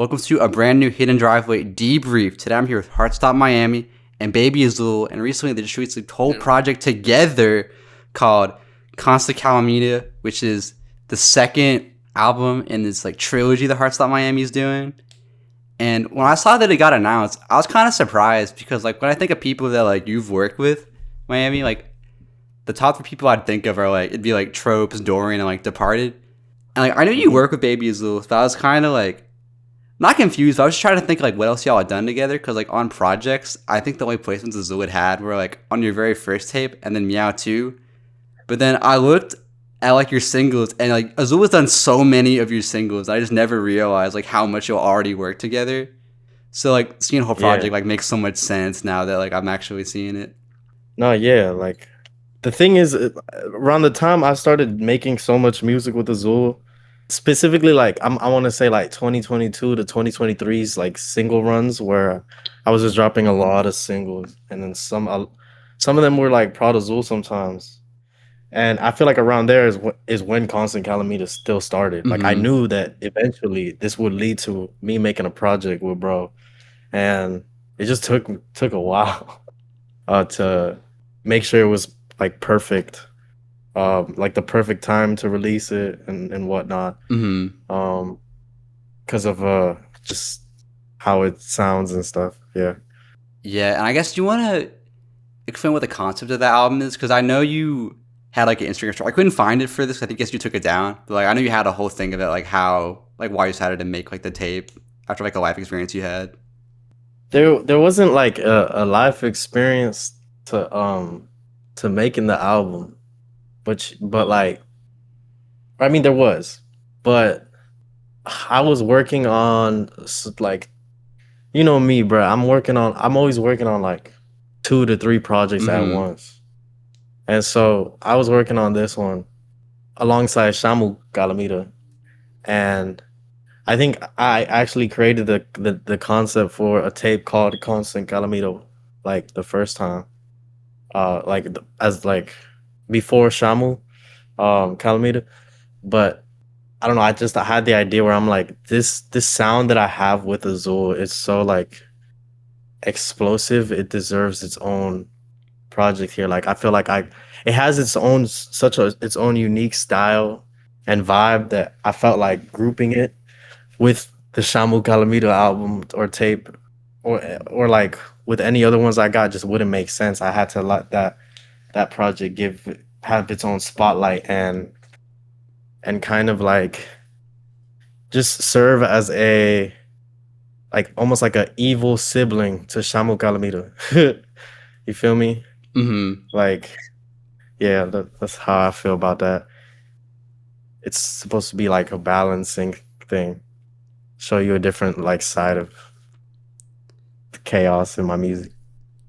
Welcome to a brand new Hidden Driveway Debrief. Today I'm here with HEARTSTOPMIAMI and BBYAZUL'S, and recently they just released a whole project together called C0NSTANT CALAMITà, which is the second album in this like trilogy that HEARTSTOPMIAMI is doing. And when I saw that it got announced, I was kind of surprised because like when I think of people that like you've worked with, Miami, like the top three people I'd think of are like it'd be like Tropes, Dorian, and like Departed. And like I knew you work with BBYAZUL'S, but I was kind of like not confused. But I was just trying to think like what else y'all had done together because like on projects, I think the only placements Azul had were like on your very first tape and then Meow 2. But then I looked at like your singles and like Azul has done so many of your singles. I just never realized like how much you'll already work together. So like seeing the whole project like makes so much sense now that like I'm actually seeing it. No, yeah, like the thing is, around the time I started making so much music with Azul, specifically like I want to say like 2022 to 2023's like single runs where I was just dropping a lot of singles, and then some of them were like Prod Azul sometimes, and I feel like around there is when C0NSTANT CALAMITà still started. Like I knew that eventually this would lead to me making a project with bro, and it just took a while to make sure it was like perfect, like the perfect time to release it and whatnot. Because of just how it sounds and stuff. Yeah. Yeah, and I guess do you want to explain what the concept of that album is? Because I know you had like an Instagram story. I couldn't find it for this. I think you took it down. But like I know you had a whole thing of it, like how like why you decided to make like the tape after like a life experience you had. There wasn't like a life experience to making the album, but like I mean there was, but I was working on like, you know me, bro. I'm always working on like 2 to 3 projects at once, and so I was working on this one alongside SHAMU Calamita, and I think I actually created the concept for a tape called C0NSTANT CALAMITà like the first time. As like before SHAMU Calamita, but I don't know, I had the idea where I'm like this sound that I have with Azul is so like explosive, it deserves its own project here. Like I feel like it has its own unique style and vibe that I felt like grouping it with the SHAMU Calamita album or tape or like with any other ones I got just wouldn't make sense. I had to let that project have its own spotlight and kind of like just serve as a like almost like a evil sibling to SHAMU Calamita. You feel me? Like yeah, that's how I feel about that. It's supposed to be like a balancing thing, show you a different like side of the chaos in my music.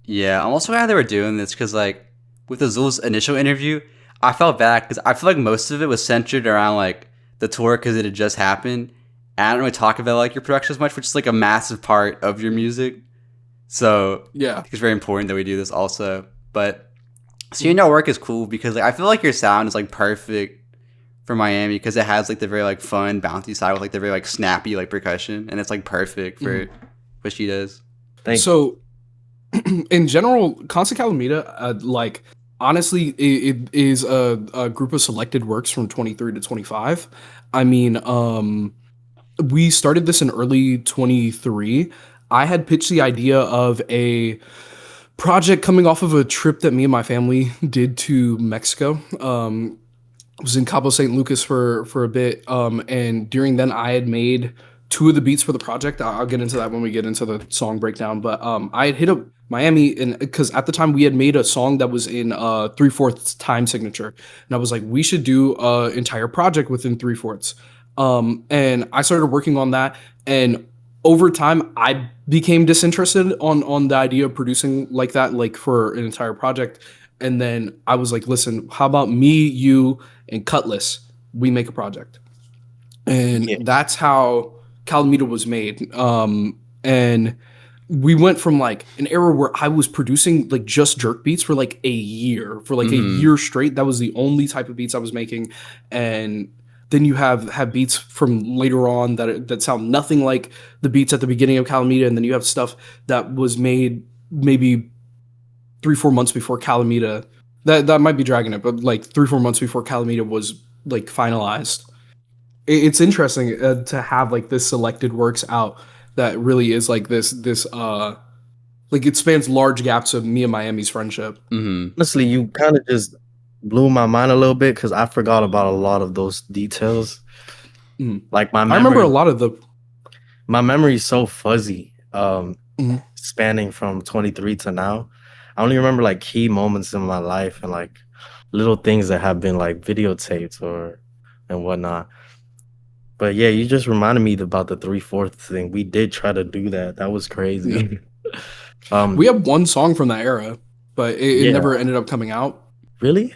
Yeah, I'm also glad they were doing this because like with Azul's initial interview, I felt bad because I feel like most of it was centered around like the tour because it had just happened. And I don't really talk about like your production as much, which is like a massive part of your music. So yeah, I think it's very important that we do this also. But seeing your work is cool because like I feel like your sound is like perfect for Miami because it has like the very like fun bouncy side with like the very like snappy like percussion, and it's like perfect for what she does. Thanks. So in general, C0NSTANT CALAMITà, like honestly, it is a group of selected works from 23 to 25. I mean, we started this in early 23. I had pitched the idea of a project coming off of a trip that me and my family did to Mexico. I was in Cabo San Lucas for a bit, and during then I had made 2 of the beats for the project. I'll get into that when we get into the song breakdown. But I had hit up Miami, and because at the time we had made a song that was in 3/4 time signature, and I was like, we should do an entire project within 3/4. And I started working on that, and over time I became disinterested on the idea of producing like that, like for an entire project. And then I was like, listen, how about me, you, and Cutlass, we make a project. And that's how Calamita was made. And we went from like an era where I was producing like just jerk beats for like a year, a year straight. That was the only type of beats I was making. And then you have beats from later on that sound nothing like the beats at the beginning of Calamita, and then you have stuff that was made maybe 3-4 months before Calamita. That might be dragging it, but like 3-4 months before Calamita was like finalized. It's interesting to have like this selected works out that really is like this like it spans large gaps of me and Miami's friendship. Honestly, you kind of just blew my mind a little bit because I forgot about a lot of those details. Like I remember a lot of my memory is so fuzzy, spanning from 23 to now. I only remember like key moments in my life and like little things that have been like videotaped and whatnot. But yeah, you just reminded me about the 3/4 thing. We did try to do that. That was crazy. We have one song from that era, but it never ended up coming out. Really?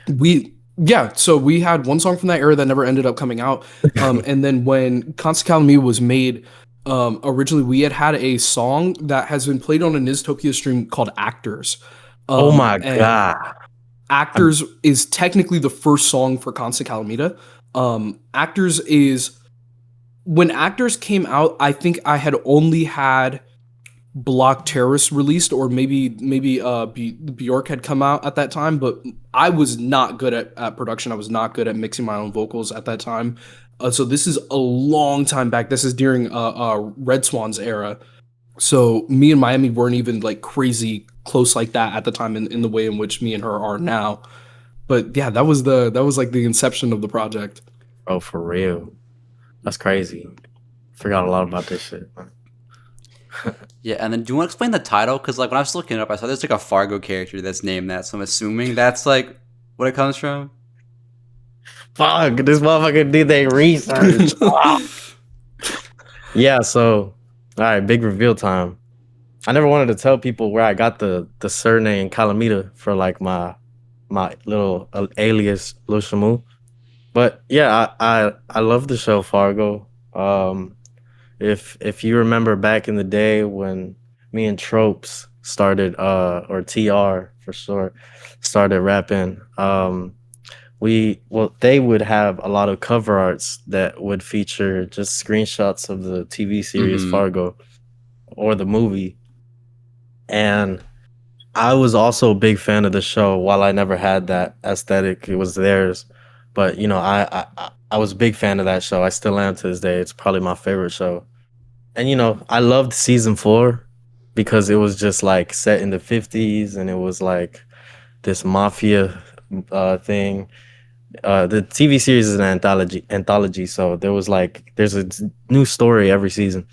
So we had one song from that era that never ended up coming out. And then when Constant Calamity was made, originally we had a song that has been played on a Niztopia stream called Actors. Oh my god. Actors is technically the first song for Constant Calamita. Actors is when Actors came out, I think I had only had Block Terrorist released, or maybe Bjork had come out at that time, but I was not good at production. I was not good at mixing my own vocals at that time. So this is a long time back. This is during Red Swan's era. So me and Miami weren't even like crazy close like that at the time in the way in which me and her are now. But yeah, that was like the inception of the project. Oh, for real. That's crazy. Forgot a lot about this shit, man. Yeah, and then do you want to explain the title? Because like when I was looking it up, I saw there's like a Fargo character that's named that, so I'm assuming that's like what it comes from. Fuck, this motherfucker did their research. Yeah, so all right, big reveal time. I never wanted to tell people where I got the surname Calamita for like my little alias Lil Shamu. But yeah, I love the show Fargo. If you remember back in the day when me and Tropes started, or TR for sure, started rapping, they would have a lot of cover arts that would feature just screenshots of the TV series Fargo or the movie. And I was also a big fan of the show. While I never had that aesthetic, it was theirs. But you know, I was a big fan of that show. I still am to this day. It's probably my favorite show. And you know, I loved season 4 because it was just like set in the 50s and it was like this mafia thing. The TV series is an anthology, so there's a new story every season.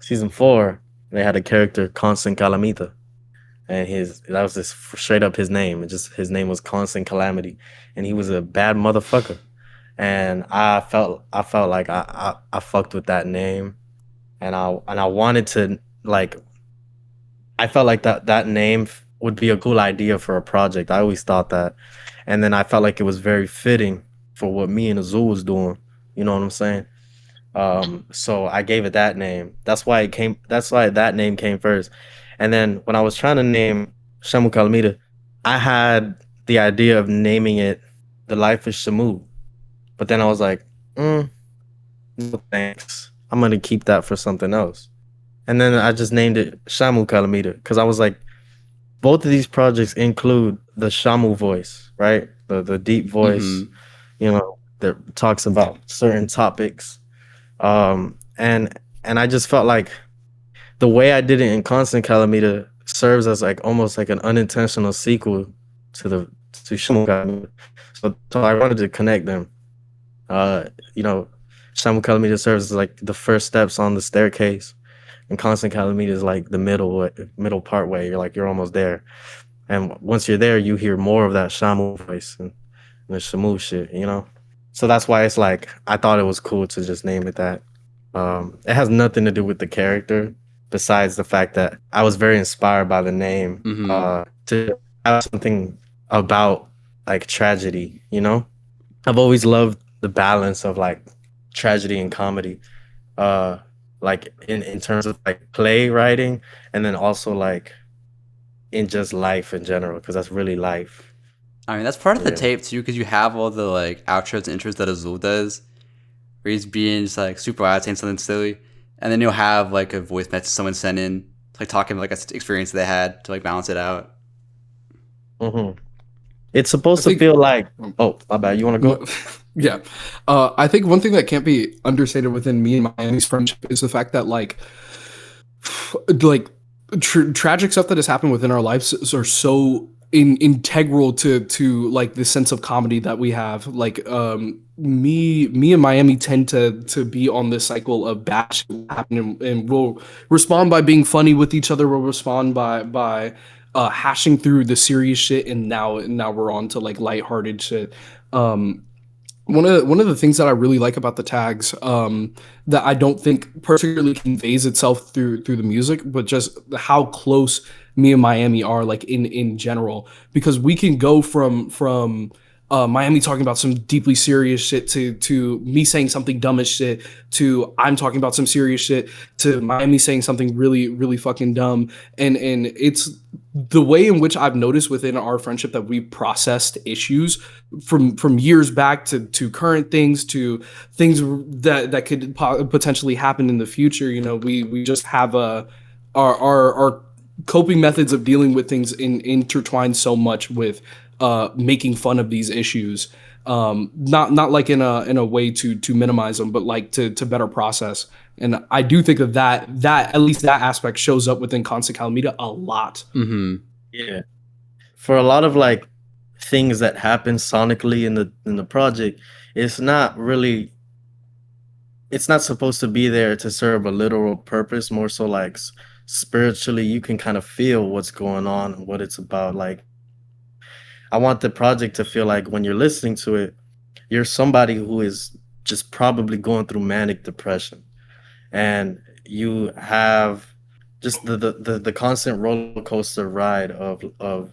Season 4, they had a character, Constant Calamita, and that was just straight up his name. His name was Constant Calamity, and he was a bad motherfucker. And I felt like I fucked with that name, and I wanted to like. I felt like that name would be a cool idea for a project. I always thought that. And then I felt like it was very fitting for what me and Azul was doing. You know what I'm saying? So I gave it that name. That's why that name came first. And then when I was trying to name Shamu Calamita, I had the idea of naming it The Life is Shamu. But then I was like, no thanks. I'm going to keep that for something else. And then I just named it Shamu Calamita because I was like, both of these projects include the Shamu voice, right? The deep voice, you know, that talks about certain topics. And I just felt like the way I did it in Constant Calamita serves as like almost like an unintentional sequel to Shamu Calamita. So I wanted to connect them. You know, Shamu Calamita serves as like the first steps on the staircase. And Constant Calamita is like the middle part way. You're almost there. And once you're there, you hear more of that Shamu voice and the Shamu shit, you know? So that's why it's like, I thought it was cool to just name it that. It has nothing to do with the character, besides the fact that I was very inspired by the name to have something about like tragedy, you know? I've always loved the balance of like tragedy and comedy. Like in terms of like playwriting, and then also like in just life in general, because that's really life. I mean, that's part of the tape too, because you have all the like outros and intros that Azul does, where he's being just like super loud, saying something silly, and then you'll have like a voice message someone sent in, like talking about like an experience they had to like balance it out. Mm-hmm. It's supposed to feel like, oh, my bad. You want to go? Yeah. I think one thing that can't be understated within me and Miami's friendship is the fact that like tragic stuff that has happened within our lives are so integral to like the sense of comedy that we have. Like me and Miami tend to be on this cycle of bash happening, and we'll respond by being funny with each other. We'll respond by hashing through the serious shit, and now we're on to like lighthearted shit. One of the things that I really like about the tags, that I don't think particularly conveys itself through the music, but just how close me and Miami are, like in general, because we can go from Miami talking about some deeply serious shit to me saying something dumb as shit, to I'm talking about some serious shit, to Miami saying something really, really fucking dumb. And it's the way in which I've noticed within our friendship that we processed issues from years back to current things, to things that could potentially happen in the future. You know, we just have our coping methods of dealing with things intertwined so much with making fun of these issues, not like in a way to minimize them, but like to better process. And I do think that at least that aspect shows up within Constant Calamita a lot. Mm-hmm. Yeah, for a lot of like things that happen sonically in the project, it's not supposed to be there to serve a literal purpose. More so like spiritually, you can kind of feel what's going on and what it's about. Like, I want the project to feel like when you're listening to it, you're somebody who is just probably going through manic depression, and you have just the constant roller coaster ride of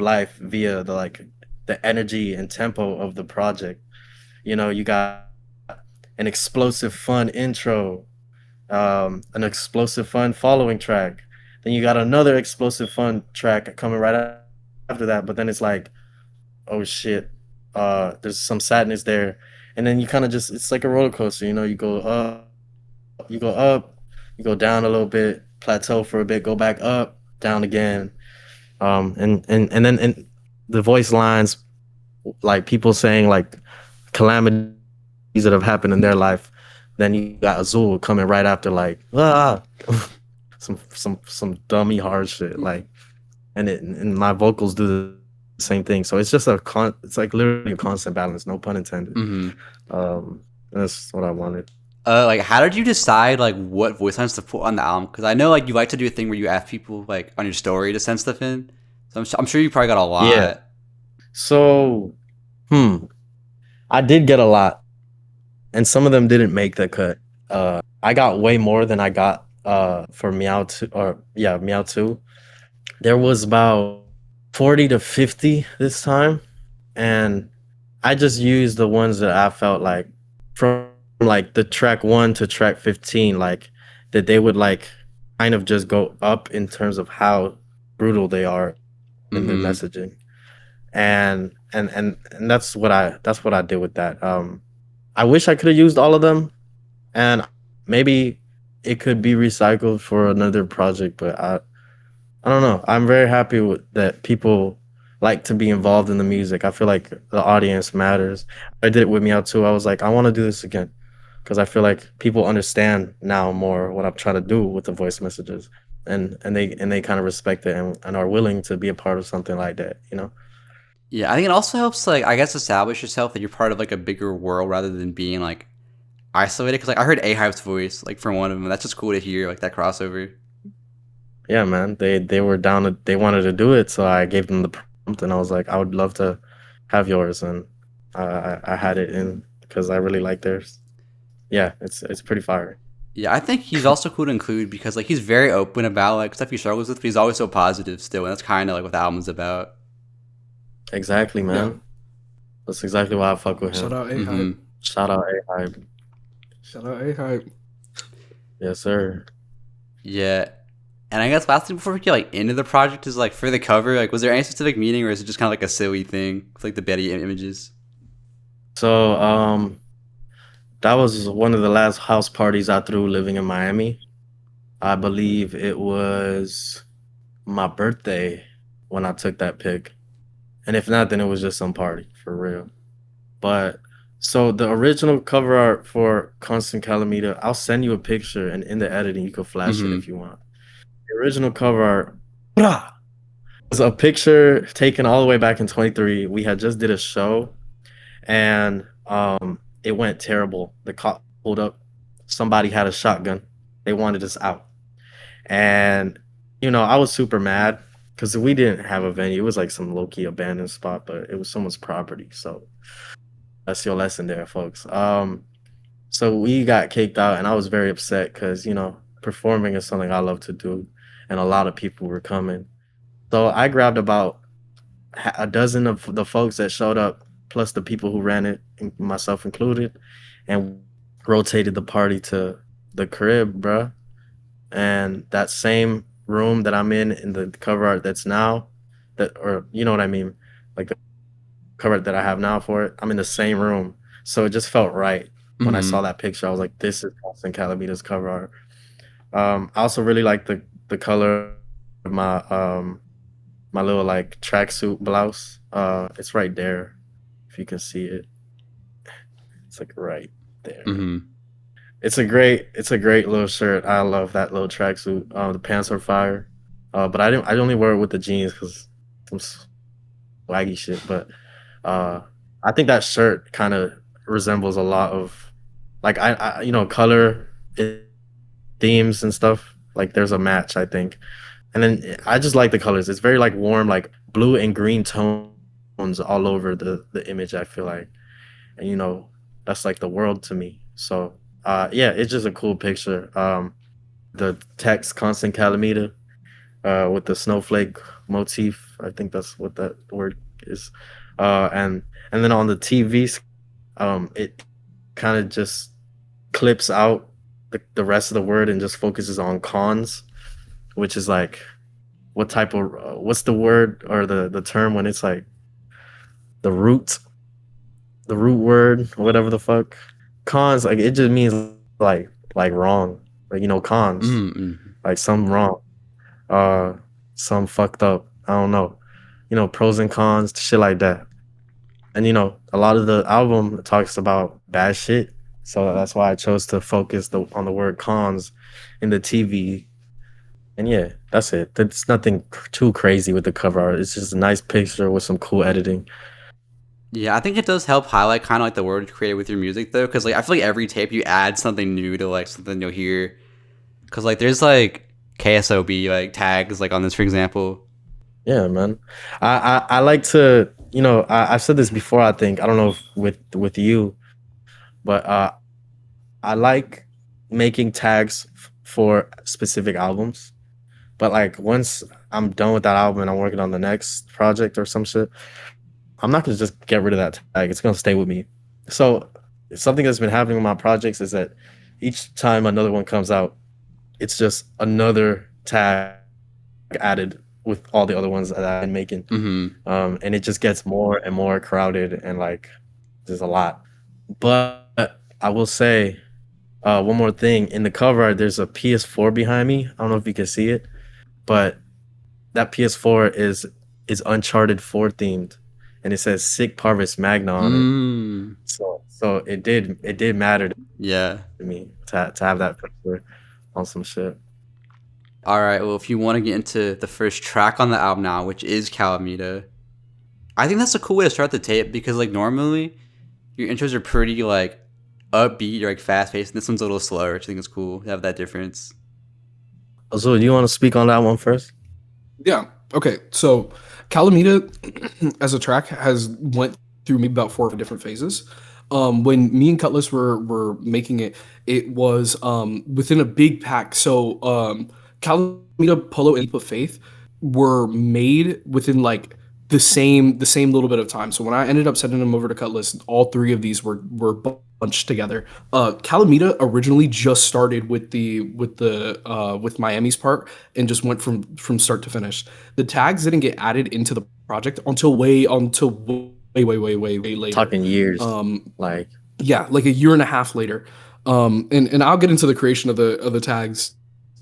life via the energy and tempo of the project. You know, you got an explosive fun intro, an explosive fun following track, then you got another explosive fun track coming right after that, but then it's like, oh shit, there's some sadness there, and then you kind of just, it's like a roller coaster, you know, you go up, you go down a little bit, plateau for a bit, go back up, down again, and then the voice lines, like people saying like calamities that have happened in their life, then you got Azul coming right after like some dummy hard shit, like, and my vocals do the same thing, so it's just it's like literally a constant balance, no pun intended. Mm-hmm. That's what I wanted. Like, how did you decide like what voice lines to put on the album? Because I know like you like to do a thing where you ask people like on your story to send stuff in, so I'm sure you probably got a lot. Yeah. So, I did get a lot, and some of them didn't make the cut. I got way more than I got for Meow 2, Meow 2. There was about 40 to 50 this time, and I just used the ones that I felt like from like the track 1 to track 15, like that they would like kind of just go up in terms of how brutal they are in their messaging, and that's what I did with that. I wish I could have used all of them, and maybe it could be recycled for another project, but I don't know. I'm very happy with that people like to be involved in the music. I feel like the audience matters. I did it with Meow too. I was like, I want to do this again because I feel like people understand now more what I'm trying to do with the voice messages, and they kind of respect it and are willing to be a part of something like that, you know? Yeah, I think it also helps, like, I guess, establish yourself that you're part of like a bigger world rather than being like isolated. Because like I heard A-Hype's voice like from one of them. That's just cool to hear, like that crossover. Yeah, man. They were down. They wanted to do it, so I gave them the prompt, and I was like, I would love to have yours, and I had it in because I really like theirs. Yeah, it's pretty fire. Yeah, I think he's also cool to include because like he's very open about like stuff he struggles with, but he's always so positive still, and that's kind of like what the album's about. Exactly, man. Yeah. That's exactly why I fuck with him. Shout out A-Hype. Shout out A-Hype. Shout out A-Hype. Yes, sir. Yeah. And I guess last thing before we get like into the project is like for the cover, like was there any specific meaning or is it just kind of like a silly thing with like the Betty images? So That was one of the last house parties I threw living in Miami. I believe it was my birthday when I took that pic. And if not, then it was just some party for real. But so the original cover art for Constant Calamita, I'll send you a picture, and in the editing, you can flash it if you want. The original cover art was a picture taken all the way back in 23. We had just did a show, and it went terrible. The cop pulled up. Somebody had a shotgun. They wanted us out. And, you know, I was super mad because we didn't have a venue. It was like some low-key abandoned spot, but it was someone's property. So that's your lesson there, folks. So we got kicked out, and I was very upset because, you know, performing is something I love to do, and a lot of people were coming. So I grabbed about a dozen of the folks that showed up, plus the people who ran it, myself included, and rotated the party to the crib, bruh. And that same room that I'm in the cover art that's now, or you know what I mean, like the cover art that I have now for it, I'm in the same room. So it just felt right when I saw that picture. I was like, this is Constant Calamita's cover art. I also really like the color of my little like tracksuit blouse. It's right there, if you can see it. It's like right there. It's a great little shirt. I love that little tracksuit. The pants are fire. But I only wear it with the jeans because some swaggy shit. But I think that shirt kind of resembles a lot of like I you know, color themes and stuff. Like there's a match, I think. And then I just like the colors. It's very like warm, like blue and green tones all over the image, I feel like. And you know, that's like the world to me. So yeah, it's just a cool picture. The text Constant Calamita with the snowflake motif. I think that's what that word is. And then on the TV, it kind of just clips out the rest of the word and just focuses on cons, which is like what's the word or the term when it's like the root word or whatever the fuck. Cons, like it just means like wrong, like, you know, cons, like some wrong, some fucked up, I don't know, you know, pros and cons, shit like that. And you know, a lot of the album talks about bad shit, so that's why I chose to focus on the word cons in the TV. And yeah, that's it. It's nothing too crazy with the cover art. It's just a nice picture with some cool editing. Yeah, I think it does help highlight kind of like the word you created with your music, though, because like I feel like every tape you add something new to like something you'll hear. Because like there's like KSOB like tags like on this, for example. Yeah, man. I like to, you know, I've said this before. I think I don't know if with you, but I like making tags for specific albums. But like once I'm done with that album and I'm working on the next project or some shit, I'm not gonna just get rid of that tag. It's gonna stay with me. So something that's been happening with my projects is that each time another one comes out, it's just another tag added with all the other ones that I've been making. And it just gets more and more crowded and like there's a lot. But I will say one more thing. In the cover art, there's a PS4 behind me. I don't know if you can see it, but that PS4 is Uncharted 4 themed. And it says Sick Parvis Magna on it. So it did matter to me to have that picture on some shit. All right, well, if you want to get into the first track on the album now, which is Calamita, I think that's a cool way to start the tape because like normally your intros are pretty like upbeat or like fast paced, and this one's a little slower, which I think is cool to have that difference. So do you want to speak on that one first? Yeah. Okay. So Calamita as a track has went through maybe about 4 different phases. When me and Cutlass were making it, it was within a big pack. So Calamita, Polo, and Leap of Faith were made within like the same little bit of time. So when I ended up sending them over to Cutlass, all 3 of these were bunched together. Calamita originally just started with Miami's part and just went from start to finish. The tags didn't get added into the project until way later. Talking years, like yeah, like a year and a half later. And I'll get into the creation of the tags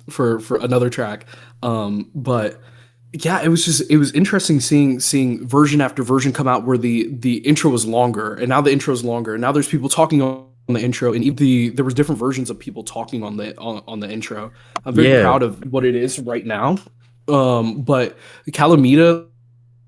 for another track. But yeah, it was interesting seeing version after version come out where the intro was longer, and now the intro is longer, and now there's people talking on the intro, and there was different versions of people talking on the intro. I'm very proud of what it is right now. But Calamita,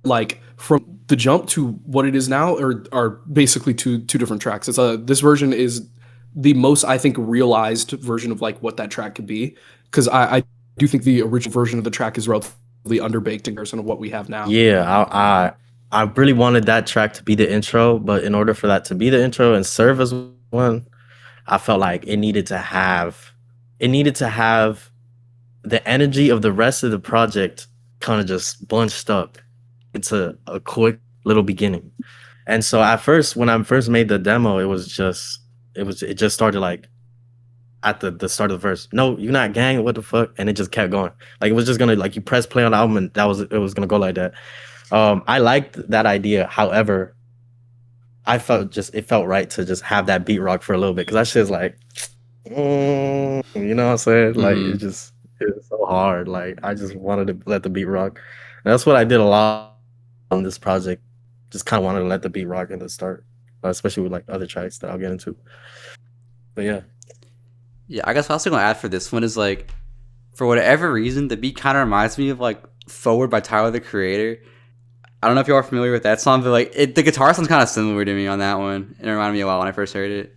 like from the jump to what it is now, are basically two different tracks. It's this version is the most, I think, realized version of like what that track could be, because I do think the original version of the track is relatively underbaked in comparison to what we have now. Yeah, I really wanted that track to be the intro, but in order for that to be the intro and serve as one, I felt like it needed to have the energy of the rest of the project kind of just bunched up into a quick little beginning. And so at first, when I first made the demo, it just started like at the start of the verse. No, you're not gang, what the fuck? And it just kept going. Like it was just gonna, like, you press play on the album and it was gonna go like that. I liked that idea. However, it felt right to just have that beat rock for a little bit, because that shit's like, you know what I'm saying? Like it was so hard. Like I just wanted to let the beat rock. And that's what I did a lot on this project. Just kind of wanted to let the beat rock at the start, especially with like other tracks that I'll get into. But yeah. Yeah, I guess what I was gonna add for this one is like, for whatever reason, the beat kind of reminds me of like "Forward" by Tyler the Creator. I don't know if you are familiar with that song, but like the guitar sounds kind of similar to me on that one. It reminded me a lot when I first heard it.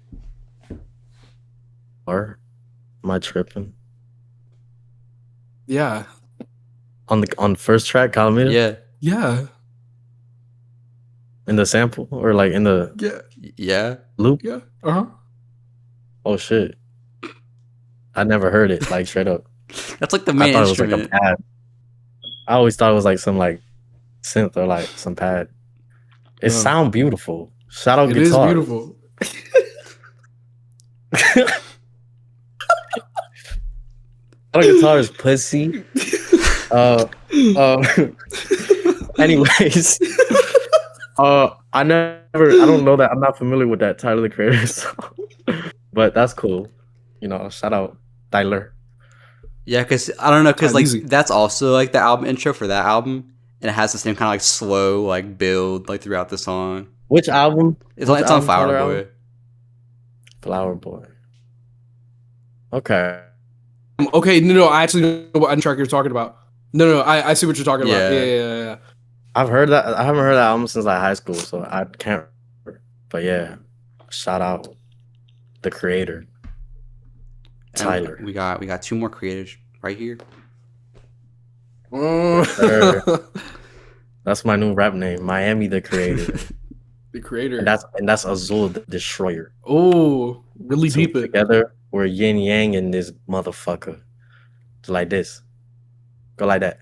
Or am I tripping? Yeah. On the first track, Calamita? Yeah. Yeah. In the sample or like in the loop? Yeah. Uh-huh. Oh shit. I never heard it, like straight up. That's like the main instrument. It was like a pad. I always thought it was like some like synth or like some pad. It sound beautiful. Shout out guitar. It is beautiful. Shout out guitar is pussy. Anyways. I don't know that. I'm not familiar with that Tyler the Creator song. But that's cool. You know, shout out Tyler. Yeah, because I don't know, because like that's also like the album intro for that album, and it has the same kind of like slow like build like throughout the song. Which album? It's on Flower Boy. Flower Boy. Okay. Okay, no, I actually know what track you're talking about. No, I see what you're talking about. Yeah. I've heard that. I haven't heard that album since like high school, so I can't remember. But yeah, shout out the creator, Tyler. We got two more creators right here. That's my new rap name, Miami the Creator. The Creator. And that's Azul the Destroyer. Oh, really deep. Together we're yin yang in this motherfucker. Just like this. Go like that.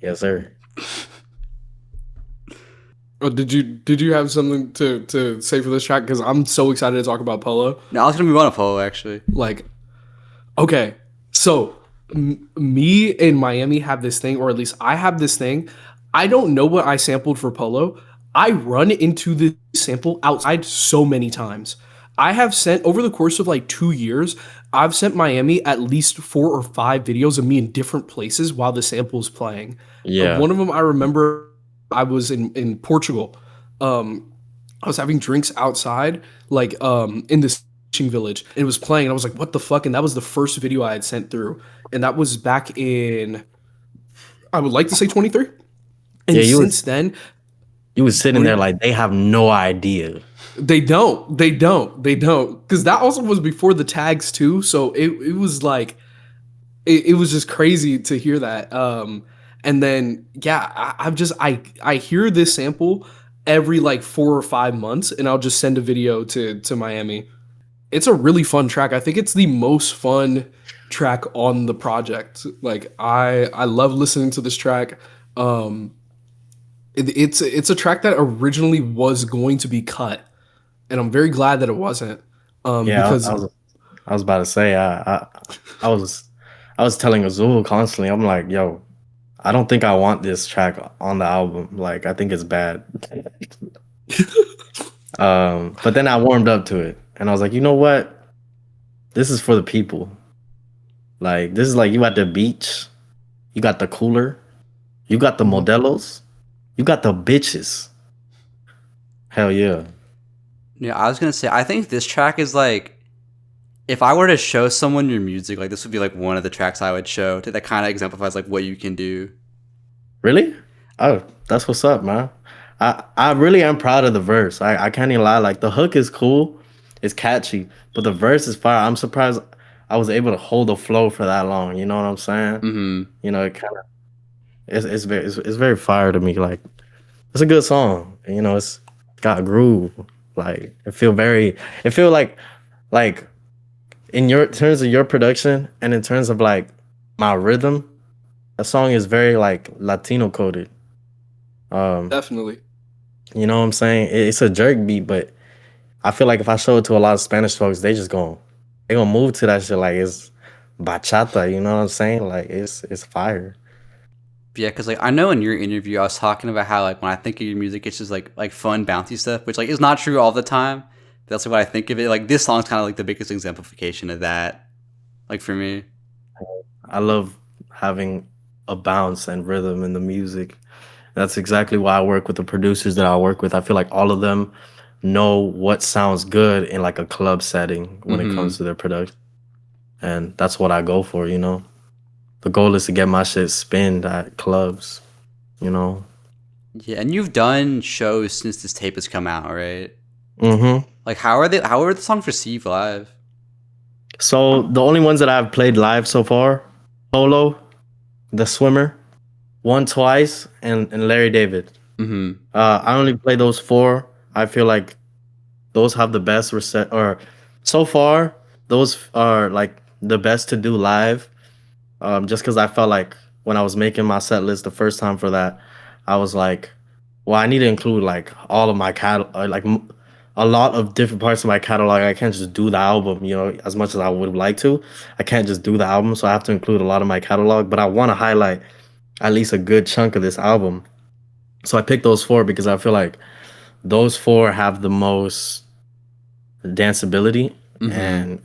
Yes, sir. Oh, did you have something to say for this track? Because I'm so excited to talk about Polo. No, I was gonna move on to Polo actually. Like, okay, so me and Miami have this thing, or at least I have this thing. I don't know what I sampled for Polo. I run into this sample outside so many times. I have sent, over the course of like 2 years, I've sent Miami at least 4 or 5 videos of me in different places while the sample is playing. Yeah. One of them I remember, I was in Portugal. I was having drinks outside, like in this fishing village. It was playing, and I was like, "What the fuck?" And that was the first video I had sent through, and that was back in, I would like to say 23. And since then, you was sitting there like they have no idea. They don't, because that also was before the tags too. So it was like, it was just crazy to hear that. And then I hear this sample every like 4 or 5 months, and I'll just send a video to Miami. It's a really fun track. I think it's the most fun track on the project. Like I love listening to this track. It's a track that originally was going to be cut, and I'm very glad that it wasn't. Because I was about to say I was telling Azul constantly. I'm like, yo, I don't think I want this track on the album. Like, I think it's bad. But then I warmed up to it, and I was like, you know what? This is for the people. Like, this is like you at the beach, you got the cooler, you got the modelos, you got the bitches. Hell yeah. Yeah, I was gonna say, I think this track is like, if I were to show someone your music, like this would be like one of the tracks I would show that kind of exemplifies like what you can do. Really? Oh, that's what's up, man. I really am proud of the verse. I can't even lie. Like the hook is cool, it's catchy, but the verse is fire. I'm surprised I was able to hold the flow for that long. You know what I'm saying? Mm-hmm. You know, it kind of it's very fire to me. Like it's a good song. You know, it's got a groove. Like it feel like in your terms of your production and in terms of like my rhythm, the song is very like Latino coded. Definitely. You know what I'm saying? It's a jerk beat, but I feel like if I show it to a lot of Spanish folks, they gonna move to that shit like it's bachata. You know what I'm saying? Like it's fire. Yeah, because like I know in your interview I was talking about how like when I think of your music, it's just like fun, bouncy stuff, which like is not true all the time. That's like what I think of it. Like this song's kind of like the biggest exemplification of that. Like for me. I love having a bounce and rhythm in the music. That's exactly why I work with the producers that I work with. I feel like all of them know what sounds good in like a club setting when it comes to their production. And that's what I go for, you know. The goal is to get my shit spinned at clubs, you know. Yeah, and you've done shows since this tape has come out, right? Mm-hmm. Like how are the songs received live? So the only ones that I've played live so far, Polo, The Swimmer, One Twice, and Larry David. Mm-hmm. I only play those four. I feel like those have the best or so far those are like the best to do live. Just because I felt like when I was making my set list the first time for that, I was like, well, I need to include like all of my a lot of different parts of my catalog. I can't just do the album, you know, as much as I would like to. I can't just do the album, so I have to include a lot of my catalog. But I want to highlight at least a good chunk of this album. So I picked those four because I feel like those four have the most danceability and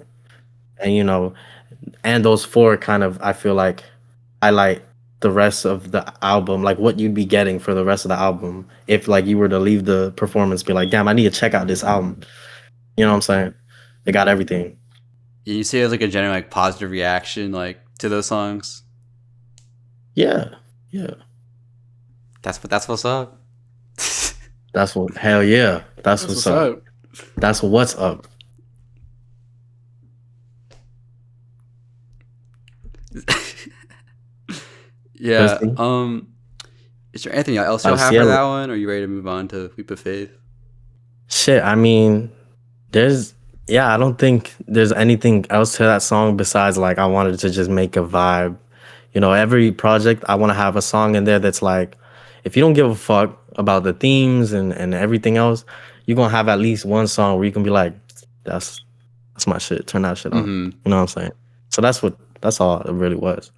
you know, and those four kind of I feel like highlight the rest of the album, like what you'd be getting for the rest of the album if like you were to leave the performance, be like, damn, I need to check out this album. You know what I'm saying? They got everything. You say there's like a general like positive reaction like to those songs. Yeah. That's what's up. That's what hell yeah. That's what's up. That's what's up. Yeah. Is there anything else you'll have for that one? Or are you ready to move on to Leap of Faith? Shit, I mean, I don't think there's anything else to that song besides like I wanted to just make a vibe. You know, every project I want to have a song in there that's like, if you don't give a fuck about the themes and everything else, you're gonna have at least one song where you can be like, that's my shit. Turn that shit on. You know what I'm saying? So that's all it really was.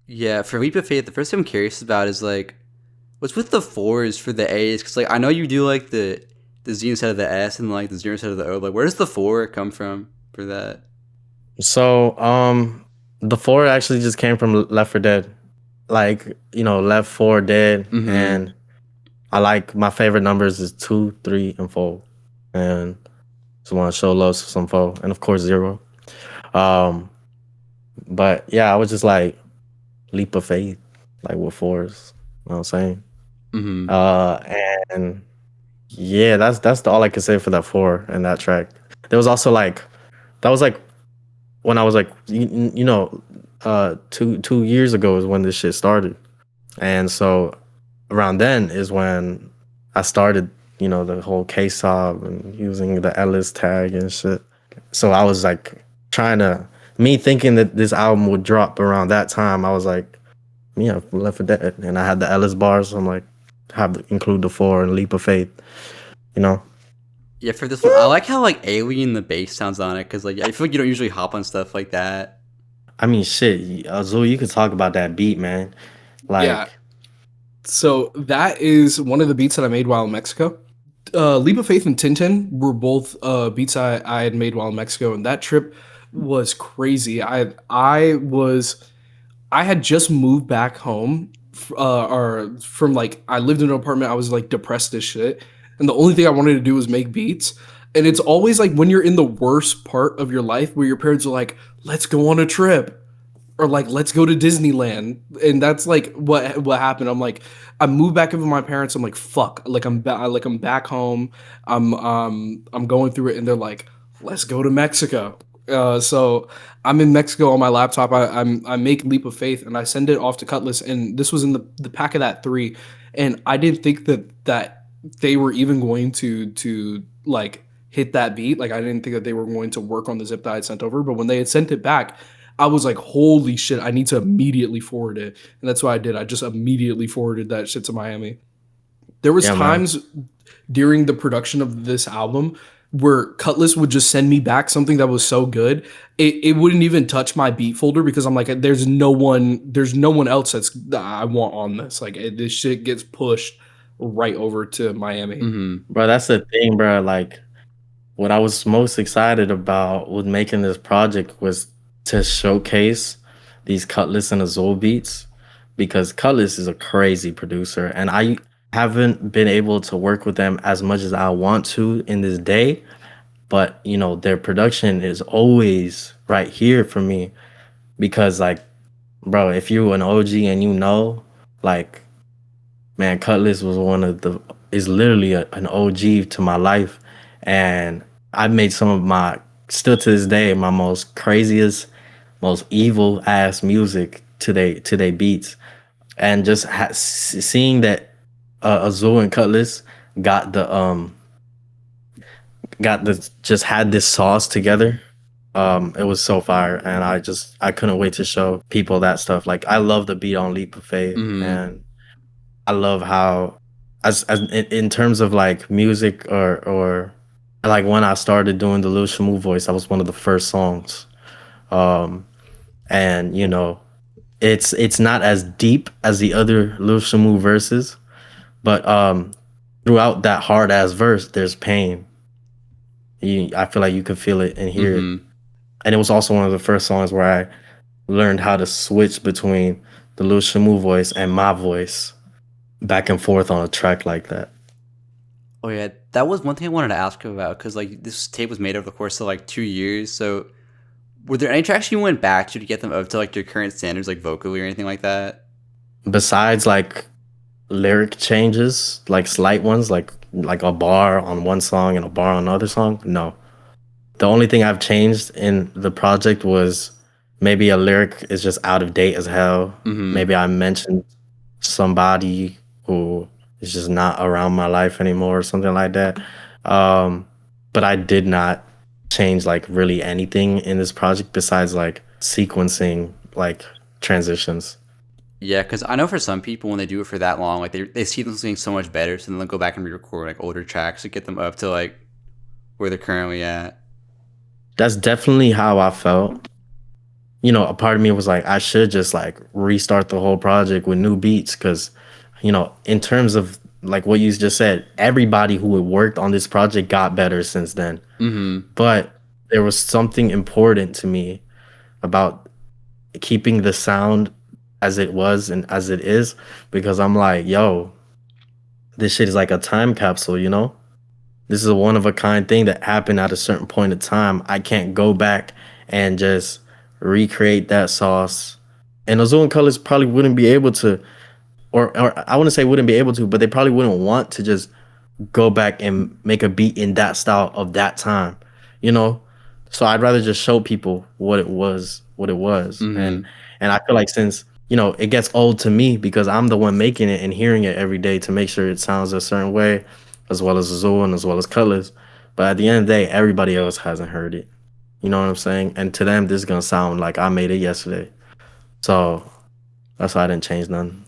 Yeah, for Leap of Faith, the first thing I'm curious about is like, what's with the 4s for the A's? Because like I know you do like the Z instead of the S and like the 0 instead of the O. Like, where does the 4 come from for that? So the 4 actually just came from Left 4 Dead, like, you know, Left 4 Dead, and I like my favorite numbers is 2, 3, and 4, and just want to show love to some 4, and of course 0. But yeah, I was just like Leap of Faith, like with 4s. You know what I'm saying? And yeah, that's all I can say for that 4 and that track. There was also like, that was like when I was like, you know, 2 years ago is when this shit started, and so around then is when I started, you know, the whole K-Sob and using the Ellis tag and shit. So I was like thinking that this album would drop around that time. I was like, yeah, Left 4 Dead, and I had the Ellis bars. So I'm like, have to include the 4 and Leap of Faith, you know. Yeah, for this one, I like how like alien the bass sounds on it, because like I feel like you don't usually hop on stuff like that. I mean, shit, Azul, you could talk about that beat, man. Like, yeah. So that is one of the beats that I made while in Mexico. Leap of Faith and Tintin were both beats I had made while in Mexico, and that trip was crazy. I had just moved back home, or from like I lived in an apartment. I was like depressed as shit, and the only thing I wanted to do was make beats. And it's always like when you're in the worst part of your life, where your parents are like, "Let's go on a trip," or like, "Let's go to Disneyland," and that's like what happened. I moved back in with my parents. I'm like, "Fuck!" I'm back home. I'm going through it, and they're like, "Let's go to Mexico." So I'm in Mexico on my laptop. I make Leap of Faith and I send it off to Cutlass, and this was in the pack of that 3, and I didn't think that they were even going to like hit that beat. Like I didn't think that they were going to work on the zip that I had sent over. But when they had sent it back, I was like, holy shit, I need to immediately forward it. And that's what I did. I just immediately forwarded that shit to Miami. There was times during the production of this album where Cutlass would just send me back something that was so good, it wouldn't even touch my beat folder because I'm like, there's no one else that I want on this. Like this shit gets pushed right over to Miami. Mm-hmm. Bro, that's the thing, bro. Like, what I was most excited about with making this project was to showcase these Cutlass and Azul beats, because Cutlass is a crazy producer, and I haven't been able to work with them as much as I want to in this day. But, you know, their production is always right here for me because, like, bro, if you're an OG and you know, like, man, Cutlass is literally an OG to my life. And I've made some of still to this day, my most craziest, most evil ass music to they beats. And just seeing that Azul and Cutlass got just had this sauce together. It was so fire, and I couldn't wait to show people that stuff. Like, I love the beat on Leap of Faith, and I love how, as in terms of like music or like when I started doing the Lil SHAMU voice, that was one of the first songs. And you know, it's not as deep as the other Lil SHAMU verses, but throughout that hard ass verse, there's pain. I feel like you could feel it and hear it. And it was also one of the first songs where I learned how to switch between the Lil SHAMU voice and my voice back and forth on a track like that. Oh yeah, that was one thing I wanted to ask about, because like this tape was made over the course of like 2 years. So were there any tracks you went back to get them up to like your current standards, like vocally or anything like that? Besides like lyric changes, like slight ones, like a bar on one song and a bar on another song, no. The only thing I've changed in the project was maybe a lyric is just out of date as hell. Maybe I mentioned somebody who is just not around my life anymore or something like that. But I did not change like really anything in this project besides like sequencing, like transitions. Yeah, because I know for some people when they do it for that long, like they see them being so much better, so then they'll go back and re-record like older tracks to get them up to like where they're currently at. That's definitely how I felt. You know, a part of me was like, I should just like restart the whole project with new beats, because, you know, in terms of like what you just said, everybody who had worked on this project got better since then. But there was something important to me about keeping the sound as it was and as it is, because I'm like, yo, this shit is like a time capsule, you know? This is a one-of-a-kind thing that happened at a certain point in time. I can't go back and just recreate that sauce. And Azul and Colors probably wouldn't be able to, or I wouldn't say wouldn't be able to, but they probably wouldn't want to just go back and make a beat in that style of that time, you know? So I'd rather just show people what it was. And I feel like, since, you know, it gets old to me because I'm the one making it and hearing it every day to make sure it sounds a certain way, as well as Azul and as well as Colors. But at the end of the day, everybody else hasn't heard it. You know what I'm saying? And to them, this is going to sound like I made it yesterday. So that's why I didn't change none.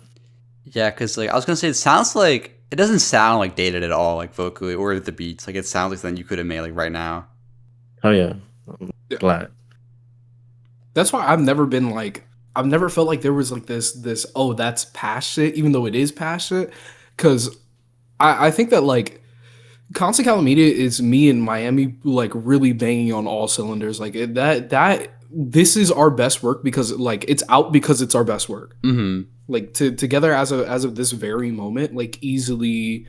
Yeah, because like I was going to say, it doesn't sound like dated at all, like vocally or the beats. Like it sounds like something you could have made like right now. Oh yeah. I'm glad. That's why I've never felt like there was like this, oh, that's past shit, even though it is past shit. Because I think that like Constant Calamita is me and Miami like really banging on all cylinders. Like that this is our best work because like it's out because it's our best work. Mm-hmm. Like together as of this very moment, like easily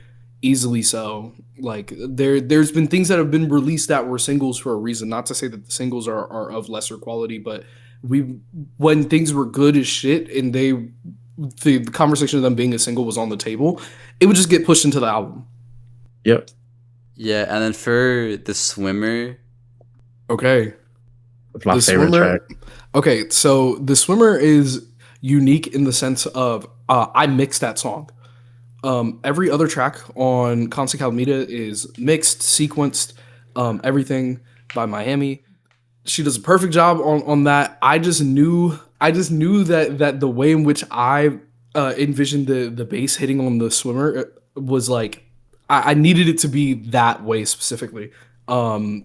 so. Like there's been things that have been released that were singles for a reason. Not to say that the singles are of lesser quality, but when things were good as shit and the conversation of them being a single was on the table, it would just get pushed into the album. Yep. Yeah, and then for the Swimmer. Okay. It's my favorite track. Okay, so the Swimmer is unique in the sense of I mixed that song. Every other track on Constant Calamita is mixed, sequenced, everything by Miami. She does a perfect job on that. I just knew that the way in which I envisioned the bass hitting on the Swimmer was like I needed it to be that way specifically. I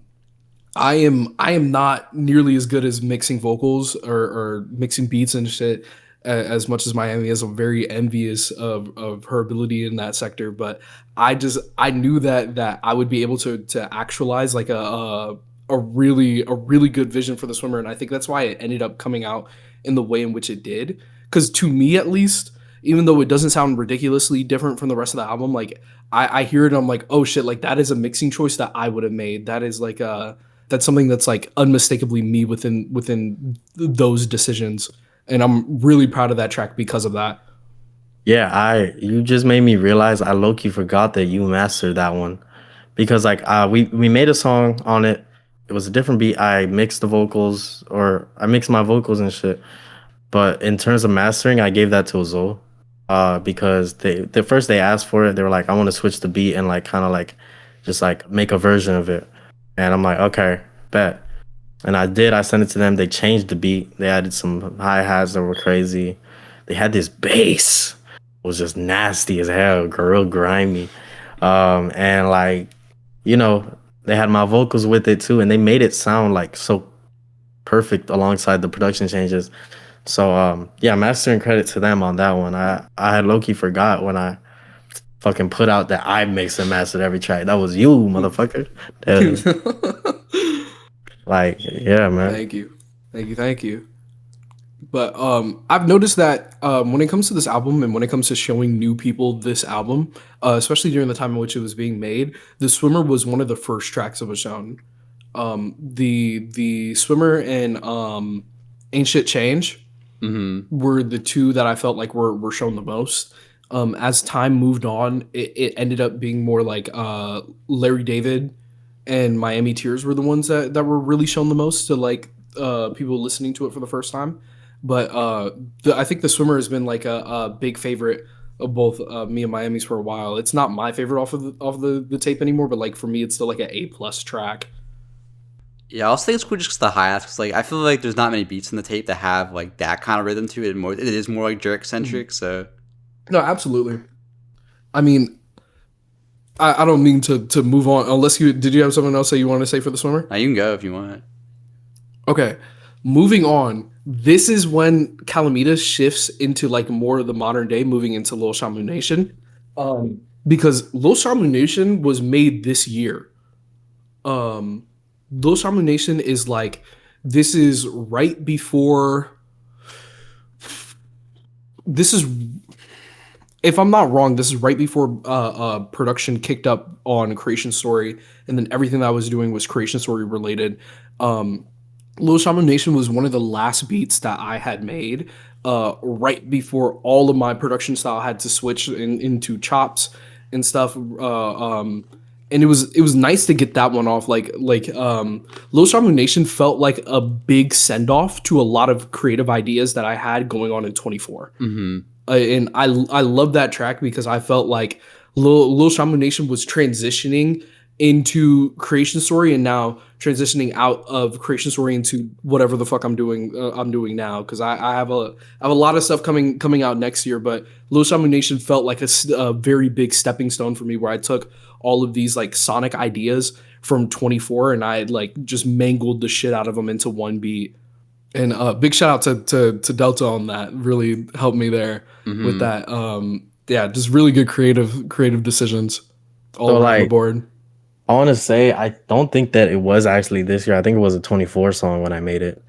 am not nearly as good as mixing vocals or mixing beats and shit as much as Miami is. I'm very envious of her ability in that sector, but I knew that I would be able to actualize like a really good vision for the Swimmer, and I think that's why it ended up coming out in the way in which it did. Because to me, at least, even though it doesn't sound ridiculously different from the rest of the album, like I hear it and I'm like, oh shit, like that is a mixing choice that I would have made. That is like that's something that's like unmistakably me within those decisions. And I'm really proud of that track because of that. Yeah, you just made me realize I low-key forgot that you mastered that one. Because like we made a song on it. It was a different beat. I mixed the vocals, or I mixed my vocals and shit. But in terms of mastering, I gave that to Azul. Because they asked for it. They were like, I want to switch the beat and like kind of like just like make a version of it. And I'm like, okay, bet. And I did. I sent it to them. They changed the beat. They added some hi-hats that were crazy. They had this bass. It was just nasty as hell, real grimy. And like, you know, they had my vocals with it too, and they made it sound like so perfect alongside the production changes. So yeah, mastering credit to them on that one. I had low-key forgot when I fucking put out that I mixed and mastered every track. That was you, motherfucker. Like, yeah, man. Thank you. But I've noticed that when it comes to this album and when it comes to showing new people this album, especially during the time in which it was being made, the Swimmer was one of the first tracks that was shown. The Swimmer and Ain't Shit Change were the two that I felt like were shown the most. As time moved on, it ended up being more like Larry David and Miami TEARZ were the ones that were really shown the most to like people listening to it for the first time. But I think the Swimmer has been like a big favorite of both me and Miami's for a while. It's not my favorite off of the tape anymore, but like for me, it's still like an A+ track. Yeah, I also think it's cool just because the hi-hats. Cause like I feel like there's not many beats in the tape that have like that kind of rhythm to it. It is more like jerk centric. So no, absolutely. I mean, I don't mean to move on unless did you have something else that you want to say for the Swimmer? Now you can go if you want. Okay, moving on. This is when Calamita shifts into like more of the modern day, moving into Lil Shamu Nation, because Lil Shamu Nation was made this year. Lil Shamu Nation is like, this is right before. This is, if I'm not wrong, this is right before production kicked up on Creation Story, and then everything that I was doing was Creation Story related. Lil Shamu Nation was one of the last beats that I had made right before all of my production style had to switch into chops and stuff. And it was nice to get that one off. Like Lil Shamu Nation felt like a big send off to a lot of creative ideas that I had going on in 24. And I love that track because I felt like Lil Shamu Nation was transitioning into Creation Story and now transitioning out of Creation Story into whatever the fuck I'm doing now, because I have a lot of stuff coming out next year. But Lil Shamu Nation felt like a very big stepping stone for me, where I took all of these like sonic ideas from 24 and I like just mangled the shit out of them into one beat. And big shout out to Delta on that. Really helped me there with that. Yeah, just really good creative decisions all around the board. I want to say I don't think that it was actually this year. I think it was a 24 song when I made it.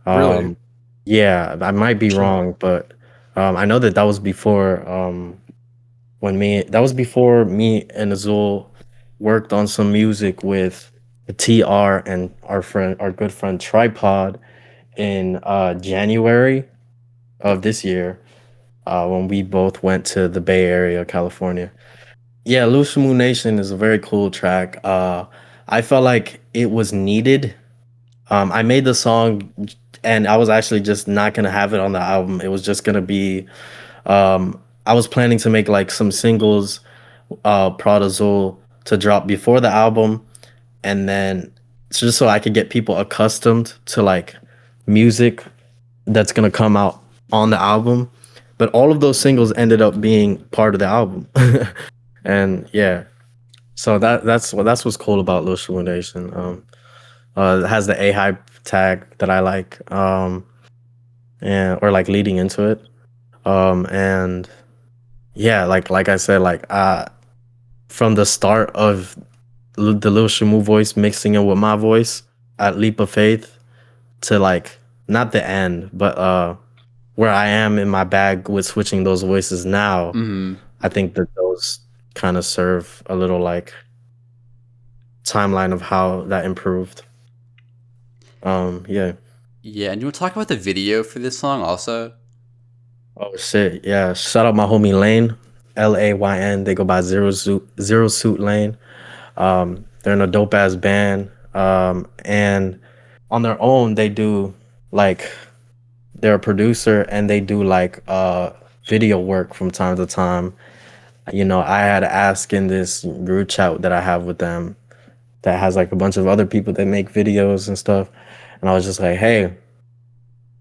Really? Yeah, I might be Sure. wrong, but I know that that was before that was before me and Azul worked on some music with TR and our good friend Tripod in January of this year, when we both went to the Bay Area, California. Yeah, Lushamu Nation is a very cool track. I felt like it was needed. I made the song and I was actually just not gonna have it on the album. It was just gonna be I was planning to make like some singles, Prod Azul to drop before the album, and then just so I could get people accustomed to like music that's gonna come out on the album. But all of those singles ended up being part of the album. And yeah, so that's what's cool about Lushamu Nation. It has the A hype tag that I like, and or like leading into it. And yeah, like I said, like from the start of the Lil Shamu voice mixing it with my voice at Leap of Faith to like not the end, but where I am in my bag with switching those voices now. Mm-hmm. I think that those kind of serve a little like timeline of how that improved. Yeah. Yeah, and you want to talk about the video for this song also? Oh shit, yeah. Shout out my homie Lane, LAYN. They go by Zero Suit Lane. They're in a dope ass band. And on their own, they do like they're a producer and they do like video work from time to time. You know, I had to ask in this group chat that I have with them that has like a bunch of other people that make videos and stuff. And I was just like, hey,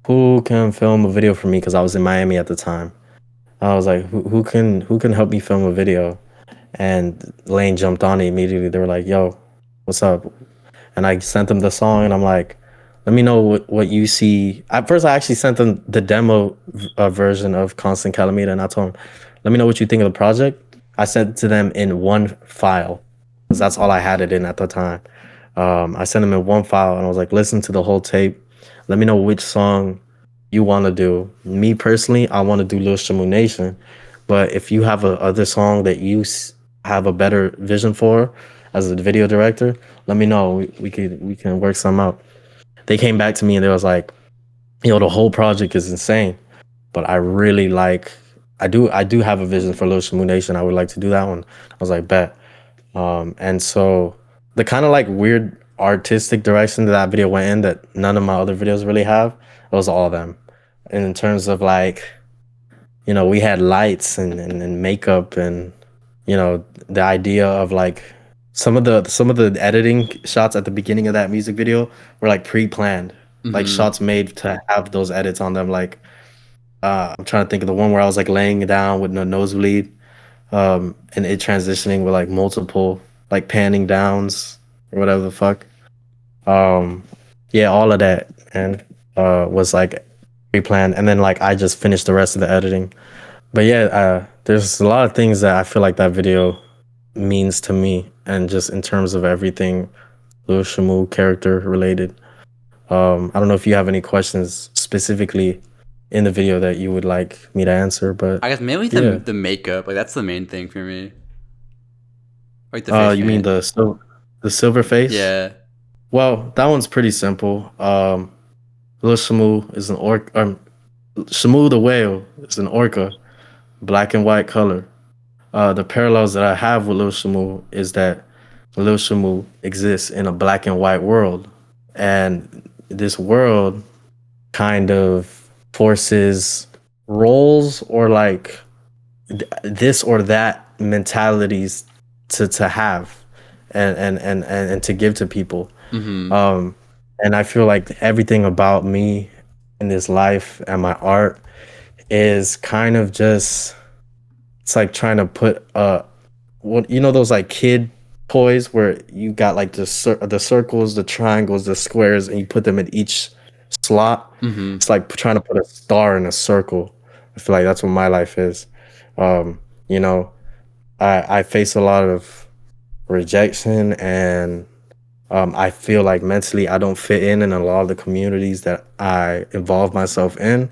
who can film a video for me? Because I was in Miami at the time. I was like, who can help me film a video? And Lane jumped on it immediately. They were like, yo, what's up? And I sent them the song and I'm like, let me know what you see. At first, I actually sent them the demo version of Constant Calamita, and I told them, let me know what you think of the project. I sent it to them in one file because that's all I had it in at the time. I sent them in one file and I was like, listen to the whole tape. Let me know which song you want to do. Me personally, I want to do Lil Shamu Nation. But if you have a other song that you have a better vision for as a video director, let me know. We can work some out. They came back to me and they was like, the whole project is insane, but I really like. I do have a vision for Lil Shamu Nation. I would like to do that one. I was like, bet. And so the kind of like weird artistic direction that video went in that none of my other videos really have, it was all of them. And in terms of like, we had lights and makeup and, the idea of like some of the editing shots at the beginning of that music video were like pre-planned, like shots made to have those edits on them. Like, I'm trying to think of the one where I was like laying down with no nosebleed, and it transitioning with like multiple like panning downs or whatever the fuck. Yeah, all of that and was like pre-planned, and then like I just finished the rest of the editing. But yeah, there's a lot of things that I feel like that video means to me, and just in terms of everything Lil Shamu character related. I don't know if you have any questions specifically in the video that you would like me to answer, but I guess mainly the makeup, like that's the main thing for me. Like the face you mean the silver face? Yeah. Well, that one's pretty simple. Lil Shamu is an orca. Shamu the whale is an orca, black and white color. The parallels that I have with Lil Shamu is that Lil Shamu exists in a black and white world, and this world kind of forces roles or like this or that mentalities to have and to give to people. And I feel like everything about me in this life and my art is kind of just, it's like trying to put those like kid toys where you got like the circles, the triangles, the squares, and you put them in each slot. It's like trying to put a star in a circle. I feel like that's what my life is. I face a lot of rejection, and I feel like mentally I don't fit in a lot of the communities that I involve myself in,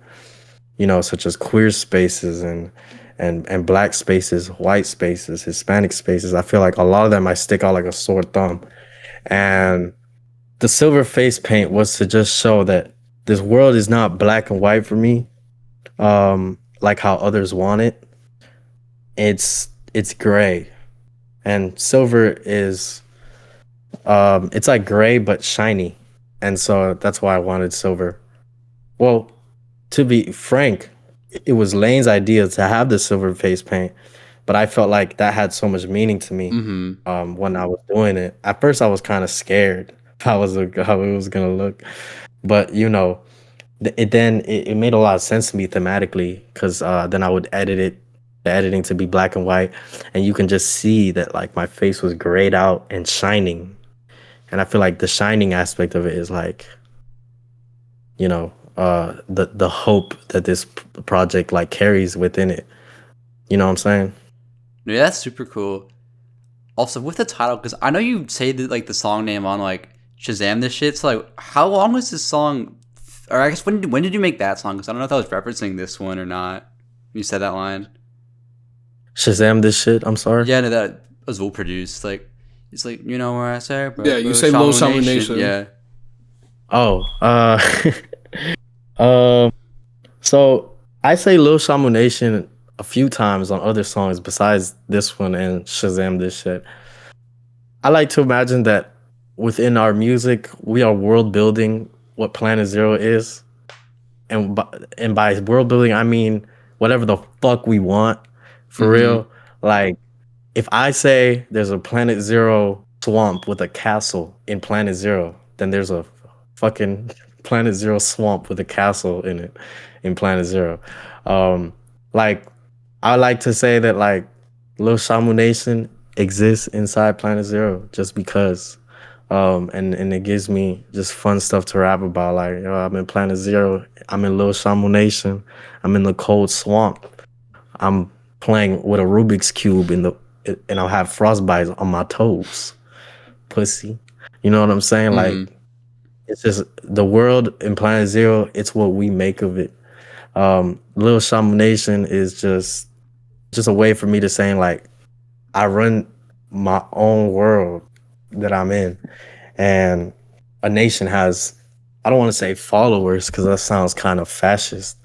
such as queer spaces and black spaces, white spaces, Hispanic spaces. I feel like a lot of them I stick out like a sore thumb. And the silver face paint was to just show that this world is not black and white for me, like how others want it. It's gray, and silver is it's like gray but shiny, and so that's why I wanted silver. Well, to be frank, it was Lane's idea to have the silver face paint, but I felt like that had so much meaning to me when I was doing it. At first, I was kind of scared how it was gonna look, but it made a lot of sense to me thematically, because then I would the editing to be black and white, and you can just see that like my face was grayed out and shining, and I feel like the shining aspect of it is like, the hope that this project like carries within it. You know what I'm saying? Yeah, that's super cool. Also, with the title, because I know you say that like the song name on like Shazam this shit. So like, how long was this song? Or I guess when did you make that song? Because I don't know if I was referencing this one or not. You said that line. Shazam this shit. I'm sorry. Yeah, no, that Azul produced. Like, it's like, you know where I say, bro. Yeah, you say Lil Shamu Nation. Yeah. Oh, so I say Lil Shamu Nation a few times on other songs besides this one and Shazam this shit. I like to imagine that within our music, we are world building what Planet Zero is. And by world building, I mean whatever the fuck we want, for real. Like, if I say there's a Planet Zero swamp with a castle in Planet Zero, then there's a fucking Planet Zero swamp with a castle in it in Planet Zero. Like, I like to say that like Lil Shamu Nation exists inside Planet Zero just because. And it gives me just fun stuff to rap about. Like, I'm in Planet Zero, I'm in Lil Shamu Nation, I'm in the cold swamp, I'm playing with a Rubik's Cube and I'll have frostbites on my toes. Pussy. You know what I'm saying? Like, it's just the world in Planet Zero, it's what we make of it. Lil Shamu Nation is just a way for me to saying like I run my own world that I'm in, and a nation has, I don't want to say followers because that sounds kind of fascist,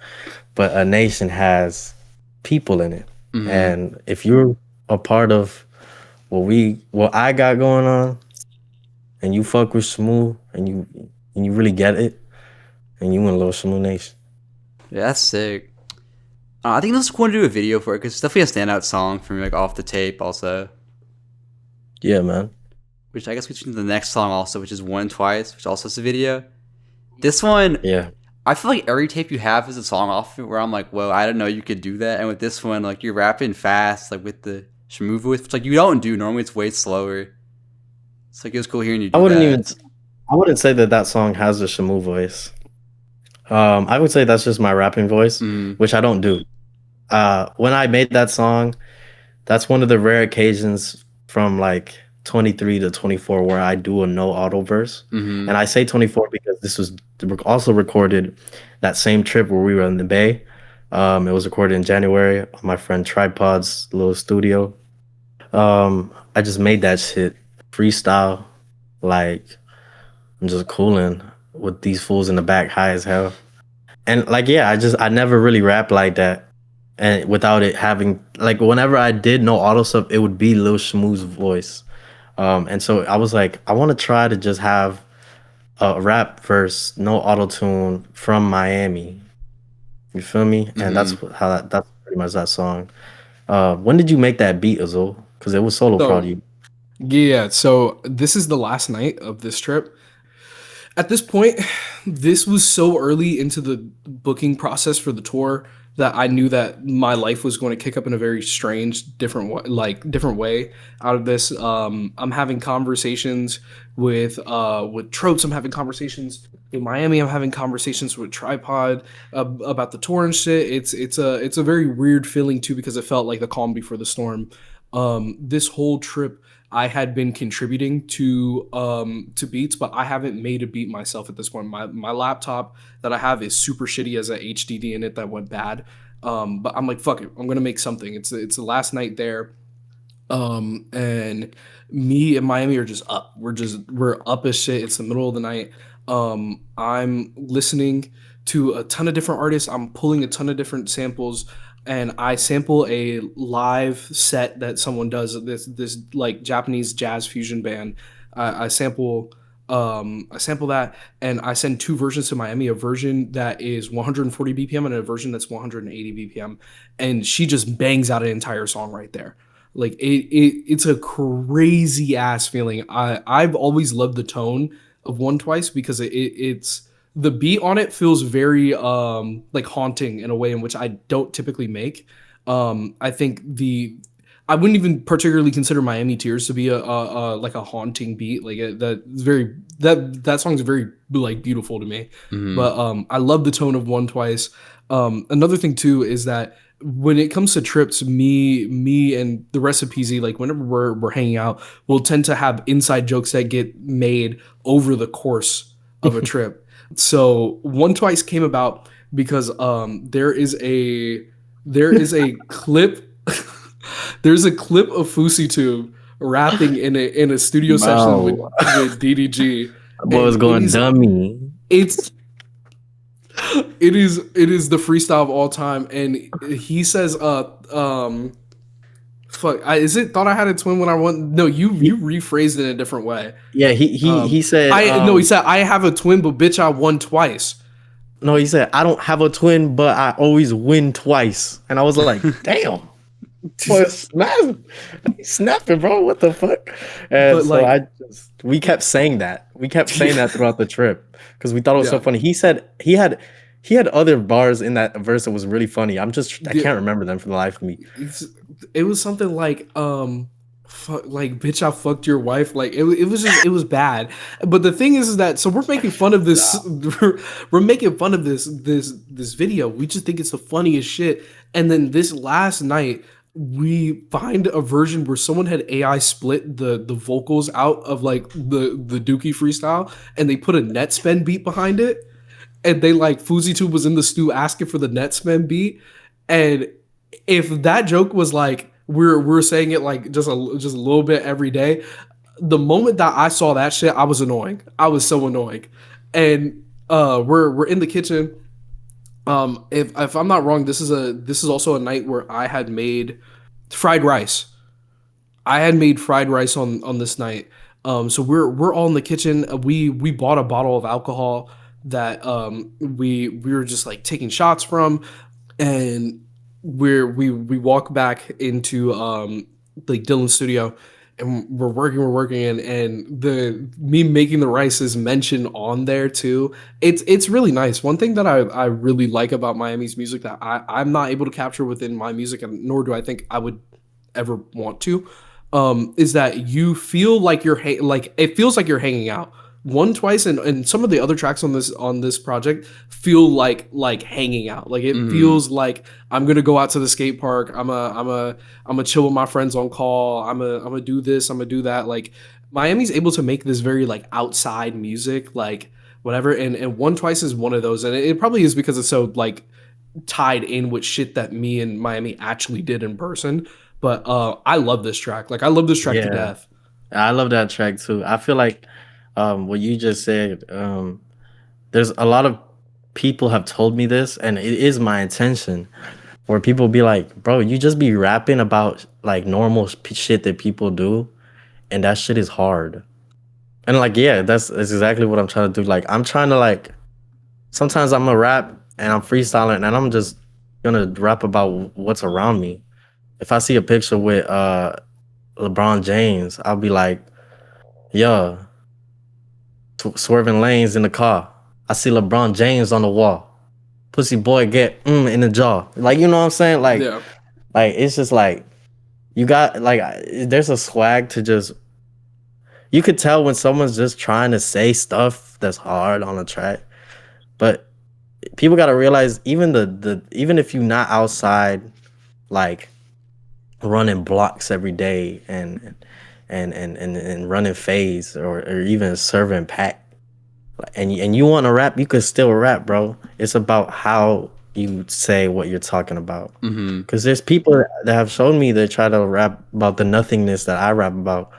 but a nation has people in it. And if you're a part of what I got going on, and you fuck with Shamu and you really get it, and you in Lil Shamu Nation. Yeah, that's sick. I think it's cool to do a video for it because it's definitely a standout song for me, like off the tape also. Yeah, man. Which I guess we should do the next song also, which is One Twice, which also has a video. This one, yeah, I feel like every tape you have is a song off it where I'm like, whoa, I didn't know you could do that. And with this one, like you're rapping fast, like with the Shamu voice, which like you don't do. Normally it's way slower. It's like it was cool hearing you do I wouldn't say that song has a Shamu voice. I would say that's just my rapping voice, which I don't do. When I made that song, that's one of the rare occasions from like 23 to 24 where I do a no auto verse. And I say 24 because this was also recorded that same trip where we were in the Bay. It was recorded in January on my friend Tripod's little studio. I just made that shit freestyle, like I'm just cooling with these fools in the back high as hell. And like, yeah, I never really rapped like that. And without it having, like, whenever I did no auto stuff, it would be Lil Shamu's voice. And so I was like, I want to try to just have a rap verse, no auto tune from Miami. You feel me? And that's pretty much that song. When did you make that beat, Azul? Because it was solo project. Yeah, so this is the last night of this trip. At this point, this was so early into the booking process for the tour that I knew that my life was going to kick up in a very strange, different way out of this. I'm having conversations with Tropes. I'm having conversations in Miami. I'm having conversations with Tripod about the tour and shit. It's a very weird feeling too, because it felt like the calm before the storm. This whole trip, I had been contributing to beats, but I haven't made a beat myself at this point. My laptop that I have is super shitty, as a HDD in it that went bad. But I'm like, fuck it, I'm gonna make something. It's the last night there. And me and Miami are just up. We're up as shit. It's the middle of the night. I'm listening to a ton of different artists. I'm pulling a ton of different samples, and I sample a live set that someone does. This like Japanese jazz fusion band. I sample that, and I send two versions to Miami, a version that is 140 BPM and a version that's 180 BPM, and she just bangs out an entire song right there. Like it's a crazy ass feeling. I've always loved the tone of One Twice because it's the beat on it feels very like haunting in a way in which I don't typically make. I think I wouldn't even particularly consider Miami Tears to be a like a haunting beat. Like that song's very like beautiful to me. Mhm. But I love the tone of One Twice. Another thing too is that when it comes to trips, me and the rest of PZ, like whenever we're hanging out, we'll tend to have inside jokes that get made over the course of a trip. So One Twice came about because there is a clip there's a clip of FouseyTube rapping in a studio session with DDG. Boy was going dummy. It is the freestyle of all time, and he says, fuck, is it thought I had a twin when I won? No, you rephrased it in a different way. Yeah, he said, he said I have a twin, but bitch, I won twice. No, he said I don't have a twin, but I always win twice, and I was like, damn. Boy, snapping, bro. What the fuck? And But, so like- we kept saying that. We kept saying that throughout the trip because we thought it was so funny. He said he had other bars in that verse that was really funny. I can't remember them for the life of me. It was something like fuck, like bitch, I fucked your wife. Like it was just, it was bad. But the thing is that so we're making fun of this. We're making fun of this video. We just think it's the funniest shit. And then this last night, we find a version where someone had AI split the vocals out of like the Dookie freestyle, and they put a net spend beat behind it. And they like FouseyTube was in the stew asking for the net spend beat. And if that joke was like we're saying it like just a little bit every day, the moment that I saw that shit, I was annoying. I was so annoying. And we're in the kitchen. If I'm not wrong, this is also a night where I had made fried rice. I had made fried rice on this night. So we're all in the kitchen. We bought a bottle of alcohol that we were just like taking shots from, and we walk back into like Dylan's studio, and we're working, and me making the rice is mentioned on there too. It's really nice. One thing that I really like about Miami's music that I'm not able to capture within my music, and nor do I think I would ever want to, is that you feel like it feels like you're hanging out. One Twice and some of the other tracks on this project feel like hanging out. Like it feels like I'm gonna go out to the skate park. I'm a chill with my friends on call. I'm a do this. I'm gonna do that. Like Miami's able to make this very like outside music, like whatever. And One Twice is one of those. And it probably is because it's so like tied in with shit that me and Miami actually did in person. But I love this track. Like I love this track to death. I love that track too. I feel like what you just said, there's a lot of people have told me this, and it is my intention, where people be like, bro, you just be rapping about like normal shit that people do, and that shit is hard. And like, yeah, that's exactly what I'm trying to do. Like I'm trying to like, sometimes I'm gonna rap and I'm freestyling and I'm just gonna rap about what's around me. If I see a picture with LeBron James, I'll be like, yeah, swerving lanes in the car. I see LeBron James on the wall. Pussy boy get in the jaw. Like, you know what I'm saying? Like, like it's just like you got like there's a swag to just, you could tell when someone's just trying to say stuff that's hard on a track. But people got to realize even even if you're not outside like running blocks every day and and running phase or even serving pack. And you want to rap, you could still rap, bro. It's about how you say what you're talking about. Because there's people that have shown me that try to rap about the nothingness that I rap about.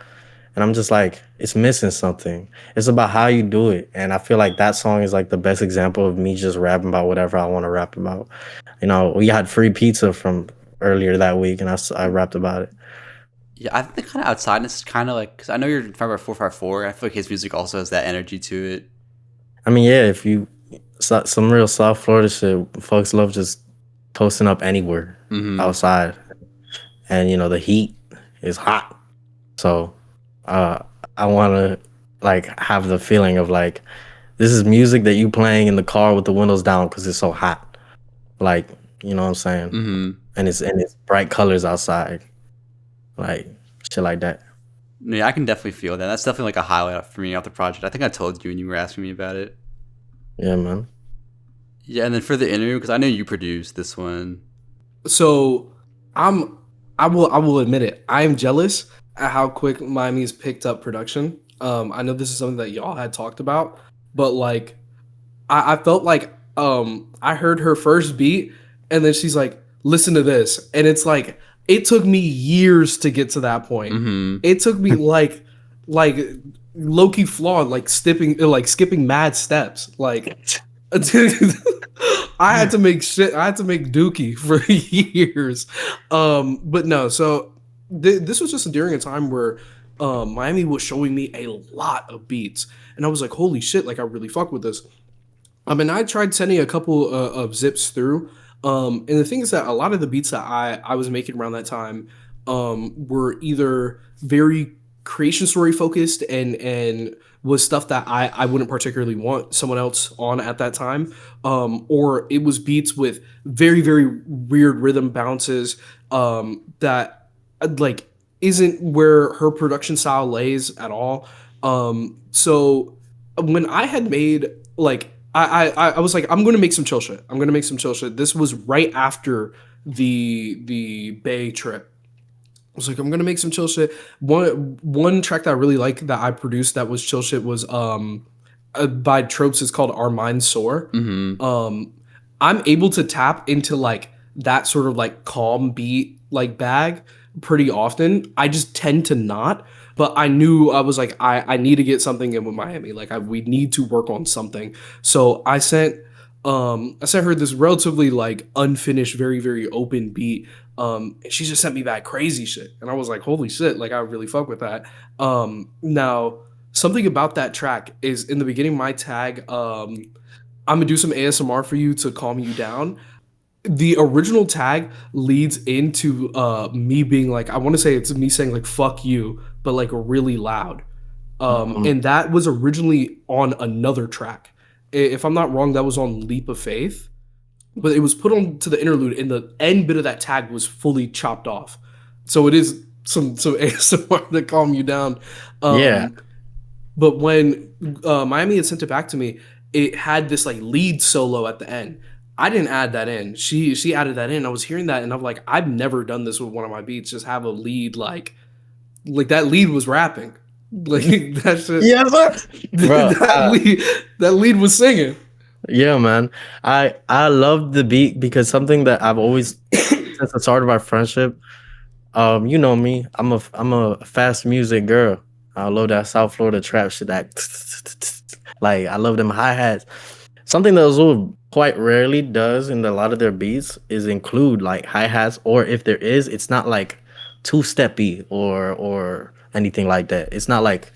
And I'm just like, it's missing something. It's about how you do it. And I feel like that song is like the best example of me just rapping about whatever I want to rap about. You know, we had free pizza from earlier that week, and I rapped about it. Yeah, I think the kind of outsideness is kind of like, because I know you're talking about 454. I feel like his music also has that energy to it. I mean, yeah, if you some real South Florida shit, folks love just posting up anywhere outside, and you know the heat is hot, so I want to like have the feeling of like this is music that you playing in the car with the windows down because it's so hot, like, you know what I'm saying, and it's bright colors outside, like shit like that. Yeah, I can definitely feel that. That's definitely like a highlight for me off the project. I think I told you when you were asking me about it. Yeah, man. Yeah, and then for the interview, because I know you produced this one. So I will admit it. I am jealous at how quick Miami's picked up production. I know this is something that y'all had talked about, but like I felt like I heard her first beat and then she's like, listen to this. And it's like it took me years to get to that point. It took me like low-key flawed, like skipping mad steps. Like I had to make Dookie for years. But no, so this was just during a time where Miami was showing me a lot of beats, and I was like, holy shit, like I really fuck with this. And I tried sending a couple of zips through. And the thing is that a lot of the beats that I was making around that time were either very creation story focused and was stuff that I wouldn't particularly want someone else on at that time, or it was beats with very, very weird rhythm bounces that like isn't where her production style lays at all. So when I had made like I was like, I'm gonna make some chill shit. This was right after the Bay trip. I was like, I'm gonna make some chill shit. One track that I really like that I produced that was chill shit was by Tropes. It's called Our Minds Soar. I'm able to tap into like that sort of like calm beat like bag pretty often. I just tend to not. But I knew I was like, I need to get something in with Miami. Like we need to work on something. So I sent her this relatively like unfinished, very, very open beat. And she just sent me back crazy shit. And I was like, holy shit, like I really fuck with that. Now something about that track is in the beginning, my tag, I'm gonna do some ASMR for you to calm you down. The original tag leads into me being like, I want to say it's me saying like fuck you, but like really loud. And that was originally on another track. If I'm not wrong, that was on Leap of Faith, but it was put on to the interlude and the end bit of that tag was fully chopped off. So it is some ASMR to calm you down. Yeah. But when Miami had sent it back to me, it had this like lead solo at the end. I didn't add that in. She added that in. I was hearing that and I'm like, I've never done this with one of my beats. Just have a lead like that lead was rapping. Like that shit. Yeah, bro. that lead was singing. Yeah, man. I love the beat because something that I've always since the start of our friendship, you know me, I'm a fast music girl. I love that South Florida trap shit. That like I love them hi-hats. Something that Azul quite rarely does in a lot of their beats is include like hi-hats, or if there is, it's not like two-steppy or anything like that. It's not like,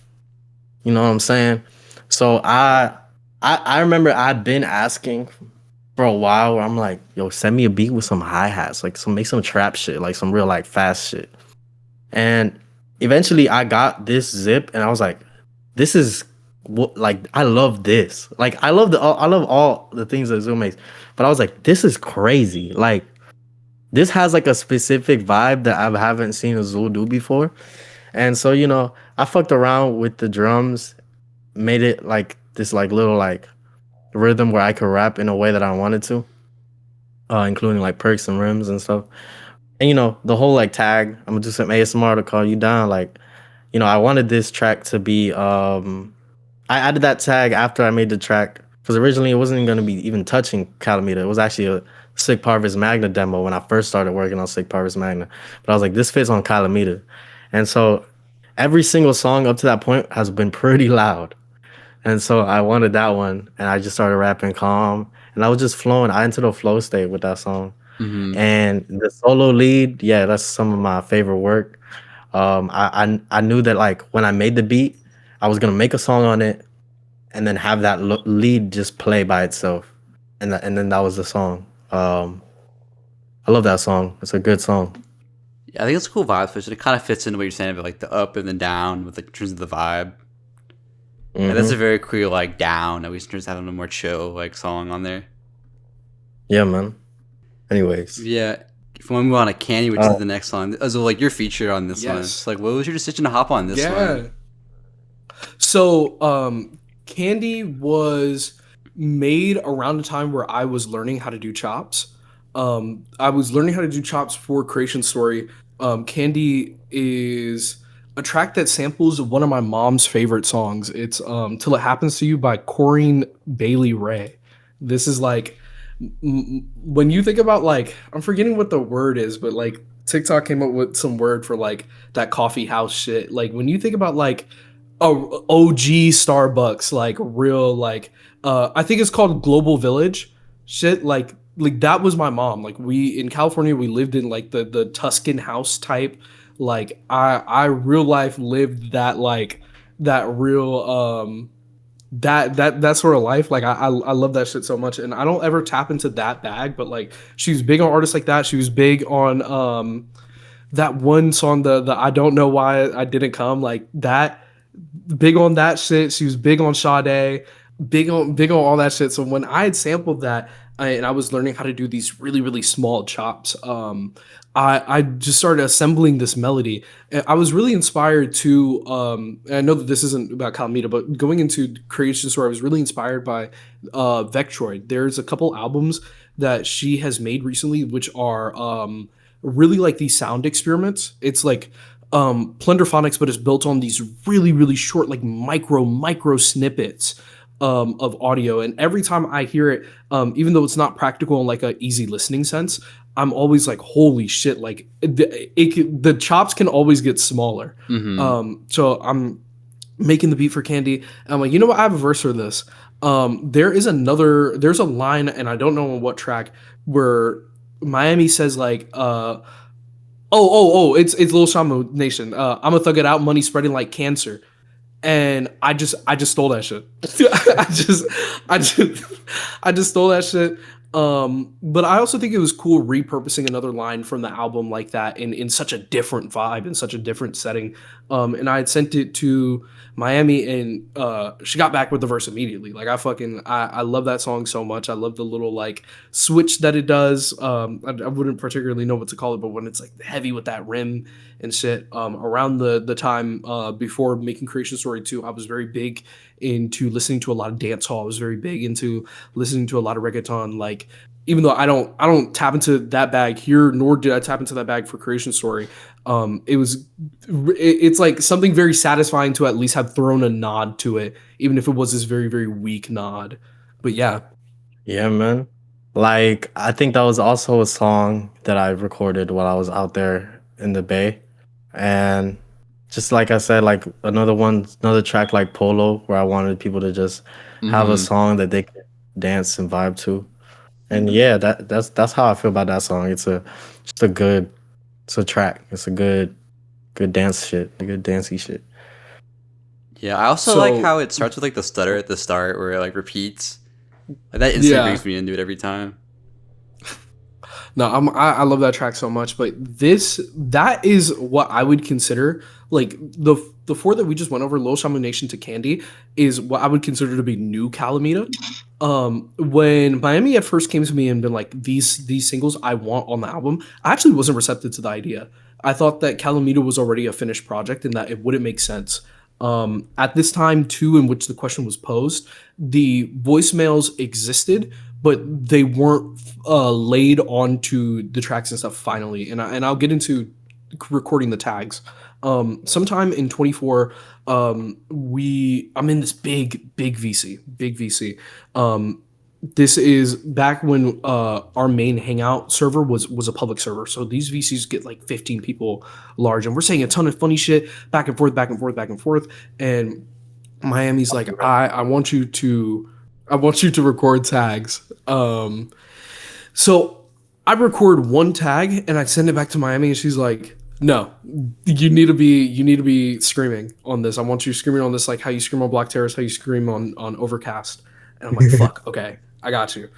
you know what I'm saying? So I remember I've been asking for a while where I'm like, yo, send me a beat with some hi-hats, like make some trap shit, like some real like fast shit. And eventually I got this zip and I was like, this is what, like, I love this. Like I love all the things that Zoom makes, but I was like, this is crazy. Like this has like a specific vibe that I haven't seen Azul do before. And so, you know, I fucked around with the drums, made it like this like little like rhythm where I could rap in a way that I wanted to, including like perks and rims and stuff. And you know, the whole like tag, I'm gonna do some ASMR to calm you down. Like, I wanted this track to be. I added that tag after I made the track because originally it wasn't going to be even touching Calamita. It was actually a Sick Parvis Magna demo when I first started working on Sick Parvis Magna. But I was like, this fits on Calamita. And so every single song up to that point has been pretty loud. And so I wanted that one, and I just started rapping calm. And I was just flowing. I entered a flow state with that song. And the solo lead, yeah, that's some of my favorite work. I knew that like when I made the beat, I was gonna make a song on it, and then have that lead just play by itself, and then that was the song. I love that song. It's a good song. Yeah, I think it's a cool vibe switch. It kind of fits into what you're saying about like the up and then down with like in terms of the vibe. And that's a very cool like down. At least in terms of having a more chill like song on there. Yeah, man. Anyways, yeah. If we want to move on to Candy, which is the next song, so like you're featured on this one. So like, what was your decision to hop on this one? So, Candy was made around the time where I was learning how to do chops. I was learning how to do chops for Creation Story. Candy is a track that samples one of my mom's favorite songs. It's Till It Happens to You by Corinne Bailey Ray. This is like, when you think about like, I'm forgetting what the word is, but like TikTok came up with some word for like that coffee house shit. Like when you think about like OG Starbucks, like real, like I think it's called Global Village shit. Like that was my mom. Like we in California, we lived in like the Tuscan house type. Like I real life lived that, like that real that sort of life. Like I love that shit so much, and I don't ever tap into that bag. But like she was big on artists like that. She was big on that one song, the I Don't Know Why I Didn't Come, like that. Big on that shit. She was big on Sade, big on all that shit. So when I had sampled that and I was learning how to do these really, really small chops, I just started assembling this melody. And I was really inspired to, and I know that this isn't about Calamita, but going into Creation Story, I was really inspired by Vectroid. There's a couple albums that she has made recently, which are really like these sound experiments. It's like Plunderphonics, but it's built on these really, really short, like micro snippets of audio. And every time I hear it, even though it's not practical in like a easy listening sense, I'm always like, holy shit, like the chops can always get smaller. So I'm making the beat for Candy. And I'm like, you know what? I have a verse for this. There's a line, and I don't know on what track, where Miami says like, it's Lil SHAMU Nation. I'm a thug it out, money spreading like cancer. And I just stole that shit. I just stole that shit. But I also think it was cool repurposing another line from the album like that in such a different vibe, in such a different setting. And I had sent it to Miami, and she got back with the verse immediately. Like I love that song so much. I love the little like switch that it does. I wouldn't particularly know what to call it, but when it's like heavy with that rim and shit. Around the time before making Creation Story 2, I was very big into listening to a lot of dance hall. I was very big into listening to a lot of reggaeton. Like, even though I don't tap into that bag here, nor did I tap into that bag for Creation Story, it's like something very satisfying to at least have thrown a nod to it, even if it was this very, very weak nod. But yeah, man. Like I think that was also a song that I recorded while I was out there in the Bay, and just like I said, like another track like Polo, where I wanted people to just have a song that they could dance and vibe to. And yeah, that's how I feel about that song. It's a track. It's a good dance shit, a good dancey shit. Yeah, I also like how it starts with like the stutter at the start, where it like repeats. Like that instantly brings me into it every time. No, I love that track so much, but that is what I would consider like the four that we just went over, Lil SHAMU Nation to Candy, is what I would consider to be new Calamita. When Miami at first came to me and been like, these singles I want on the album, I actually wasn't receptive to the idea. I thought that Calamita was already a finished project and that it wouldn't make sense. At this time too, in which the question was posed, the voicemails existed, but they weren't laid onto the tracks and stuff finally. And I'll get into recording the tags. Sometime in 24, I'm in this big VC. This is back when our main hangout server was a public server. So these VCs get like 15 people large, and we're saying a ton of funny shit back and forth. And Miami's like, I want you to record tags. So I record one tag and I send it back to Miami, and she's like, no, you need to be screaming on this. I want you screaming on this like how you scream on Black Terrace, how you scream on Overcast. And I'm like, fuck, okay, I got you.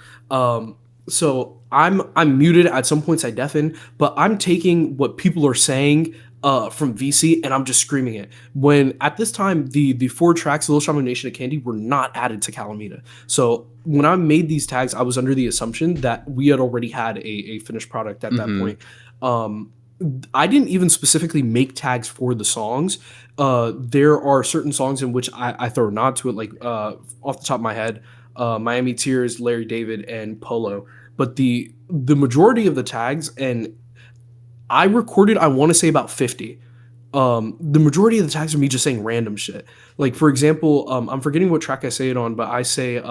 So I'm muted. At some points I deafen, but I'm taking what people are saying from VC and I'm just screaming it. When at this time the 4 tracks, Lil Shamu Nation of Candy, were not added to Calamita. So when I made these tags, I was under the assumption that we had already had a finished product at that point. I didn't even specifically make tags for the songs. There are certain songs in which I throw a nod to it, like off the top of my head, Miami TIARZ, Larry David, and Polo. But the majority of the tags, and I recorded, I want to say about 50. The majority of the tags are me just saying random shit. Like, for example, I'm forgetting what track I say it on, but I say,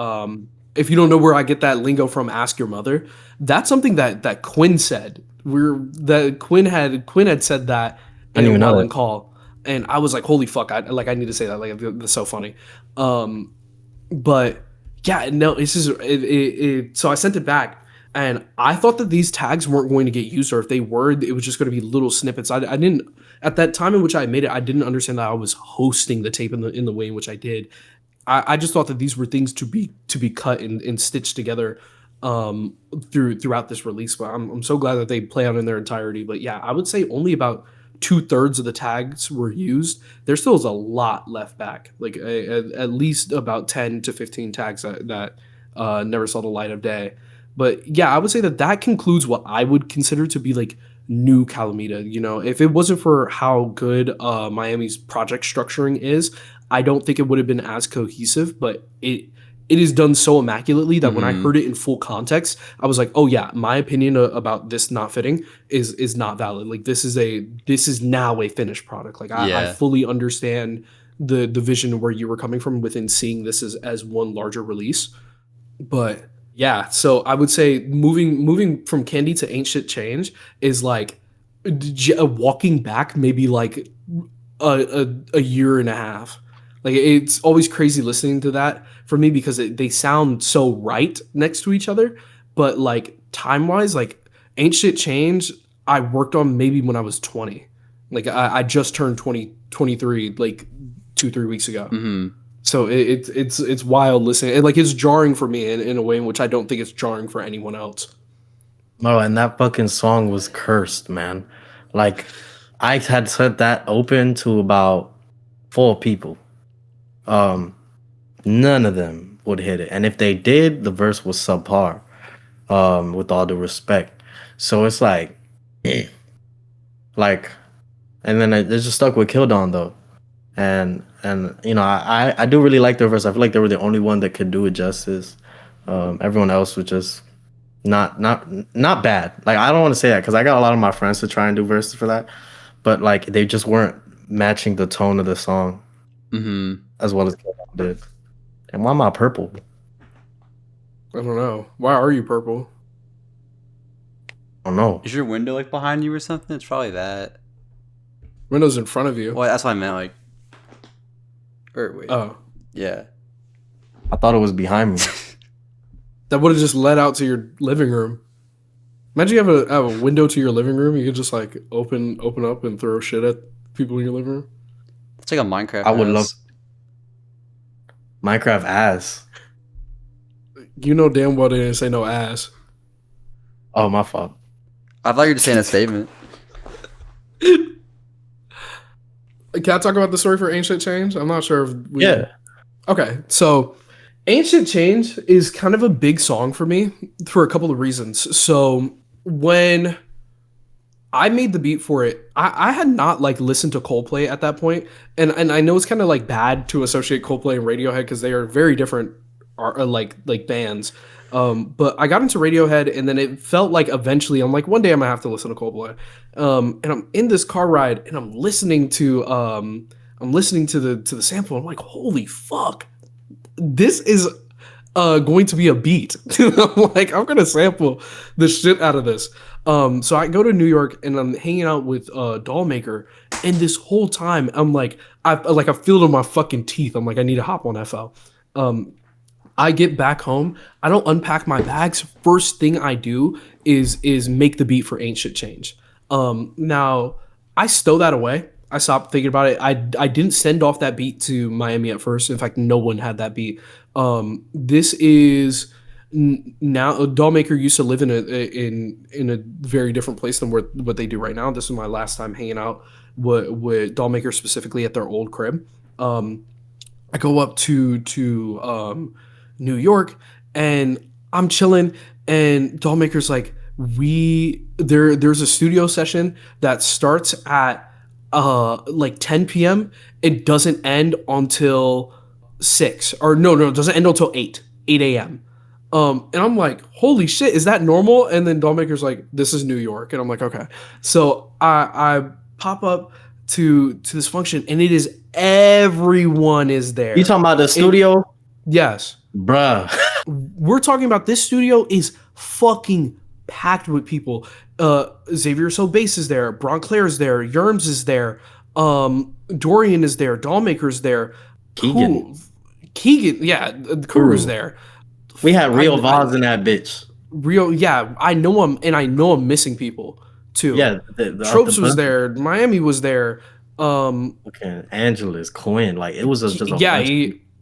if you don't know where I get that lingo from, ask your mother. That's something that Quinn said. Quinn had said that in a Wild and Call, and I was like, holy fuck, I need to say that. Like, that's so funny. But yeah, no, it's just so I sent it back, and I thought that these tags weren't going to get used, or if they were, it was just going to be little snippets. I didn't, at that time in which I made it, I didn't understand that I was hosting the tape in the way in which I did. I just thought that these were things to be cut and stitched together throughout this release. But I'm so glad that they play out in their entirety. But yeah, I would say only about 2/3 of the tags were used. There still is a lot left back, like at least about 10 to 15 tags that never saw the light of day. But yeah, I would say that concludes what I would consider to be like new Calamita. You know, if it wasn't for how good Miami's project structuring is, I don't think it would have been as cohesive. But it is done so immaculately that when I heard it in full context, I was like, oh yeah, my opinion about this not fitting is not valid. Like, this is now a finished product. Like, I fully understand the vision where you were coming from within seeing this as one larger release. But yeah, so I would say moving from Candy to Ain't Shit Change is like walking back maybe like a year and a half. Like, it's always crazy listening to that for me because they sound so right next to each other. But like time-wise, like Ain't Shit Change, I worked on maybe when I was 20. Like I just turned 23 like 2-3 weeks ago. So it's wild listening. Like, it's jarring for me in a way in which I don't think it's jarring for anyone else. Oh, and that fucking song was cursed, man. Like, I had set that open to about 4 people. None of them would hit it, and if they did, the verse was subpar. With all due respect, so it's like, like, and then it just stuck with Kill Don though, and you know, I do really like their verse. I feel like they were the only one that could do it justice. Everyone else was just not bad. Like, I don't want to say that because I got a lot of my friends to try and do verses for that, but like they just weren't matching the tone of the song. As well as Kill Don did. And why am I purple? I don't know. Why are you purple? I don't know. Is your window like behind you or something? It's probably that. Window's in front of you. Well, that's what I meant. Like, or wait. Oh, yeah. I thought it was behind me. That would have just led out to your living room. Imagine you have a window to your living room. You could just like open up and throw shit at people in your living room. It's like a Minecraft. I would love Minecraft ass. You know damn well they didn't say no ass. Oh, my fault. I thought you were just saying a statement. Can I talk about the story for Ain't Shit Change? I'm not sure if we... Yeah. Okay, so Ain't Shit Change is kind of a big song for me for a couple of reasons. So when I made the beat for it, I had not like listened to Coldplay at that point, and I know it's kind of like bad to associate Coldplay and Radiohead because they are very different like bands. But I got into Radiohead, and then it felt like eventually I'm like, one day I'm gonna have to listen to Coldplay. And I'm in this car ride, and I'm listening to the sample. I'm like, holy fuck, this is going to be a beat. I'm like, I'm gonna sample the shit out of this. So I go to New York, and I'm hanging out with Dollmaker, and this whole time I'm like, I feel it in my fucking teeth. I'm like, I need to hop on FL. I get back home. I don't unpack my bags. First thing I do is make the beat for Ain't Shit Change. Now I stow that away. I stopped thinking about it. I didn't send off that beat to Miami at first. In fact, no one had that beat. This is now Dollmaker used to live in a very different place than what they do right now. This is my last time hanging out with Dollmaker, specifically at their old crib. I go up to New York, and I'm chilling, and Dollmaker's like, there's a studio session that starts at like 10 p.m. It doesn't end until 6, or no, it doesn't end until 8 a.m. And I'm like, holy shit, is that normal? And then Dollmaker's like, this is New York. And I'm like, okay. So I pop up to this function, and it is everyone is there. You talking about the studio? Yes. Bruh. We're talking about this studio is fucking packed with people. Xavier So Bass is there, Bronclair is there, Yerms is there, Dorian is there, Dollmaker's there, Keegan, yeah, the crew is there. We had real vibes in that bitch. Yeah, I know him, and I know I'm missing people too. Yeah, Tropes was there, Miami was there. Okay, Angeles, Quinn, like it was just a yeah,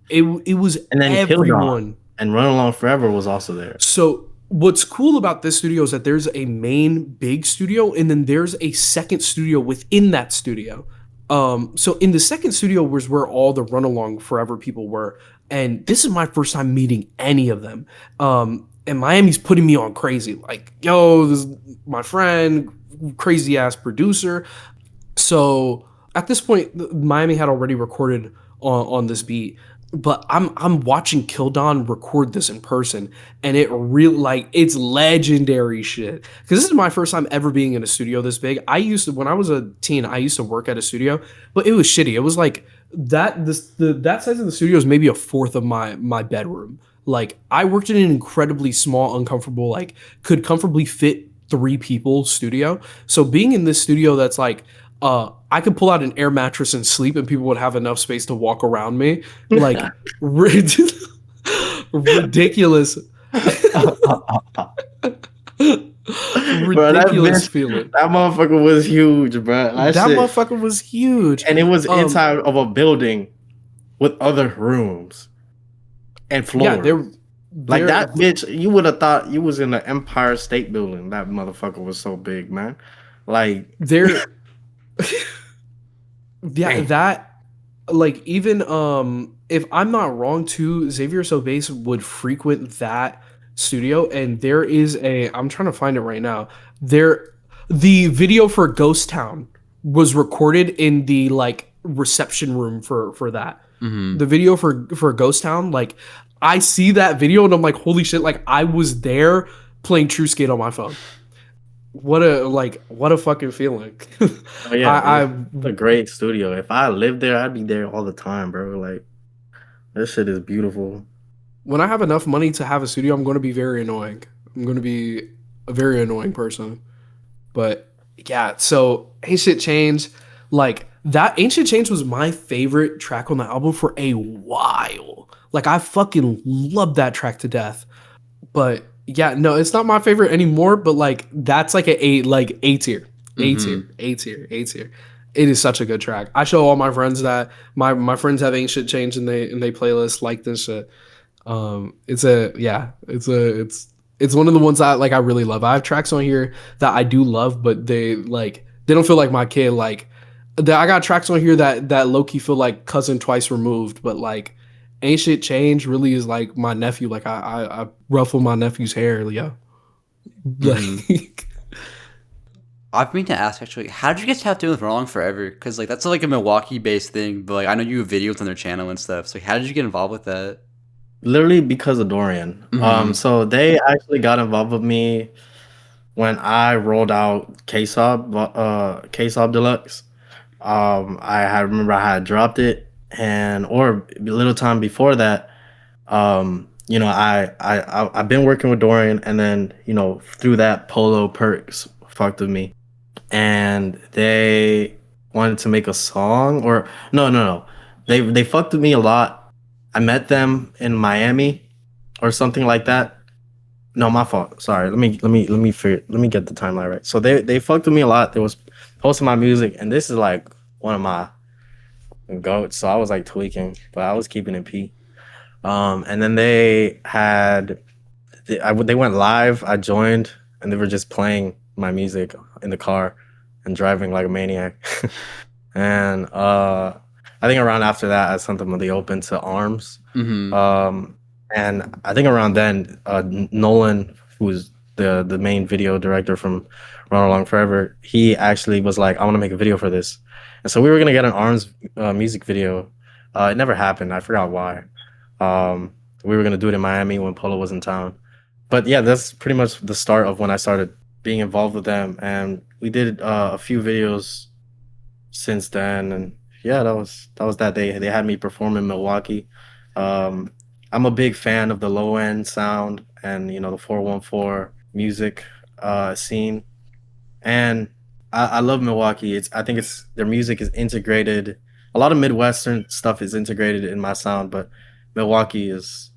it was, and then everyone. And Run Along Forever was also there. So what's cool about this studio is that there's a main big studio, and then there's a second studio within that studio. So in the second studio was where all the Run Along Forever people were, and this is my first time meeting any of them. And Miami's putting me on crazy, like, yo, this is my friend, crazy ass producer. So at this point, Miami had already recorded on this beat. But I'm watching Kildon record this in person, and it really, like, it's legendary shit. Because this is my first time ever being in a studio this big. When I was a teen, I used to work at a studio, but it was shitty. It was like that size of the studio is maybe a fourth of my bedroom. Like, I worked in an incredibly small, uncomfortable, like, could comfortably fit 3 people studio. So being in this studio that's like, I could pull out an air mattress and sleep, and people would have enough space to walk around me. Like, ridiculous. Ridiculous feeling. That motherfucker was huge, bro. That motherfucker was huge. And it was inside of a building with other rooms and floors. Yeah, like that bitch, you would have thought you was in the Empire State Building. That motherfucker was so big, man. Like, yeah, dang. That, like, even if I'm not wrong too, Xavier So Bass would frequent that studio, and there is I'm trying to find it right now. The video for Ghost Town was recorded in the, like, reception room for that. Mm-hmm. The video for Ghost Town, like, I see that video and I'm like, holy shit, like, I was there playing True Skate on my phone. What a fucking feeling. Oh, yeah, it's a great studio. If I lived there, I'd be there all the time, bro. Like, this shit is beautiful. When I have enough money to have a studio, I'm going to be very annoying. I'm going to be a very annoying person. But yeah, so Ain't Shit Change, like, that Ain't Shit Change was my favorite track on the album for a while. Like, I fucking loved that track to death. But yeah, no, it's not my favorite anymore, but, like, that's like A tier. A tier. It is such a good track. I show all my friends that my friends have Ain't Shit Change and they playlist like this shit. It's one of the ones that, like, I really love. I have tracks on here that I do love, but they don't feel like my kid. Like, I got tracks on here that low-key feel like cousin twice removed, but, like, Ain't Shit Change really is like my nephew. Like, I ruffle my nephew's hair, yeah. Like, I've been to ask, actually, how did you get tapped in with Run Along Forever? Because, like, that's like a Milwaukee-based thing, but, like, I know you have videos on their channel and stuff. So, like, how did you get involved with that? literally because of Dorian. So they actually got involved with me when I rolled out K-Sob Deluxe. I remember I had dropped it, and or a little time before that, you know, I've been working with Dorian, and then you know through that Polo Perks fucked with me, and they wanted to make a song, or no, they fucked with me a lot. I met them in Miami or something like that. No, my fault. Sorry. Let me get the timeline right. So they fucked with me a lot. They was posting my music, and this is like one of my goats. So I was like tweaking, but I was keeping it P. And then they went live. I joined, and they were just playing my music in the car and driving like a maniac. And I think around after that, I sent them the open to AAMU'S. And I think around then, Nolan, who's the main video director from Run Along Forever, he actually was like, I want to make a video for this. And so we were going to get an AAMU'S music video. It never happened. I forgot why. We were going to do it in Miami when Polo was in town. But yeah, that's pretty much the start of when I started being involved with them. And we did a few videos since then. And yeah, that was that. They had me perform in Milwaukee. I'm a big fan of the low end sound and you know the 414 music scene, and I love Milwaukee. I think their music is integrated. A lot of Midwestern stuff is integrated in my sound, but Milwaukee is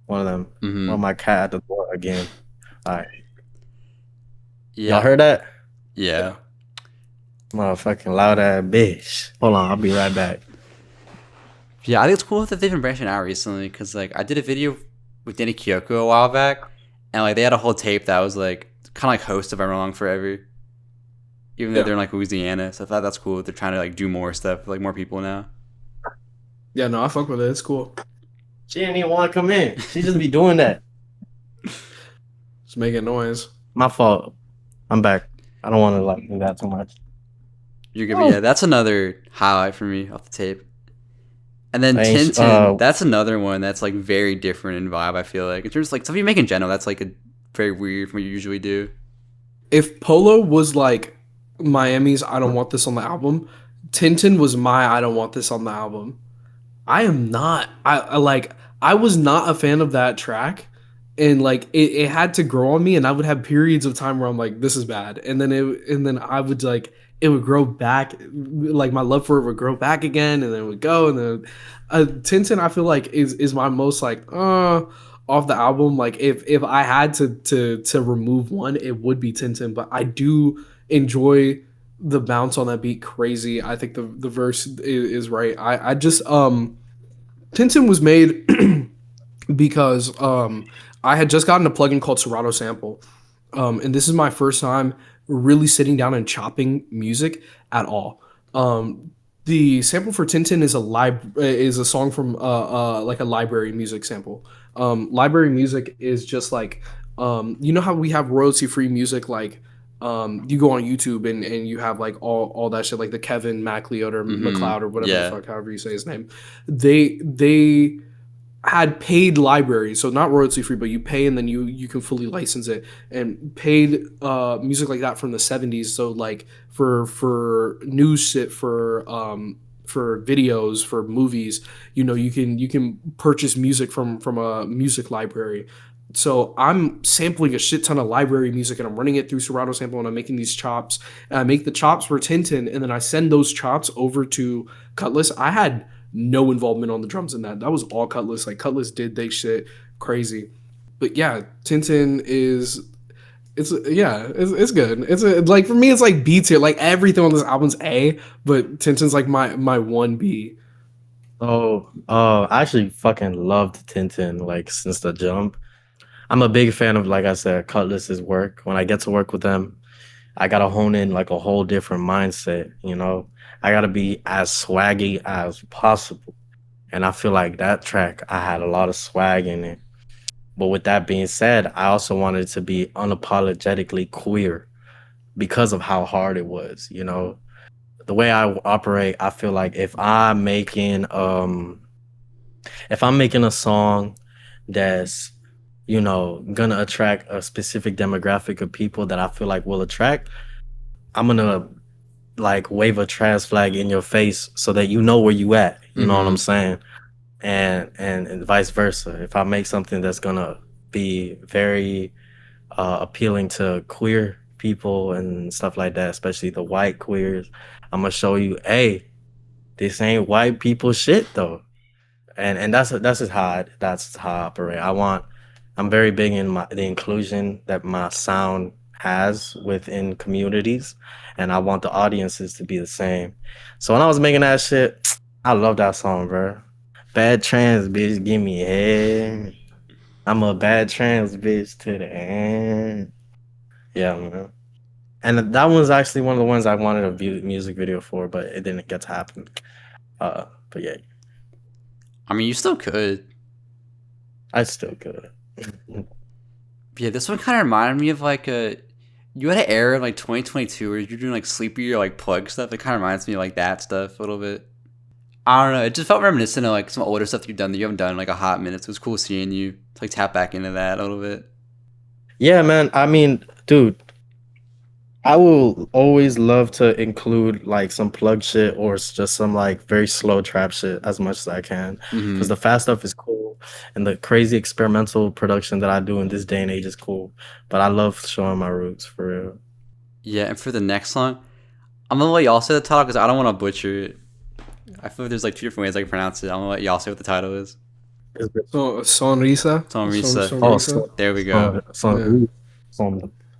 one of them. Oh, my cat at the door again. All right, y'all heard that? Yeah. Motherfucking loud ass bitch. Hold on, I'll be right back. Yeah, I think it's cool that they've been branching out recently because, like, I did a video with Danny Kyoko a while back, and, like, they had a whole tape that was, like, kind of like host of Run Along Forever, even though they're in, like, Louisiana. So I thought that's cool. They're trying to, like, do more stuff with, like, more people now. Yeah, no, I fuck with it. It's cool. She didn't even want to come in. She just be doing that. Just making noise. My fault. I'm back. I don't want to, like, do that too much. You're good. Yeah, that's another highlight for me off the tape. And then Tintin, that's another one that's like very different in vibe, I feel like. In terms of like stuff you make in general, that's like a very weird from what you usually do. If Polo was like Miami's I Don't Want This on the album, Tintin was my I Don't Want This on the album. I am not. I was not a fan of that track. And like it had to grow on me, and I would have periods of time where I'm like, this is bad. And then I would like it would grow back, like my love for it would grow back again, and then it would go, and then Tintin I feel like is my most like off the album. Like if I had to remove one, it would be Tintin, but I do enjoy the bounce on that beat crazy. I think the verse is right. I just Tintin was made because I had just gotten a plugin called Serato Sample, and this is my first time really sitting down and chopping music at all. The sample for Tintin is a song from like a library music sample. Library music is just like you know how we have royalty free music, like you go on YouTube and you have like all that shit, like the Kevin MacLeod or MacLeod or whatever the fuck, however you say his name. They had paid libraries, so not royalty free, but you pay and then you can fully license it, and paid music like that from the 70s. So like for news shit, for videos, for movies, you know, you can purchase music from a music library. So I'm sampling a shit ton of library music, and I'm running it through Serato Sample, and I'm making these chops, and I make the chops for Tintin, and then I send those chops over to Cutlass. I had no involvement on the drums in that. That was all Cutlass. Like Cutlass did they shit crazy. But yeah, Tintin it's good. It's like for me it's like B tier. Like everything on this album's A, but Tintin's like my 1B. I actually fucking loved Tintin like since the jump. I'm a big fan of, like I said, Cutlass's work. When I get to work with them, I gotta hone in like a whole different mindset, you know. I gotta be as swaggy as possible. And I feel like that track, I had a lot of swag in it. But with that being said, I also wanted it to be unapologetically queer because of how hard it was, you know. The way I operate, I feel like if I'm making a song that's, you know, gonna attract a specific demographic of people that I feel like will attract, I'm gonna like wave a trans flag in your face so that you know where you at. You know what I'm saying? And vice versa. If I make something that's gonna be very appealing to queer people and stuff like that, especially the white queers, I'm gonna show you, hey, this ain't white people shit though. And that's just that's how I operate. I'm very big in the inclusion that my sound has within communities, and I want the audiences to be the same. So when I was making that shit, I love that song, bro. Bad trans bitch, give me head. I'm a bad trans bitch to the end. Yeah, man. And that one's actually one of the ones I wanted a music video for, but it didn't get to happen. But yeah, I mean, you still could. I still could. Yeah, this one kind of reminded me of like you had an era in like 2022 where you're doing like sleepy or like plug stuff. It kind of reminds me of like that stuff a little bit. I don't know. It just felt reminiscent of like some older stuff you've done that you haven't done in like a hot minute. So it was cool seeing you to like tap back into that a little bit. Yeah, man. I mean, dude, I will always love to include like some plug shit or just some like very slow trap shit as much as I can, because the fast stuff is cool and the crazy experimental production that I do in this day and age is cool. But I love showing my roots for real. Yeah, and for the next song, I'm gonna let y'all say the title because I don't want to butcher it. I feel like there's like two different ways I can pronounce it. I'm gonna let y'all say what the title is. So Sonrisa. Sonrisa. Oh, There we go.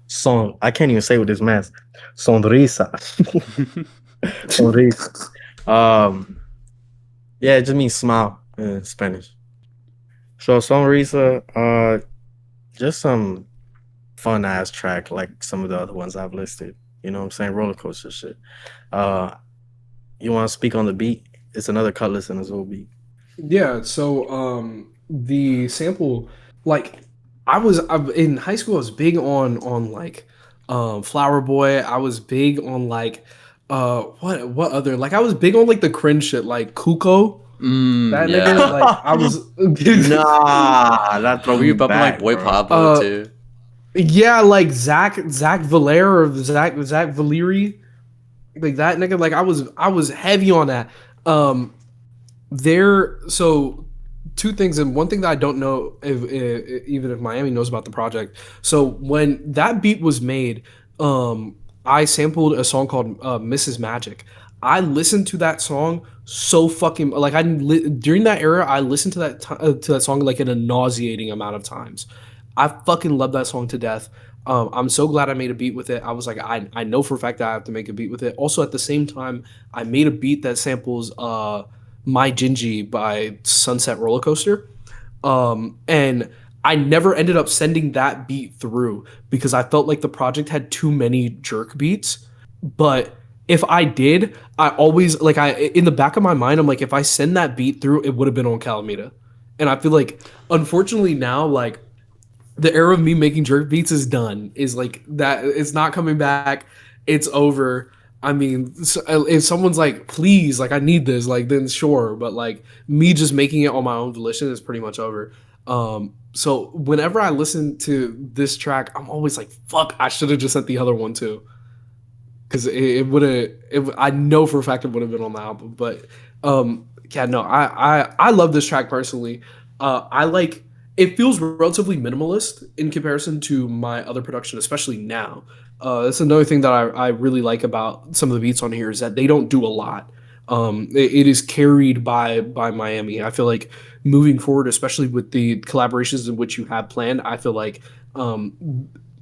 Son, I can't even say with this mask. Sonrisa. Sonrisa. Yeah, it just means smile in Spanish. So Sonrisa, just some fun ass track like some of the other ones I've listed. You know what I'm saying? Roller coaster shit. You want to speak on the beat? It's another Cutlass and Azul beat. Yeah, so the sample, like I in high school I was big on like Flower Boy. I was big on like what other, like I was big on like the cringe shit like Kuko. That Yeah. nigga, like I was Nah, that's Bro, were you bumping like Boy Pablo too? yeah, like Zach Valera or Zach Valeri. Like that nigga, like I was heavy on that. So two things, and one thing that I don't know if even if Miami knows about the project. So when that beat was made, I sampled a song called Mrs. Magic. I listened to that song so fucking like during that era I listened to that song like in a nauseating amount of times. I fucking love that song to death. I'm so glad I made a beat with it. I was like, I know for a fact that I have to make a beat with it. Also, at the same time, I made a beat that samples My Gingy by Sunset Roller Coaster. And I never ended up sending that beat through because I felt like the project had too many jerk beats. But if I did, I always, like, in the back of my mind, I'm like, if I send that beat through, it would have been on Calamita. And I feel like, unfortunately now, like, the era of me making jerk beats is done. Is like that. It's not coming back. It's over. I mean, if someone's like, please, like I need this, like then sure. But like me just making it on my own volition is pretty much over. So whenever I listen to this track, I'm always like, fuck, I should have just sent the other one too. Because it would have. I know for a fact it would have been on the album. But yeah, no, I love this track personally. I like. It feels relatively minimalist in comparison to my other production, especially now. That's another thing that I really like about some of the beats on here is that they don't do a lot. It is carried by Miami. I feel like moving forward, especially with the collaborations in which you have planned, I feel like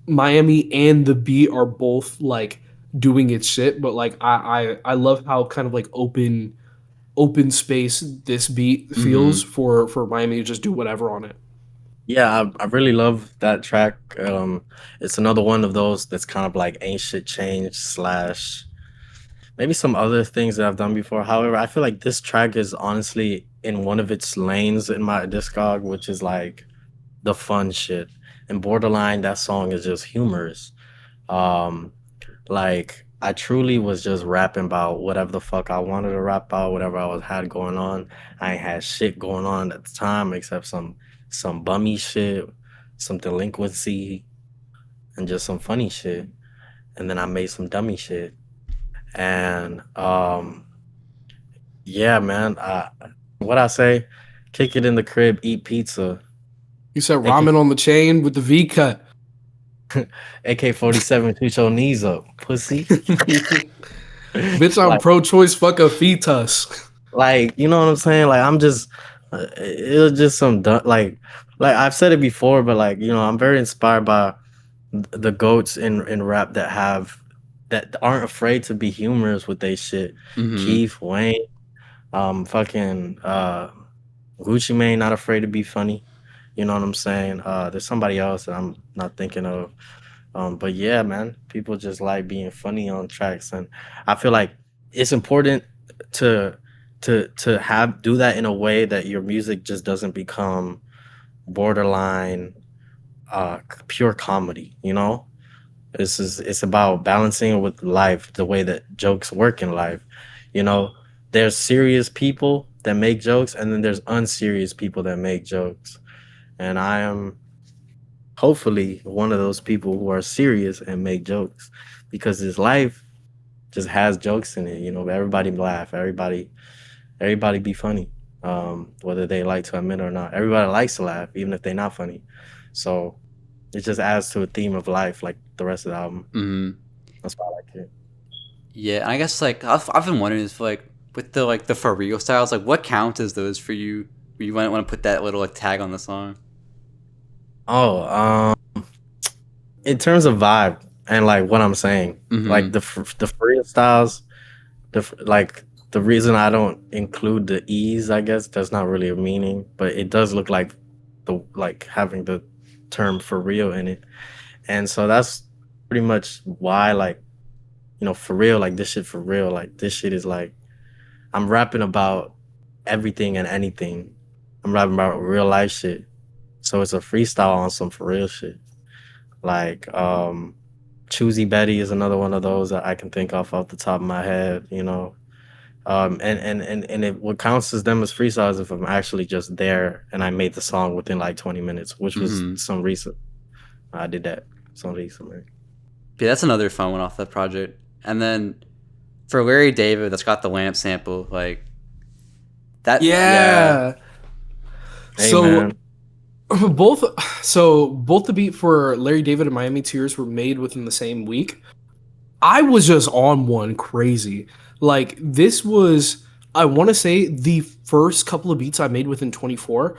Miami and the beat are both like doing its shit. But like I love how kind of like open space this beat feels for Miami to just do whatever on it. Yeah, I really love that track. It's another one of those that's kind of like ain't shit changed slash maybe some other things that I've done before. However, I feel like this track is honestly in one of its lanes in my discog, which is like the fun shit. And borderline, that song is just humorous. Like I truly was just rapping about whatever the fuck I wanted to rap about, whatever had going on. I ain't had shit going on at the time except some some bummy shit, some delinquency, and just some funny shit. And then I made some dummy shit. And yeah, man. What I say? Kick it in the crib, eat pizza. You said ramen on the chain with the V cut. AK-47, shoot your knees up, pussy. Bitch, I'm pro-choice. Fuck a fetus. Like, you know what I'm saying? Like, I'm just, it was just some like I've said it before, but like, you know, I'm very inspired by the goats in rap that aren't afraid to be humorous with they shit. Keith, Wayne, fucking Gucci Mane, not afraid to be funny. You know what I'm saying? There's somebody else that I'm not thinking of. But yeah, man, people just like being funny on tracks, and I feel like it's important to do that in a way that your music just doesn't become borderline pure comedy. You know, it's about balancing with life, the way that jokes work in life. You know, there's serious people that make jokes, and then there's unserious people that make jokes. And I am hopefully one of those people who are serious and make jokes, because this life just has jokes in it. You know, everybody laugh, everybody be funny, whether they like to admit it or not. Everybody likes to laugh, even if they're not funny. So it just adds to a theme of life, like the rest of the album. That's why I like it. Yeah, I guess like I've been wondering if like with the for real styles, like what counts as those for you? You want to put that little like tag on the song? Oh, in terms of vibe and like what I'm saying, like the free styles, the reason I don't include the E's, I guess that's not really a meaning, but it does look like having the term for real in it, and so that's pretty much why, like, you know, for real, like this shit for real, like this shit is like I'm rapping about everything and anything. I'm rapping about real life shit. So it's a freestyle on some for real shit. Like, Choosy Betty is another one of those that I can think off the top of my head, you know. What counts as them as freestyles if I'm actually just there and I made the song within like 20 minutes, which was ZONRIZA. I did that. ZONRIZA, man. Yeah, that's another fun one off that project. And then for Larry David, that's got the lamp sample, like that. Yeah. Hey, So man. both the beat for Larry David and Miami Tears were made within the same week. I was just on one crazy. Like, this was, I want to say, the first couple of beats I made within 24.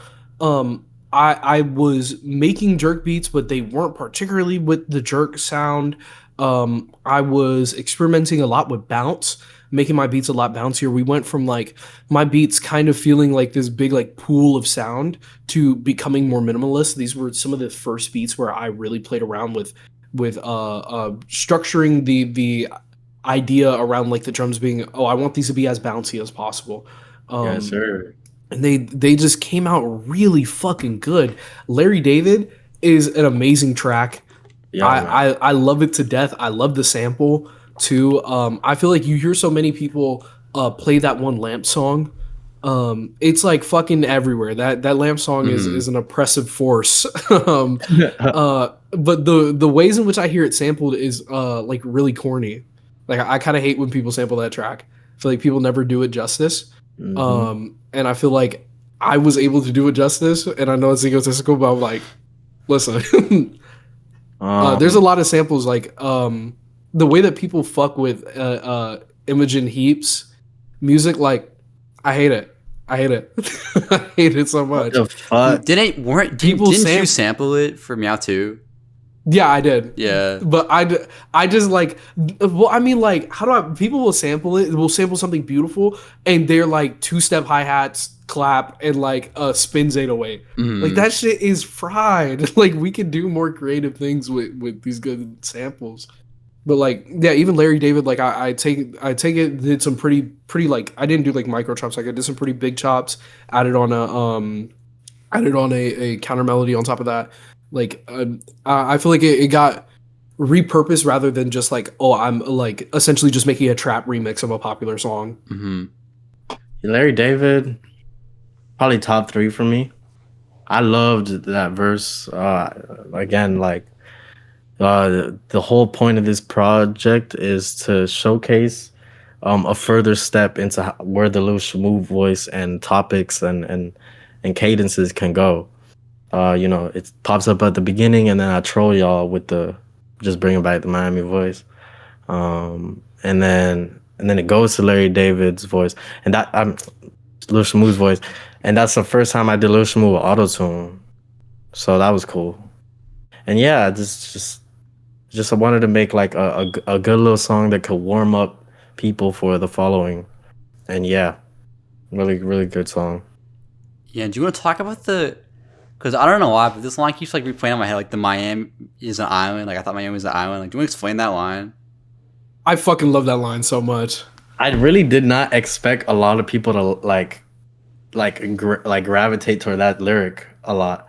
I was making jerk beats, but they weren't particularly with the jerk sound. I was experimenting a lot with bounce, making my beats a lot bouncier. We went from like my beats kind of feeling like this big like pool of sound to becoming more minimalist. These were some of the first beats where I really played around with structuring the idea around like the drums being, oh, I want these to be as bouncy as possible. Yes, sir. And they just came out really fucking good. Larry David is an amazing track. Yeah, I love it to death. I love the sample too. I feel like you hear so many people play that one lamp song. It's like fucking everywhere. That lamp song is an oppressive force. But the ways in which I hear it sampled is like really corny. Like, I kind of hate when people sample that track. I feel like people never do it justice. And I feel like I was able to do it justice, and I know it's egotistical, but I'm like, listen. There's a lot of samples, like the way that people fuck with Imogen Heap's music, like, I hate it. I hate it so much. What the fuck? Didn't you sample it for Meow 2? Yeah, I did. Yeah. But I just like, well, I mean, like, people will sample it, will sample something beautiful, and they're like two-step hi-hats, clap, and like spins 808. Like, that shit is fried. Like, we could do more creative things with these good samples. But like, yeah, even Larry David, like I take it, did some pretty like, I didn't do like micro chops, like I did some pretty big chops, added on a counter melody on top of that. Like, I feel like it got repurposed rather than just like, oh, I'm like essentially just making a trap remix of a popular song. Larry David, probably top 3 for me. I loved that verse. Again, like the whole point of this project is to showcase a further step into where the little smooth voice and topics and cadences can go. You know, it pops up at the beginning, and then I troll y'all with the just bringing back the Miami voice, and then it goes to Larry David's voice, and that I'm Lil Smooth's voice, and that's the first time I did Lil Smooth with auto tune, so that was cool. And yeah, just I wanted to make like a good little song that could warm up people for the following, and yeah, really really good song. Yeah, do you want to talk about the? Because I don't know why, but this line keeps like replaying in my head. Like the Miami is an island. Like I thought Miami was an island. Like, do you want to explain that line? I fucking love that line so much. I really did not expect a lot of people to gravitate toward that lyric a lot,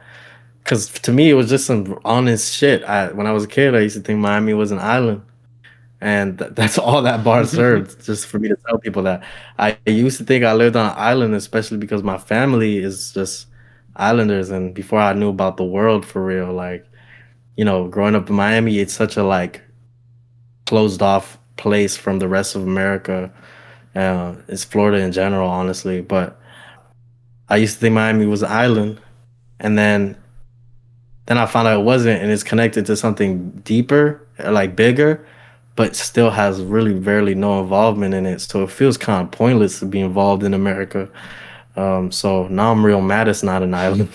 because to me it was just some honest shit. When I was a kid, I used to think Miami was an island, and that's all that bar served, just for me to tell people that. I used to think I lived on an island, especially because my family is just islanders, and before I knew about the world for real, like, you know, growing up in Miami, it's such a like closed off place from the rest of America. It's Florida in general, honestly, but I used to think Miami was an island, and then I found out it wasn't, and it's connected to something deeper, like bigger, but still has really barely no involvement in it. So it feels kind of pointless to be involved in America. So now I'm real mad it's not an island.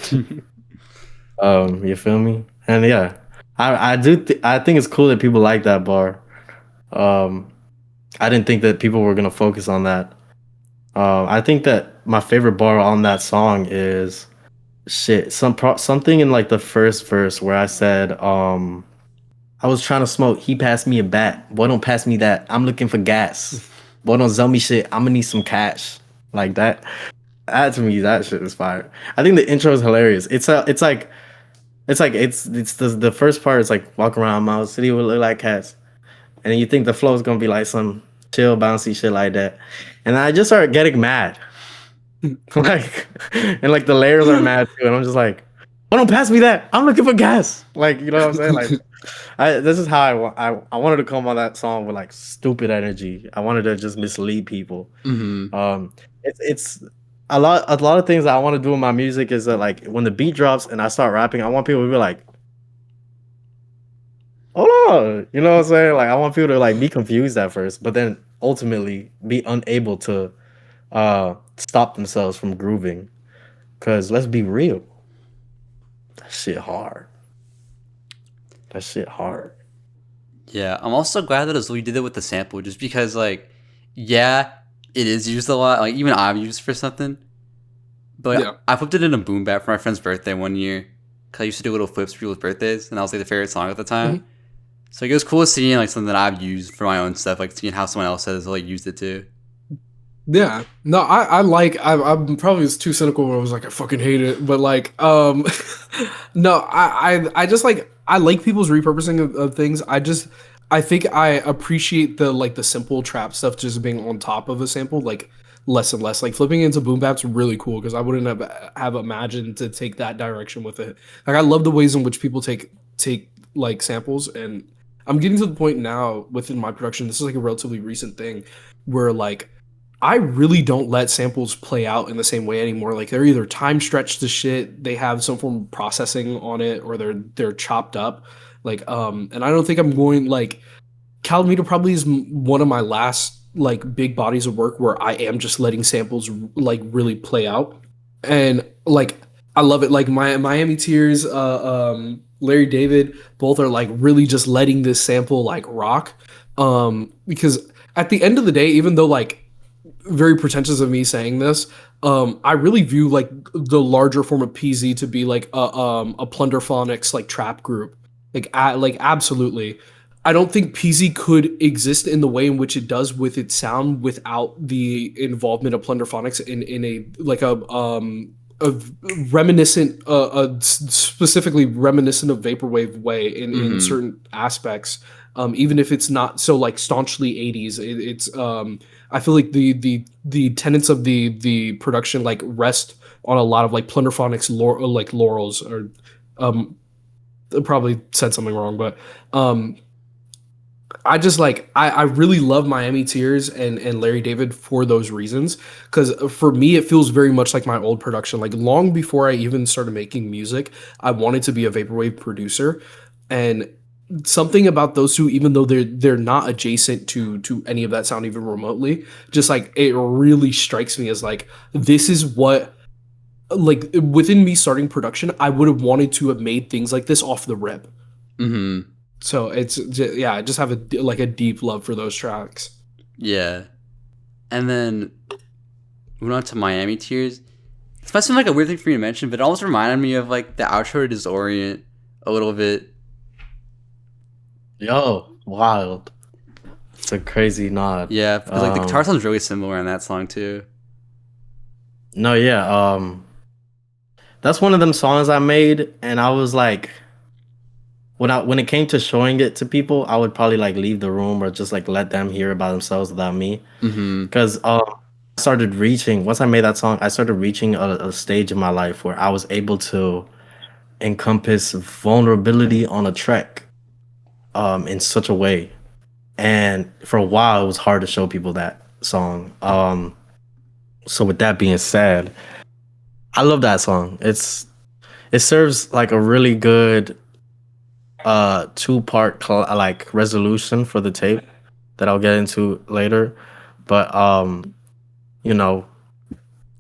You feel me? And yeah, I think it's cool that people like that bar. I didn't think that people were gonna focus on that. I think that my favorite bar on that song is something in like the first verse where I said, I was trying to smoke, he passed me a bat. Boy, don't pass me that. I'm looking for gas. Boy, don't sell me shit. I'm gonna need some cash. Like that. That to me, that shit is fire. I think the intro is hilarious. It's the first part is like walk around my city would look like cats, and then you think the flow is gonna be like some chill bouncy shit like that, and I just started getting mad, like, and like the layers are mad too, and I'm just like, oh, don't pass me that. I'm looking for gas. Like, you know what I'm saying? Like, this is how I wanted to come on that song with like stupid energy. I wanted to just mislead people. Mm-hmm. It's a lot of things that I want to do in my music is that like when the beat drops and I start rapping, I want people to be like, hold on, you know what I'm saying? Like I want people to like be confused at first, but then ultimately be unable to stop themselves from grooving. Cause let's be real, that shit hard. Yeah, I'm also glad that Azul did it with the sample, just because like, yeah, it is used a lot. Like even I've used it for something. But yeah. I flipped it in a boom bap for my friend's birthday one year. Cause I used to do little flips for people's birthdays, and that was like the favorite song at the time. Mm-hmm. So it was cool seeing like something that I've used for my own stuff, like seeing how someone else has like used it too. Yeah, no, I'm probably too cynical where I was like I fucking hate it, but like no, I just like I like people's repurposing of things. I think I appreciate the simple trap stuff just being on top of a sample like less and less. Like flipping into boom bap's really cool because I wouldn't have imagined to take that direction with it. Like I love the ways in which people take like samples, and I'm getting to the point now within my production. This is like a relatively recent thing where like I really don't let samples play out in the same way anymore. Like they're either time stretched to shit, they have some form of processing on it, or they're chopped up. Like and I don't think I'm going like Calamita probably is one of my last like big bodies of work where I am just letting samples like really play out, and like I love it. Like my Miami TEARZ, Larry David, both are like really just letting this sample like rock, because at the end of the day, even though like very pretentious of me saying this, I really view like the larger form of PZ to be like a Plunderphonics like trap group. Like absolutely. I don't think PZ could exist in the way in which it does with its sound without the involvement of Plunderphonics in a like a reminiscent, specifically reminiscent of vaporwave way in certain aspects. even if it's not so like staunchly 80s. It's I feel like the tenets of the production like rest on a lot of like Plunderphonics like laurels, or I probably said something wrong, but I just like I really love Miami Tears and Larry David for those reasons, because for me it feels very much like my old production. Like long before I even started making music, I wanted to be a vaporwave producer, and something about those two, even though they're not adjacent to any of that sound even remotely, just like it really strikes me as like this is what, like within me starting production, I would have wanted to have made things like this off the rip. Mm-hmm. So it's yeah, I just have a deep love for those tracks. Yeah. And then moving on to Miami Tears. This might seem like a weird thing for me to mention, but it almost reminded me of like the outro to Disorient a little bit. Yo, wild. It's a crazy nod. Yeah, because like the guitar sounds really similar in that song too. No, yeah. That's one of them songs I made, and I was like, when it came to showing it to people, I would probably like leave the room or just like let them hear it by themselves without me. Because once I made that song, I started reaching a stage in my life where I was able to encompass vulnerability on a track in such a way. And for a while, it was hard to show people that song. So with that being said, I love that song. It serves like a really good two-part like resolution for the tape that I'll get into later. But you know,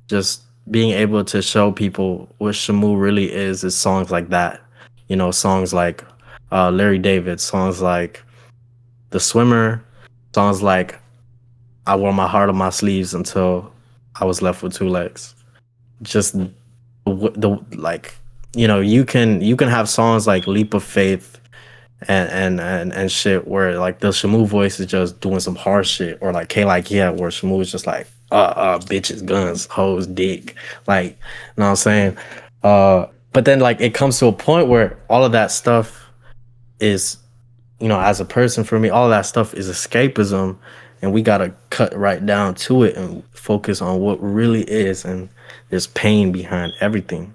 just being able to show people what SHAMU really is songs like that. You know, songs like Larry David, songs like The Swimmer, songs like I Wore My Heart on My Sleeves Until I Was Left with Two Legs. Just the like, you know, you can have songs like Leap of Faith and shit where like the SHAMU voice is just doing some hard shit, or like K Like Yeah, where SHAMU is just like bitches, guns, hoes, dick, like, you know what I'm saying? But then like it comes to a point where all of that stuff is, you know, as a person, for me, all of that stuff is escapism, and we gotta cut right down to it and focus on what really is, and there's pain behind everything.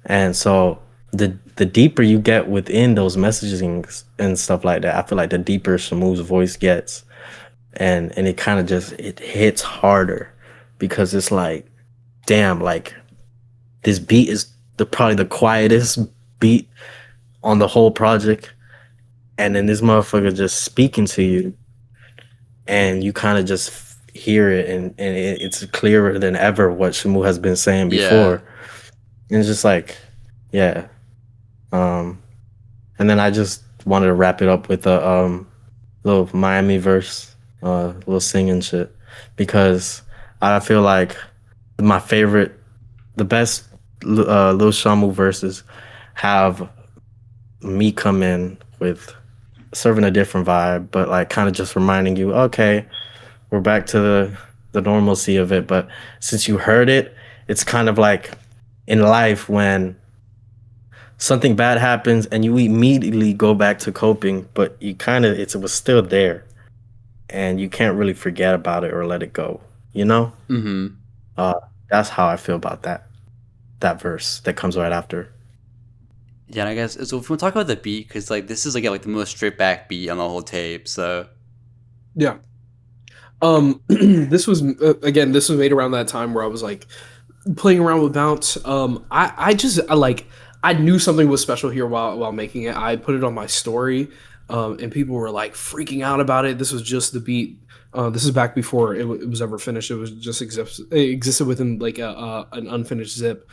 And so the deeper you get within those messaging and stuff like that, I feel like the deeper SHAMU's voice gets, and it kind of just, it hits harder, because it's like, damn, like this beat is probably the quietest beat on the whole project, and then this motherfucker just speaking to you, and you kind of just hear it, and it's clearer than ever what SHAMU has been saying before. And it's just like, yeah. And then I just wanted to wrap it up with a little Miami verse, little singing shit, because I feel like the best Lil SHAMU verses have me come in with serving a different vibe, but like kind of just reminding you, okay, we're back to the normalcy of it. But since you heard it, it's kind of like in life when something bad happens and you immediately go back to coping, but you kind of, it was still there, and you can't really forget about it or let it go, you know? That's how I feel about that verse that comes right after. Yeah, and I guess so if we talk about the beat, because like this is like the most stripped back beat on the whole tape, so yeah. This was again, this was made around that time where I was like playing around with bounce. I knew something was special here while making it. I put it on my story, and people were like freaking out about it. This was just the beat. This is back before it was ever finished. It was just it existed within like an unfinished zip.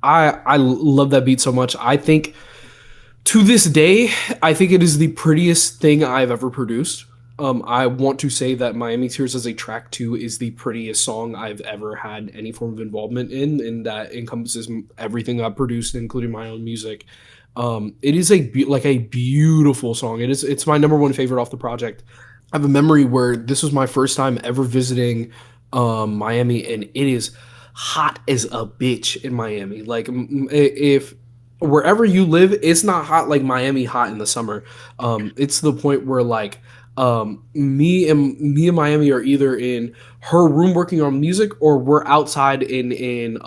I love that beat so much. I think to this day, I think it is the prettiest thing I've ever produced. I want to say that Miami Tears as a track 2 is the prettiest song I've ever had any form of involvement in, and that encompasses everything I've produced, including my own music. It is a beautiful song. It's my number one favorite off the project. I have a memory where this was my first time ever visiting Miami, and it is hot as a bitch in Miami. Like if wherever you live, it's not hot like Miami hot in the summer. It's to the point where like me and Miami are either in her room working on music, or we're outside in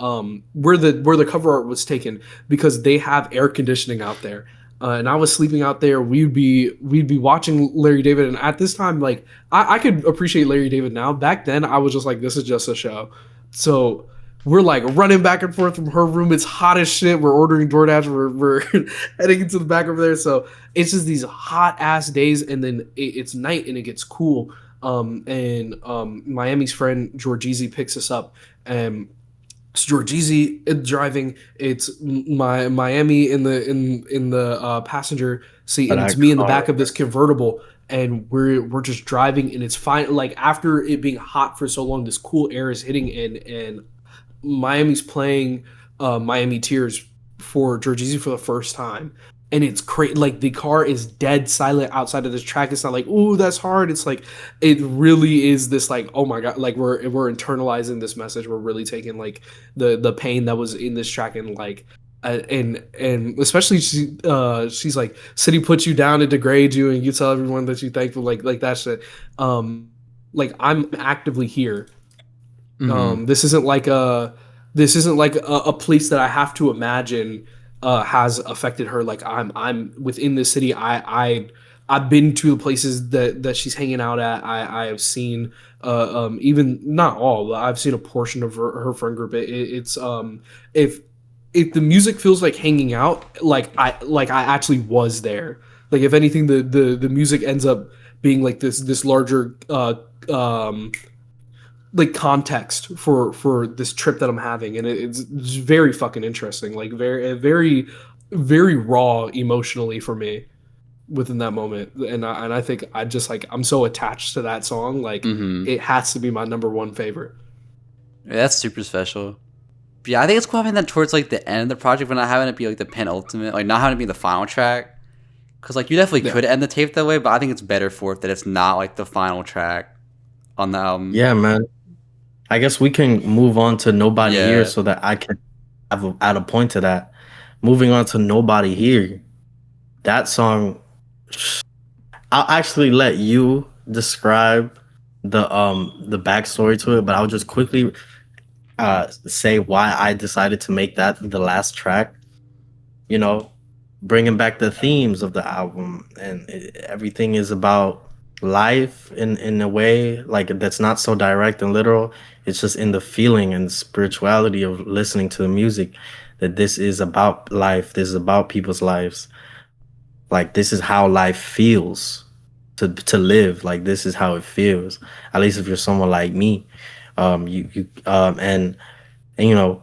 where the cover art was taken, because they have air conditioning out there. And I was sleeping out there. We'd be watching Larry David, and at this time, like I could appreciate Larry David now. Back then, I was just like, this is just a show. So we're like running back and forth from her room. It's hot as shit. We're ordering DoorDash. We're heading into the back over there. So it's just these hot ass days, and then it's night and it gets cool. And Miami's friend Georgeezy picks us up, and it's Georgeezy driving. It's Miami in the passenger seat, and it's me in the back of this convertible. And we're just driving, and it's fine. Like after it being hot for so long, this cool air is hitting in, and Miami's playing Miami TEARZ for Georgeezy for the first time. And it's crazy. Like the car is dead silent outside of this track. It's not like, ooh, that's hard. It's like, it really is this like, oh my God, like we're internalizing this message. We're really taking like the pain that was in this track, and like, and especially she's like, city puts you down, it degrades you, and you tell everyone that you're thankful, like that shit. Like I'm actively here. This isn't like a place that I have to imagine has affected her. Like I'm within this city. I've been to the places that she's hanging out at. I have seen even not all, but I've seen a portion of her friend group. It's if the music feels like hanging out, like I actually was there. Like if anything, the music ends up being like this larger like context for this trip that I'm having, and it's very fucking interesting. Like very very raw emotionally for me within that moment, and I think I just like I'm so attached to that song. Like it has to be my number one favorite. Yeah, that's super special. But yeah, I think it's cool having that towards like the end of the project, but not having it be like the penultimate, like not having it be the final track. Because like you definitely could end the tape that way, but I think it's better for it that it's not like the final track on the album. Yeah, man. I guess we can move on to Nobody Here, so that I can add a point to that. Moving on to Nobody Here, that song, I'll actually let you describe the backstory to it, but I'll just quickly say why I decided to make that the last track. You know, bringing back the themes of the album, and everything is about life in a way like that's not so direct and literal. It's just in the feeling and spirituality of listening to the music, that this is about life, this is about people's lives. Like this is how life feels to live. Like this is how it feels, at least if you're someone like me. And you know,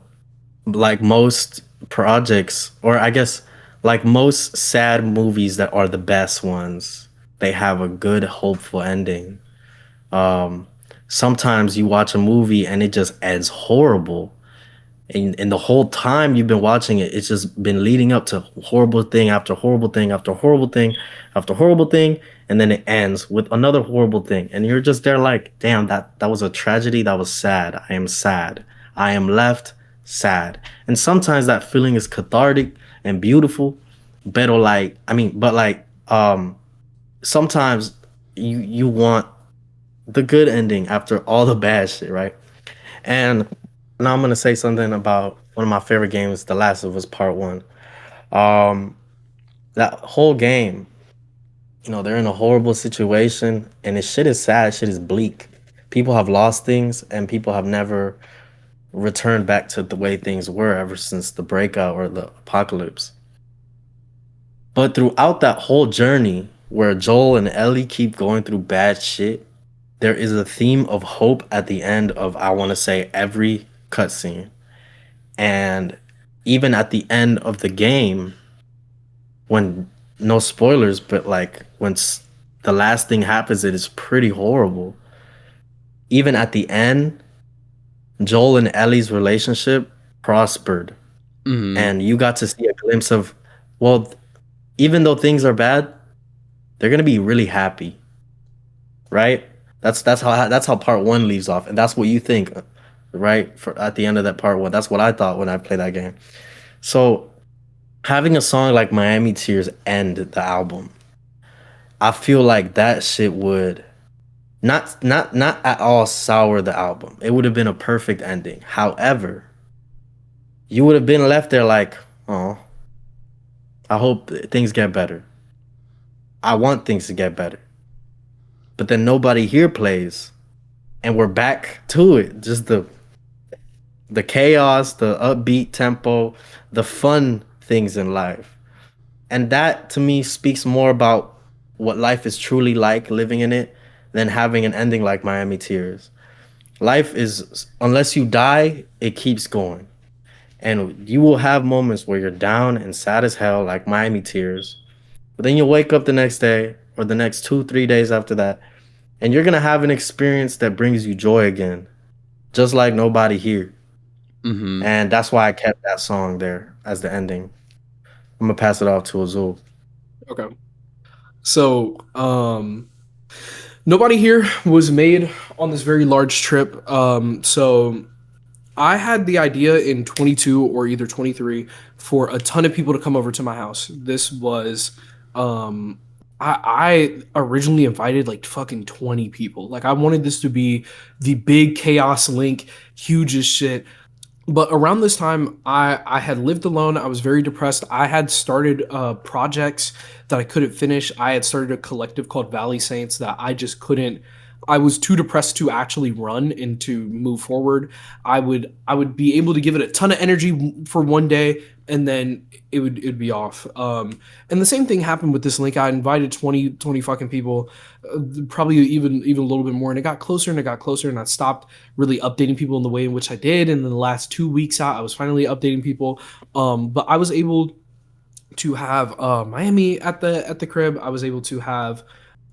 like most projects, or I guess like most sad movies that are the best ones, they have a good hopeful ending. Sometimes you watch a movie and it just ends horrible, and the whole time you've been watching it, it's just been leading up to horrible thing after horrible thing after horrible thing after horrible thing, and then it ends with another horrible thing, and you're just there like, damn, that was a tragedy, that was sad, I am sad, I am left sad. And sometimes that feeling is cathartic and beautiful, but sometimes you want the good ending after all the bad shit, right? And now I'm gonna say something about one of my favorite games, The Last of Us Part 1. That whole game, you know, they're in a horrible situation, and this shit is sad, shit is bleak. People have lost things, and people have never returned back to the way things were ever since the breakout or the apocalypse. But throughout that whole journey, where Joel and Ellie keep going through bad shit, there is a theme of hope at the end of, I want to say, every cutscene. And even at the end of the game, when, no spoilers, but like when the last thing happens, it is pretty horrible. Even at the end, Joel and Ellie's relationship prospered. And you got to see a glimpse of, well, even though things are bad, they're gonna be really happy, right? That's how part 1 leaves off, and that's what you think, right? For at the end of that part 1, that's what I thought when I played that game. So having a song like Miami Tears end the album, I feel like that shit would not at all sour the album. It would have been a perfect ending. However, you would have been left there like, oh, I hope things get better. I want things to get better. But then Nobody Here plays, and we're back to it. Just the chaos, the upbeat tempo, the fun things in life. And that to me speaks more about what life is truly like living in it than having an ending like Miami Tears. Life is, unless you die, it keeps going. And you will have moments where you're down and sad as hell, like Miami Tears. But then you'll wake up the next day or the next 2-3 days after that, and you're going to have an experience that brings you joy again, just like Nobody Here. Mm-hmm. And that's why I kept that song there as the ending. I'm going to pass it off to Azul. Okay. So, Nobody Here was made on this very large trip. So I had the idea in 22 or either 23 for a ton of people to come over to my house. This was, I originally invited like fucking 20 people. Like I wanted this to be the big chaos link, huge as shit. But around this time, I had lived alone. I was very depressed. I had started projects that I couldn't finish. I had started a collective called Valley Saints that I just couldn't. I was too depressed to actually run and to move forward. I would be able to give it a ton of energy for one day, and then it'd be off. And the same thing happened with this link. I invited 20 fucking people, probably even a little bit more, and it got closer and it got closer, and I stopped really updating people in the way in which I did. And then the last 2 weeks out, I was finally updating people. But I was able to have Miami at the crib. I was able to have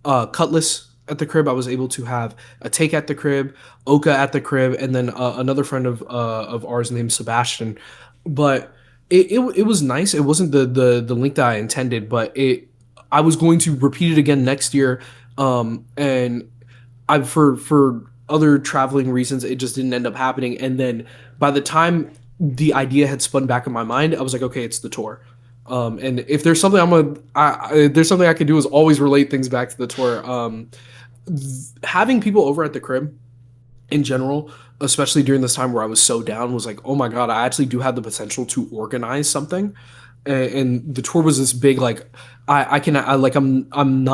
Cutlass at the crib. I was able to have a Take at the crib, Oka at the crib, and then another friend of ours named Sebastian. But it was nice. It wasn't the link that I intended, but I was going to repeat it again next year. And I for other traveling reasons, it just didn't end up happening. And then by the time the idea had spun back in my mind, I was like, okay, it's the tour. And if there's something there's something I can do is always relate things back to the tour. Having people over at the crib in general, especially during this time where I was so down, was like, oh my God, I actually do have the potential to organize something. And the tour was this big, like, I'm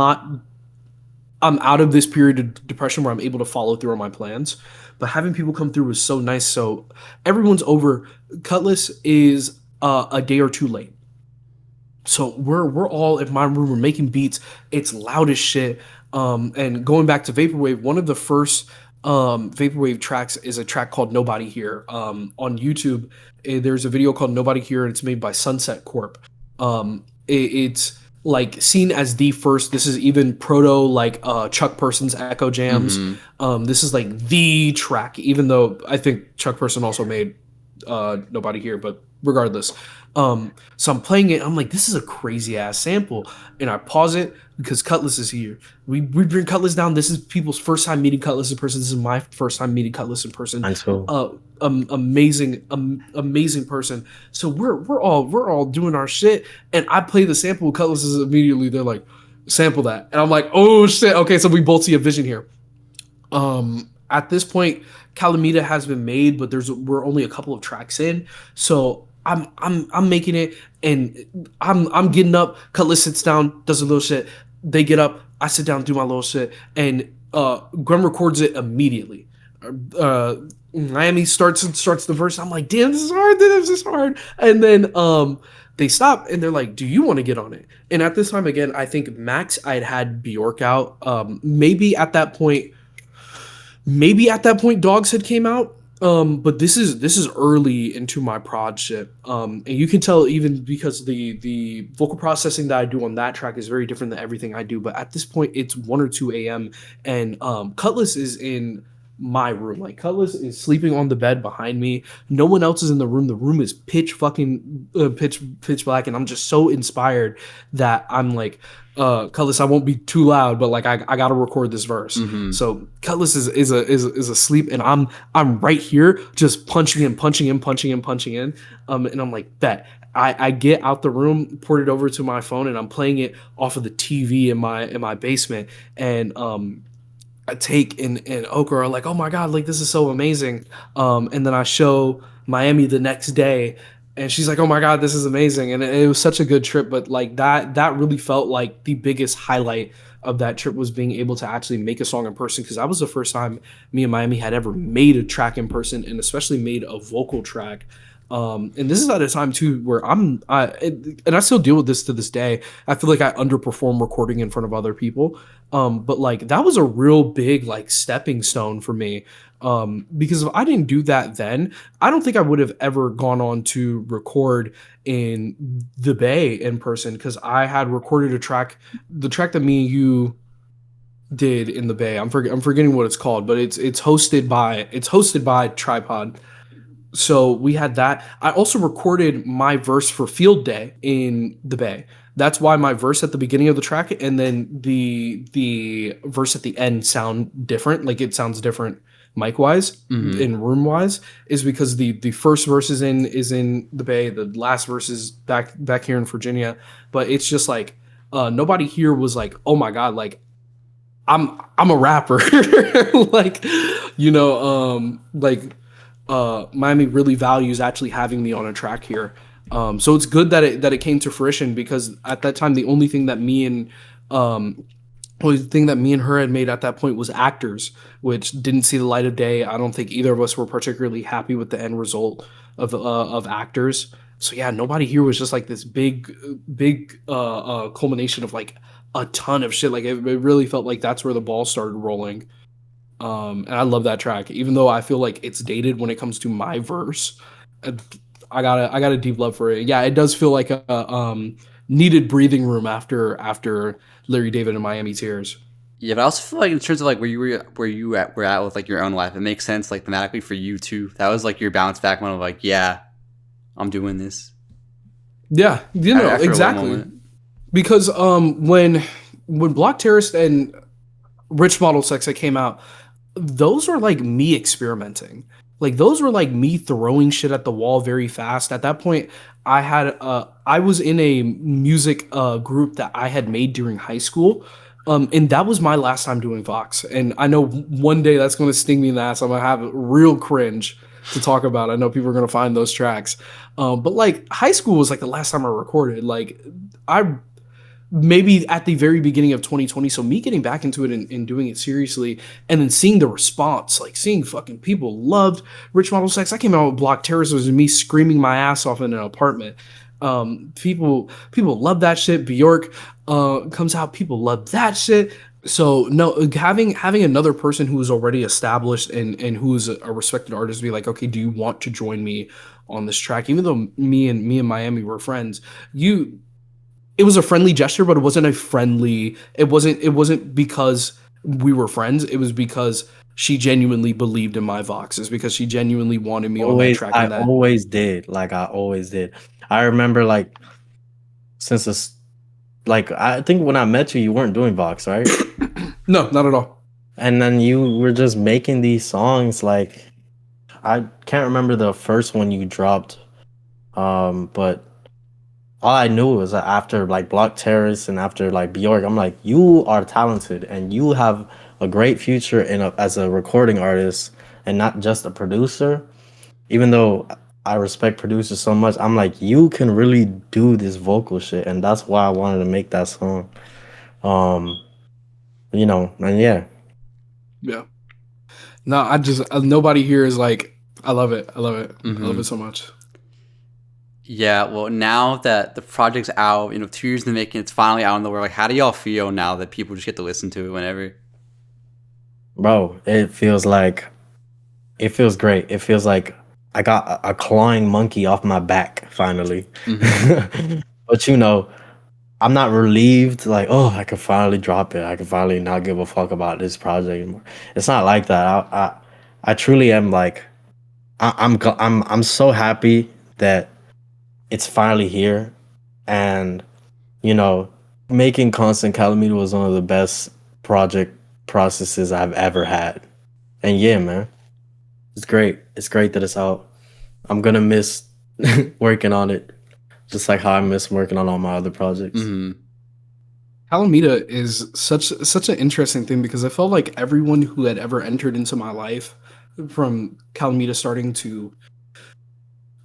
out of this period of depression where I'm able to follow through on my plans. But having people come through was so nice. So everyone's over. Cutlass is a day or two late. So we're all in my room. We're making beats. It's loud as shit. And going back to Vaporwave, one of the first Vaporwave tracks is a track called Nobody Here. On YouTube, there's a video called Nobody Here, and it's made by Sunset Corp. It's like seen as the first. This is even proto like Chuck Person's Echo Jams. Mm-hmm. This is like the track, even though I think Chuck Person also made Nobody Here, but regardless. So I'm playing it. I'm like, this is a crazy ass sample, and I pause it because Cutlass is here. We bring Cutlass down. This is people's first time meeting Cutlass in person. This is my first time meeting Cutlass in person. Amazing person. So we're all doing our shit, and I play the sample. Cutlass is immediately they're like, sample that, and I'm like, oh shit. Okay, so we both see a vision here. At this point, Calamita has been made, but we're only a couple of tracks in, so I'm making it, and I'm getting up. Cutlass sits down, does a little shit. They get up. I sit down, do my little shit, and Gwen records it immediately. Miami starts the verse. I'm like, damn, this is hard. This is hard. And then they stop and they're like, do you want to get on it? And at this time, again, I think Max, I had Bjork out. Maybe at that point, Dogs had came out. But this is early into my prod shit. And you can tell even because the vocal processing that I do on that track is very different than everything I do. But at this point, it's 1 or 2 a.m. and Cutlass is in my room. Like Cutlass is sleeping on the bed behind me. No one else is in the room. The room is pitch black, and I'm just so inspired that I'm like, Cutlass, I won't be too loud, but like I gotta record this verse. Mm-hmm. So Cutlass is asleep, and I'm right here just punching in. And I'm like, bet. I get out the room, port it over to my phone, and I'm playing it off of the TV in my basement. And Take and Oka are like, oh my god, like this is so amazing. And then I show Miami the next day, and she's like, oh my god, this is amazing. And it was such a good trip. But like that really felt like the biggest highlight of that trip was being able to actually make a song in person, because that was the first time me and Miami had ever made a track in person, and especially made a vocal track. And this is at a time too where and I still deal with this to this day. I feel like I underperform recording in front of other people. But like that was a real big like stepping stone for me. Because if I didn't do that then, I don't think I would have ever gone on to record in the Bay in person, because I had recorded the track that me and you did in the Bay. I'm forgetting what it's called, but it's hosted by Tripod. So we had that. I also recorded my verse for Field Day in the Bay. That's why my verse at the beginning of the track and then the verse at the end sound different. Like it sounds different mic wise and room wise, is because the first verse is in the Bay, the last verse is back here in Virginia. But it's just like nobody here was like, oh my god, like I'm a rapper. Like, you know, Miami really values actually having me on a track here. So it's good that it came to fruition, because at that time the only thing that me and her had made at that point was Actors, which didn't see the light of day. I don't think either of us were particularly happy with the end result of Actors. So yeah, nobody here was just like this big culmination of like a ton of shit. Like it really felt like that's where the ball started rolling. And I love that track, even though I feel like it's dated when it comes to my verse. I got a deep love for it. Yeah, it does feel like a needed breathing room after Larry David and Miami TEARZ. Yeah, but I also feel like in terms of like where you were at with like your own life, it makes sense like thematically for you too. That was like your bounce back moment of like, yeah, I'm doing this. Yeah, you know, exactly. Because when Block Terrorist and Rich Model Sex that came out, those were like me experimenting. Like those were like me throwing shit at the wall very fast. At that point, I was in a music group that I had made during high school. And that was my last time doing Vox. And I know one day that's going to sting me in the ass. I'm going to have real cringe to talk about. I know people are going to find those tracks. But like high school was like the last time I recorded. Like maybe at the very beginning of 2020. So me getting back into it and doing it seriously, and then seeing the response, like seeing fucking people loved Rich Model Sex. I came out with Block Terrorist, was me screaming my ass off in an apartment. People love that shit. Bjork comes out, people love that shit. So no, having another person who is already established and who's a respected artist be like, okay, do you want to join me on this track? Even though me and Miami were friends, it was a friendly gesture, but it wasn't it wasn't because we were friends. It was because she genuinely believed in my Voxes, because she genuinely wanted me on that track. I always did. I remember like since this, like I think when I met you, you weren't doing Vox, right? No, not at all. And then you were just making these songs. Like I can't remember the first one you dropped, but all I knew was that after like Block Terrorist and after like Bjork, I'm like, you are talented and you have a great future as a recording artist and not just a producer. Even though I respect producers so much, I'm like, you can really do this vocal shit, and that's why I wanted to make that song. You know, and yeah. No, I just nobody here is like, I love it. I love it. Mm-hmm. I love it so much. Yeah, well, now that the project's out, 2 years in the making, it's finally out in the world. Like, how do y'all feel now that people just get to listen to it whenever? Bro, it feels great. It feels like I got a clawing monkey off my back finally. Mm-hmm. But I'm not relieved. Like, oh, I can finally drop it. I can finally not give a fuck about this project anymore. It's not like that. I truly am like, I'm so happy that it's finally here. And making Constant Calamita was one of the best project processes I've ever had. And yeah, man, it's great. It's great that it's out. I'm gonna miss working on it. Just like how I miss working on all my other projects. Mm-hmm. Calamita is such an interesting thing because I felt like everyone who had ever entered into my life, from Calamita starting to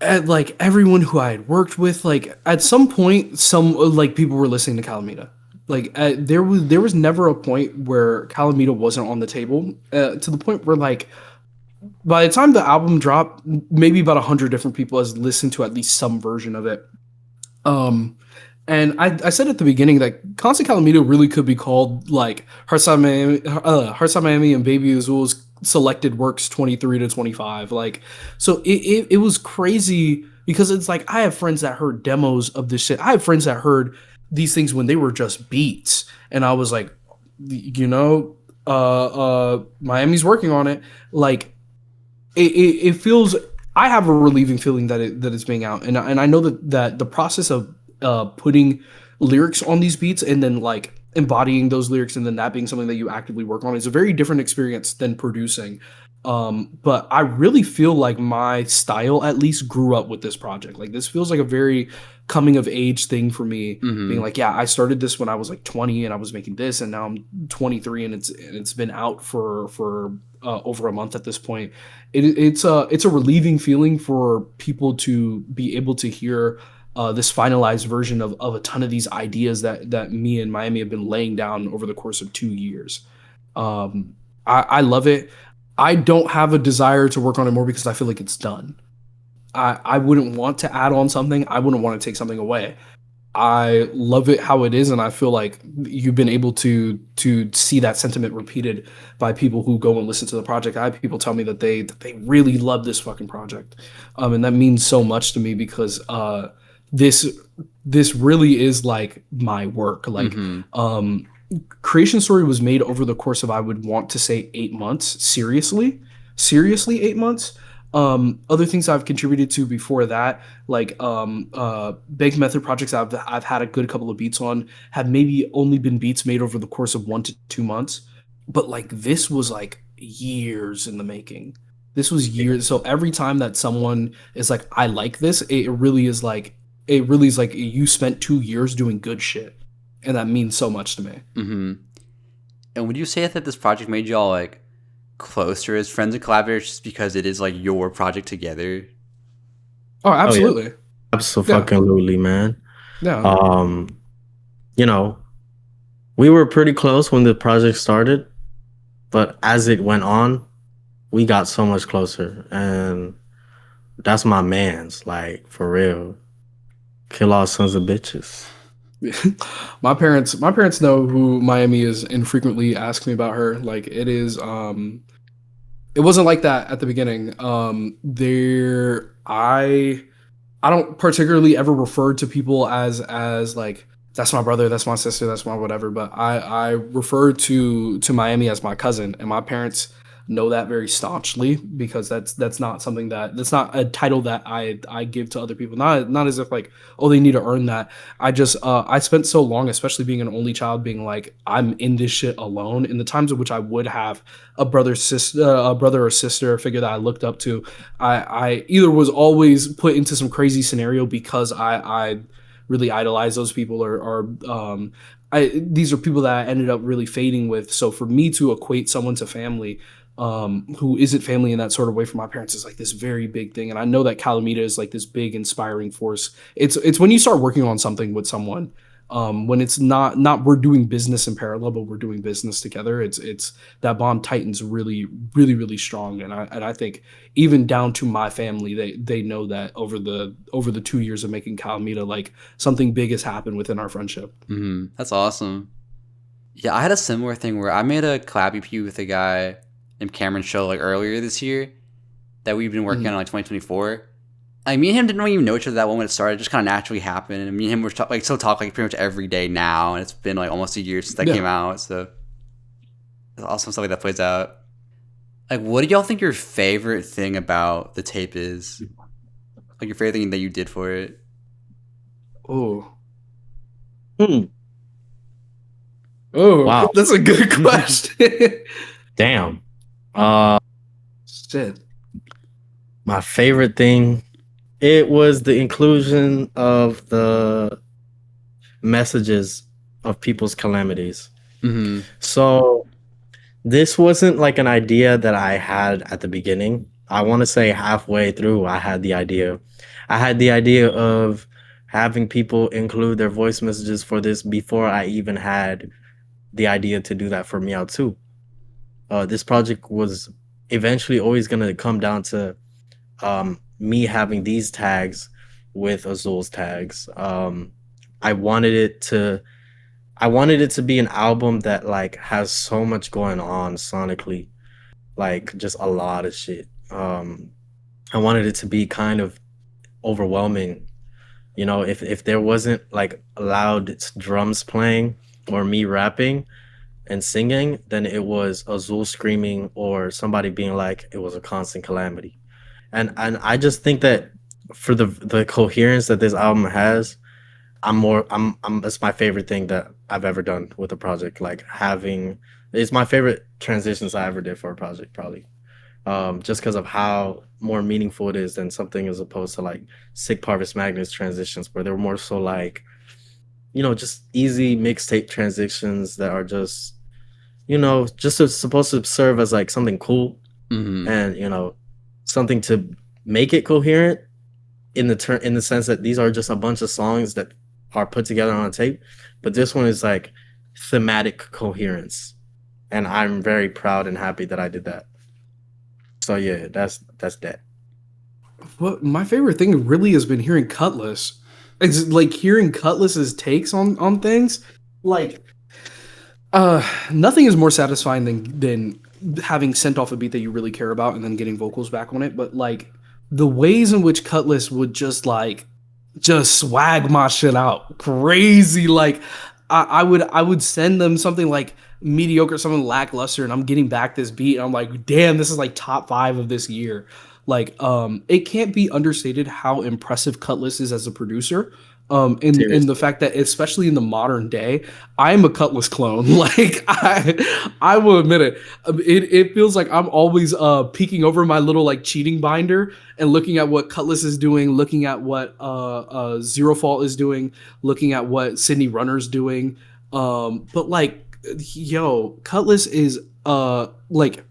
like everyone who I had worked with, like at some point, some like people were listening to Calamita. Like there was never a point where Calamita wasn't on the table. To the point where like by the time the album dropped, maybe about 100 different people has listened to at least some version of it. And I said at the beginning that Constant Calamita really could be called like HEARTSTOPMIAMI, Miami and BBYAZUL'S selected works 23 to 25. Like, so it was crazy because it's like I have friends that heard demos of this shit. I have friends that heard these things when they were just beats, and I was like, you know, Miami's working on it. Like, it feels. I have a relieving feeling that it's being out, and I know that the process of putting lyrics on these beats and then like embodying those lyrics and then that being something that you actively work on is a very different experience than producing. But I really feel like my style at least grew up with this project. Like this feels like a very coming of age thing for me, being like, yeah, I started this when I was like 20 and I was making this, and now I'm 23 and it's been out for over a month at this point. It's a relieving feeling for people to be able to hear this finalized version of a ton of these ideas that me and Miami have been laying down over the course of 2 years. I love it. I don't have a desire to work on it more because I feel like it's done. I wouldn't want to add on something. I wouldn't want to take something away. I love it how it is, and I feel like you've been able to see that sentiment repeated by people who go and listen to the project. I have people tell me that they really love this fucking project, and that means so much to me because this really is like my work. Like Creation Story was made over the course of, I would want to say, 8 months. Seriously 8 months. Other things I've contributed to before that, like Baked Method projects I've had a good couple of beats on, have maybe only been beats made over the course of 1 to 2 months. But like this was like years in the making. This was years. So every time that someone is like, I like this, it really is like you spent 2 years doing good shit. And that means so much to me. Mm-hmm. And would you say that this project made you all like closer as friends and collaborators just because it is like your project together? Oh, absolutely. Oh, yeah. Absolutely, man. Yeah. You know, we were pretty close when the project started, but as it went on, we got so much closer, and that's my man's, like, for real. Kill all sons of bitches. My parents know who Miami is and frequently ask me about her. Like it is it wasn't like that at the beginning. I don't particularly ever refer to people as like that's my brother, that's my sister, that's my whatever, but I refer to Miami as my cousin, and my parents know that very staunchly because that's not something that's not a title that I give to other people. Not as if like, oh, they need to earn that. I just I spent so long, especially being an only child, being like, I'm in this shit alone. In the times in which I would have a brother or sister, figure that I looked up to, I either was always put into some crazy scenario because I really idolize those people, or these are people that I ended up really fading with. So for me to equate someone to family, who isn't family in that sort of way for my parents, is like this very big thing. And I know that Calamita is like this big inspiring force. It's when you start working on something with someone, when it's not we're doing business in parallel, but we're doing business together. It's that bond tightens really, really, really strong. And I think even down to my family, they know that over the 2 years of making Calamita, like something big has happened within our friendship. Mm-hmm. That's awesome. Yeah, I had a similar thing where I made a collab EP with a guy named Cameron Show like earlier this year that we've been working on like 2024. Like me and him didn't even know each other that well when it started. It just kind of naturally happened. And me and him were still talk like pretty much every day now, and it's been like almost a year since that came out. So it's awesome stuff like that plays out. Like, what do y'all think your favorite thing about the tape is? Like your favorite thing that you did for it? Oh. Oh, wow. That's a good question. Damn. Shit. My favorite thing It was the inclusion of the messages of people's calamities. Mm-hmm. So this wasn't like an idea that I had at the beginning. I want to say halfway through, I had the idea. I had the idea of having people include their voice messages for this before I even had the idea to do that for Meow too. This project was eventually always going to come down to me having these tags with Azul's tags. I wanted it to I wanted it to be an album that like has so much going on sonically, like just a lot of shit. I wanted it to be kind of overwhelming. You know, if there wasn't like loud drums playing or me rapping and singing, then it was Azul screaming or somebody being like it was a constant calamity. And I just think that for the coherence that this album has, I'm it's my favorite thing that I've ever done with a project. Like having it's my favorite transitions I ever did for a project, probably. Just because of how more meaningful it is than something as opposed to like Sick Parvis Magnus transitions, where they're more so like, just easy mixtape transitions that are just, supposed to serve as like something cool Mm-hmm. and something to make it coherent in the sense that these are just a bunch of songs that are put together on a tape, but this one is like thematic coherence, and I'm very proud and happy that I did that. So yeah, that's that. What my favorite thing really has been hearing Cutlass. It's like hearing Cutlass's takes on things. Like, nothing is more satisfying than having sent off a beat that you really care about and then getting vocals back on it. But like the ways in which Cutlass would just swag my shit out crazy. Like I would send them something like mediocre, something lackluster, and I'm getting back this beat, and I'm like, damn, this is like top 5 of this year. Like, it can't be understated how impressive Cutlass is as a producer. In the Seriously. fact that, especially in the modern day, I'm a Cutlass clone. Like, I will admit it. It feels like I'm always peeking over my little like cheating binder and looking at what Cutlass is doing, looking at what Zero Fault is doing, looking at what Sydney Runner's doing. But like, yo, Cutlass is like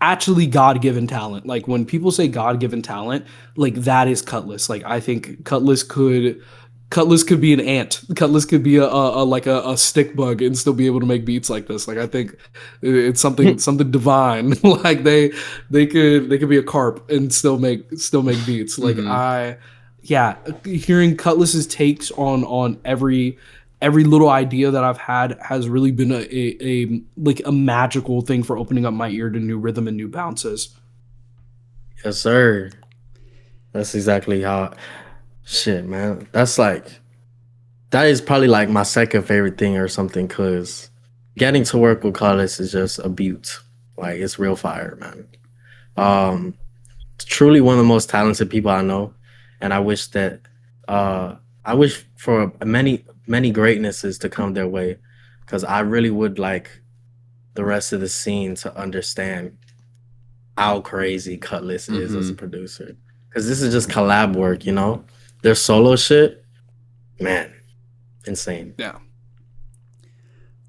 actually God-given talent. Like when people say God-given talent, like that is Cutlass. Like I think Cutlass could be an ant. Cutlass could be a stick bug and still be able to make beats like this. Like I think it's something divine. Like they could be a carp and still make beats. Like Mm-hmm. yeah, hearing Cutlass's takes on every little idea that I've had has really been a like a magical thing for opening up my ear to new rhythm and new bounces. Yes, sir. That's exactly how. Shit, man. That is probably like my second favorite thing or something. Cause getting to work with Carlos is just a beaut. Like it's real fire, man. Um, Truly one of the most talented people I know, and I wish for many greatnesses to come their way, because I really would like the rest of the scene to understand how crazy Cutlass is as a Mm-hmm. producer, because this is just collab work, their solo shit, man, insane. Yeah.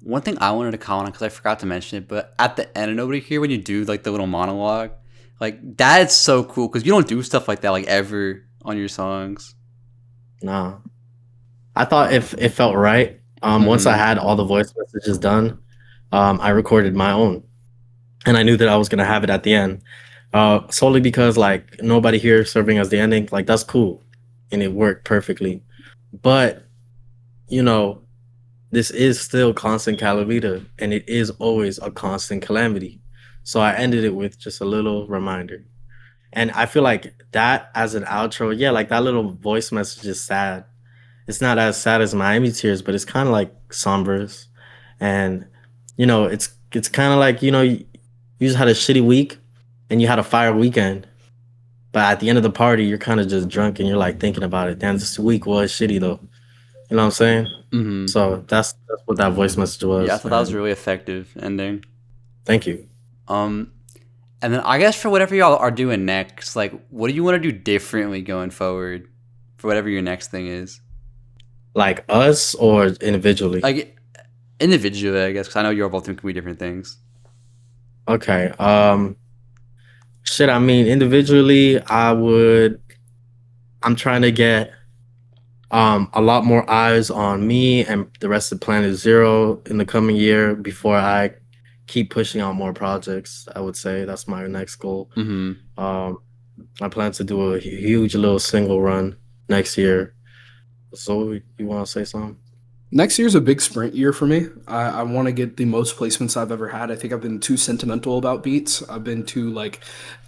One thing I wanted to comment on because I forgot to mention it, but at the end over here when you do like the little monologue, like that's so cool because you don't do stuff like that like ever on your songs. Nah, I thought if it felt right. Once I Mm-hmm. had all the voice messages done, I recorded my own, and I knew that I was gonna have it at the end. Solely because like nobody here serving as the ending, like that's cool, and it worked perfectly. But you know, this is still constant calamita, and it is always a constant calamity. So I ended it with just a little reminder, and I feel like that as an outro, yeah, like that little voice message is sad. It's not as sad as Miami Tears, but it's kind of like sombers, and it's kind of like you just had a shitty week, and you had a fire weekend, but at the end of the party, you're kind of just drunk and you're like thinking about it. Damn, this week was shitty though. You know what I'm saying? Mm-hmm. So that's what that voice message Yeah, I was, thought that was a man. really effective ending. Thank you. Um, And then I guess for whatever y'all are doing next, like, what do you want to do differently going forward for whatever your next thing is? Like us or individually? Like, individually, I guess, because I know you're both doing completely different things. Okay. Shit, I mean, individually, I'm trying to get a lot more eyes on me and the rest of Planet Zero in the coming year before I keep pushing out more projects. I would say that's my next goal. I plan to do a huge little single run next year. So you want to say something? Next year's a big sprint year for me. I want to get the most placements I've ever had. I think I've been too sentimental about beats. I've been too like,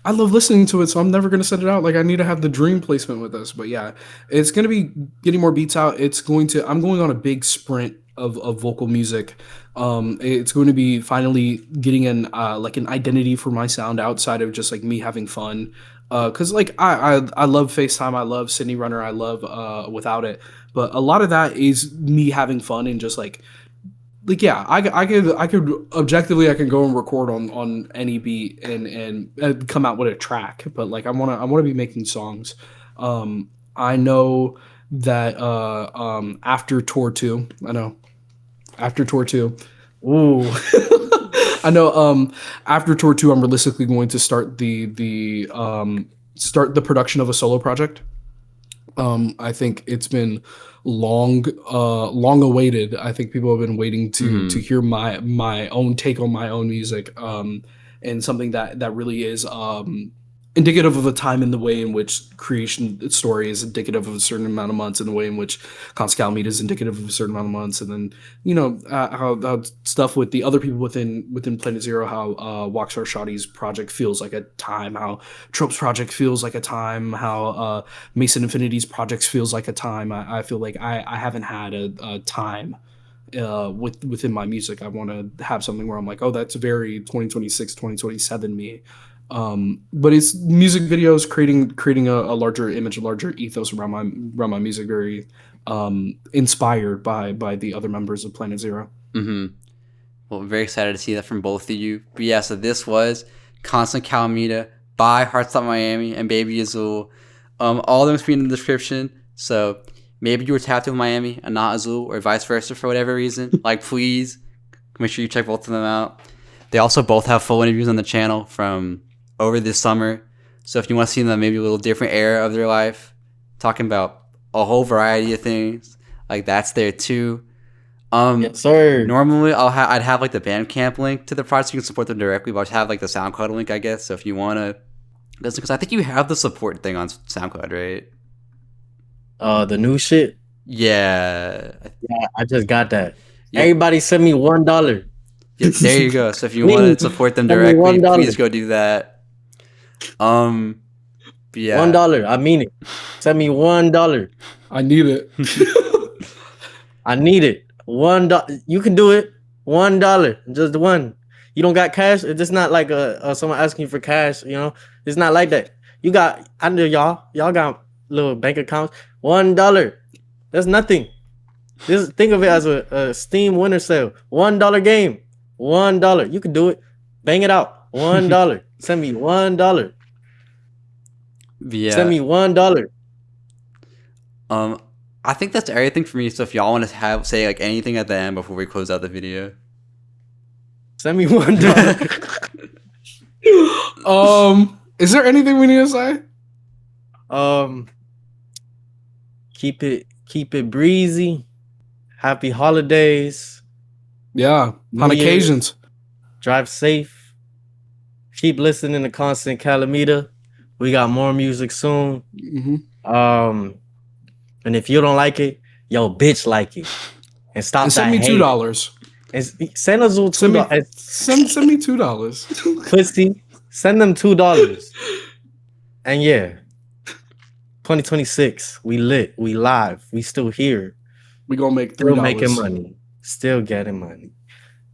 I love listening to it, so I'm never going to send it out. Like, I need to have the dream placement with this. But yeah, it's going to be getting more beats out. I'm going on a big sprint of vocal music. It's going to be finally getting an identity for my sound outside of just like me having fun. Cause like I love FaceTime, I love Sydney Runner, I love Without It, but a lot of that is me having fun and just like yeah, I could objectively I can go and record on any beat and come out with a track, but like I wanna be making songs. I know that after tour 2, ooh. I know after tour 2 I'm realistically going to start the production of a solo project. I think it's been long awaited. I think people have been waiting to hear my own take on my own music, and something that really is indicative of a time in the way in which creation story is indicative of a certain amount of months, and the way in which Constant Calamita is indicative of a certain amount of months, and then how stuff with the other people within Planet Zero, how Walkstar Shoddy's project feels like a time, how Trope's project feels like a time, how Mason Infinity's projects feels like a time. I feel like I haven't had a time within my music. I want to have something where I'm like, oh, that's very 2026, 2027 me. But it's music videos, creating a larger image, a larger ethos around my music, very inspired by the other members of Planet Zero. Well, very excited to see that from both of you. But yeah, so this was Constant Calamita by HEARTSTOPMIAMI and Baby Azul. All of them will be in the description. So maybe you were tapped with Miami and not Azul, or vice versa for whatever reason. Like, please make sure you check both of them out. They also both have full interviews on the channel from over this summer. So if you want to see them maybe a little different era of their life, talking about a whole variety of things, like, that's there too. Yes, sir. Normally I'd have like the Bandcamp link to the project so you can support them directly, but I'd have like the SoundCloud link, I guess. So if you want to listen, because I think you have the support thing on SoundCloud, right? The new shit. Yeah, I just got that. Yeah. Everybody send me $1. Yeah, there you go. So if you want to support them directly, please go do that. Yeah. $1. I mean it. Send me $1. I need it. I need it. $1. You can do it. $1. Just one. You don't got cash. It's just not like someone asking you for cash. You know, it's not like that. You got. I know y'all got little bank accounts. $1. That's nothing. Just think of it as a Steam winter sale. $1 game. $1. You can do it. Bang it out. $1. Send me $1. Yeah. Send me $1. I think that's everything for me. So if y'all want to say like anything at the end before we close out the video, send me $1. Is there anything we need to say? Keep it breezy. Happy holidays. Yeah, on occasions. Drive safe. Keep listening to Constant Calamita. We got more music soon. And if you don't like it, yo, bitch, like it. And stop and send me $2. And send us $2. Send me $2. Pussy, send them $2. And yeah, 2026, we lit, we live, we still here. We gonna make $3. Still making money. Still getting money.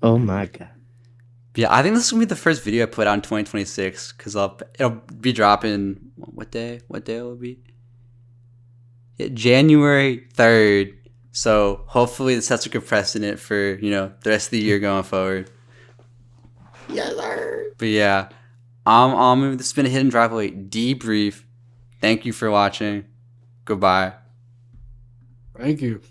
Oh my God. Yeah, I think this is gonna be the first video I put out in 2026 because it'll be dropping. What day? What day will it be? Yeah, January 3rd. So hopefully this sets a good precedent for the rest of the year going forward. Yes, sir. But yeah, I'm Amu. This has been a Hidden Driveway Debrief. Thank you for watching. Goodbye. Thank you.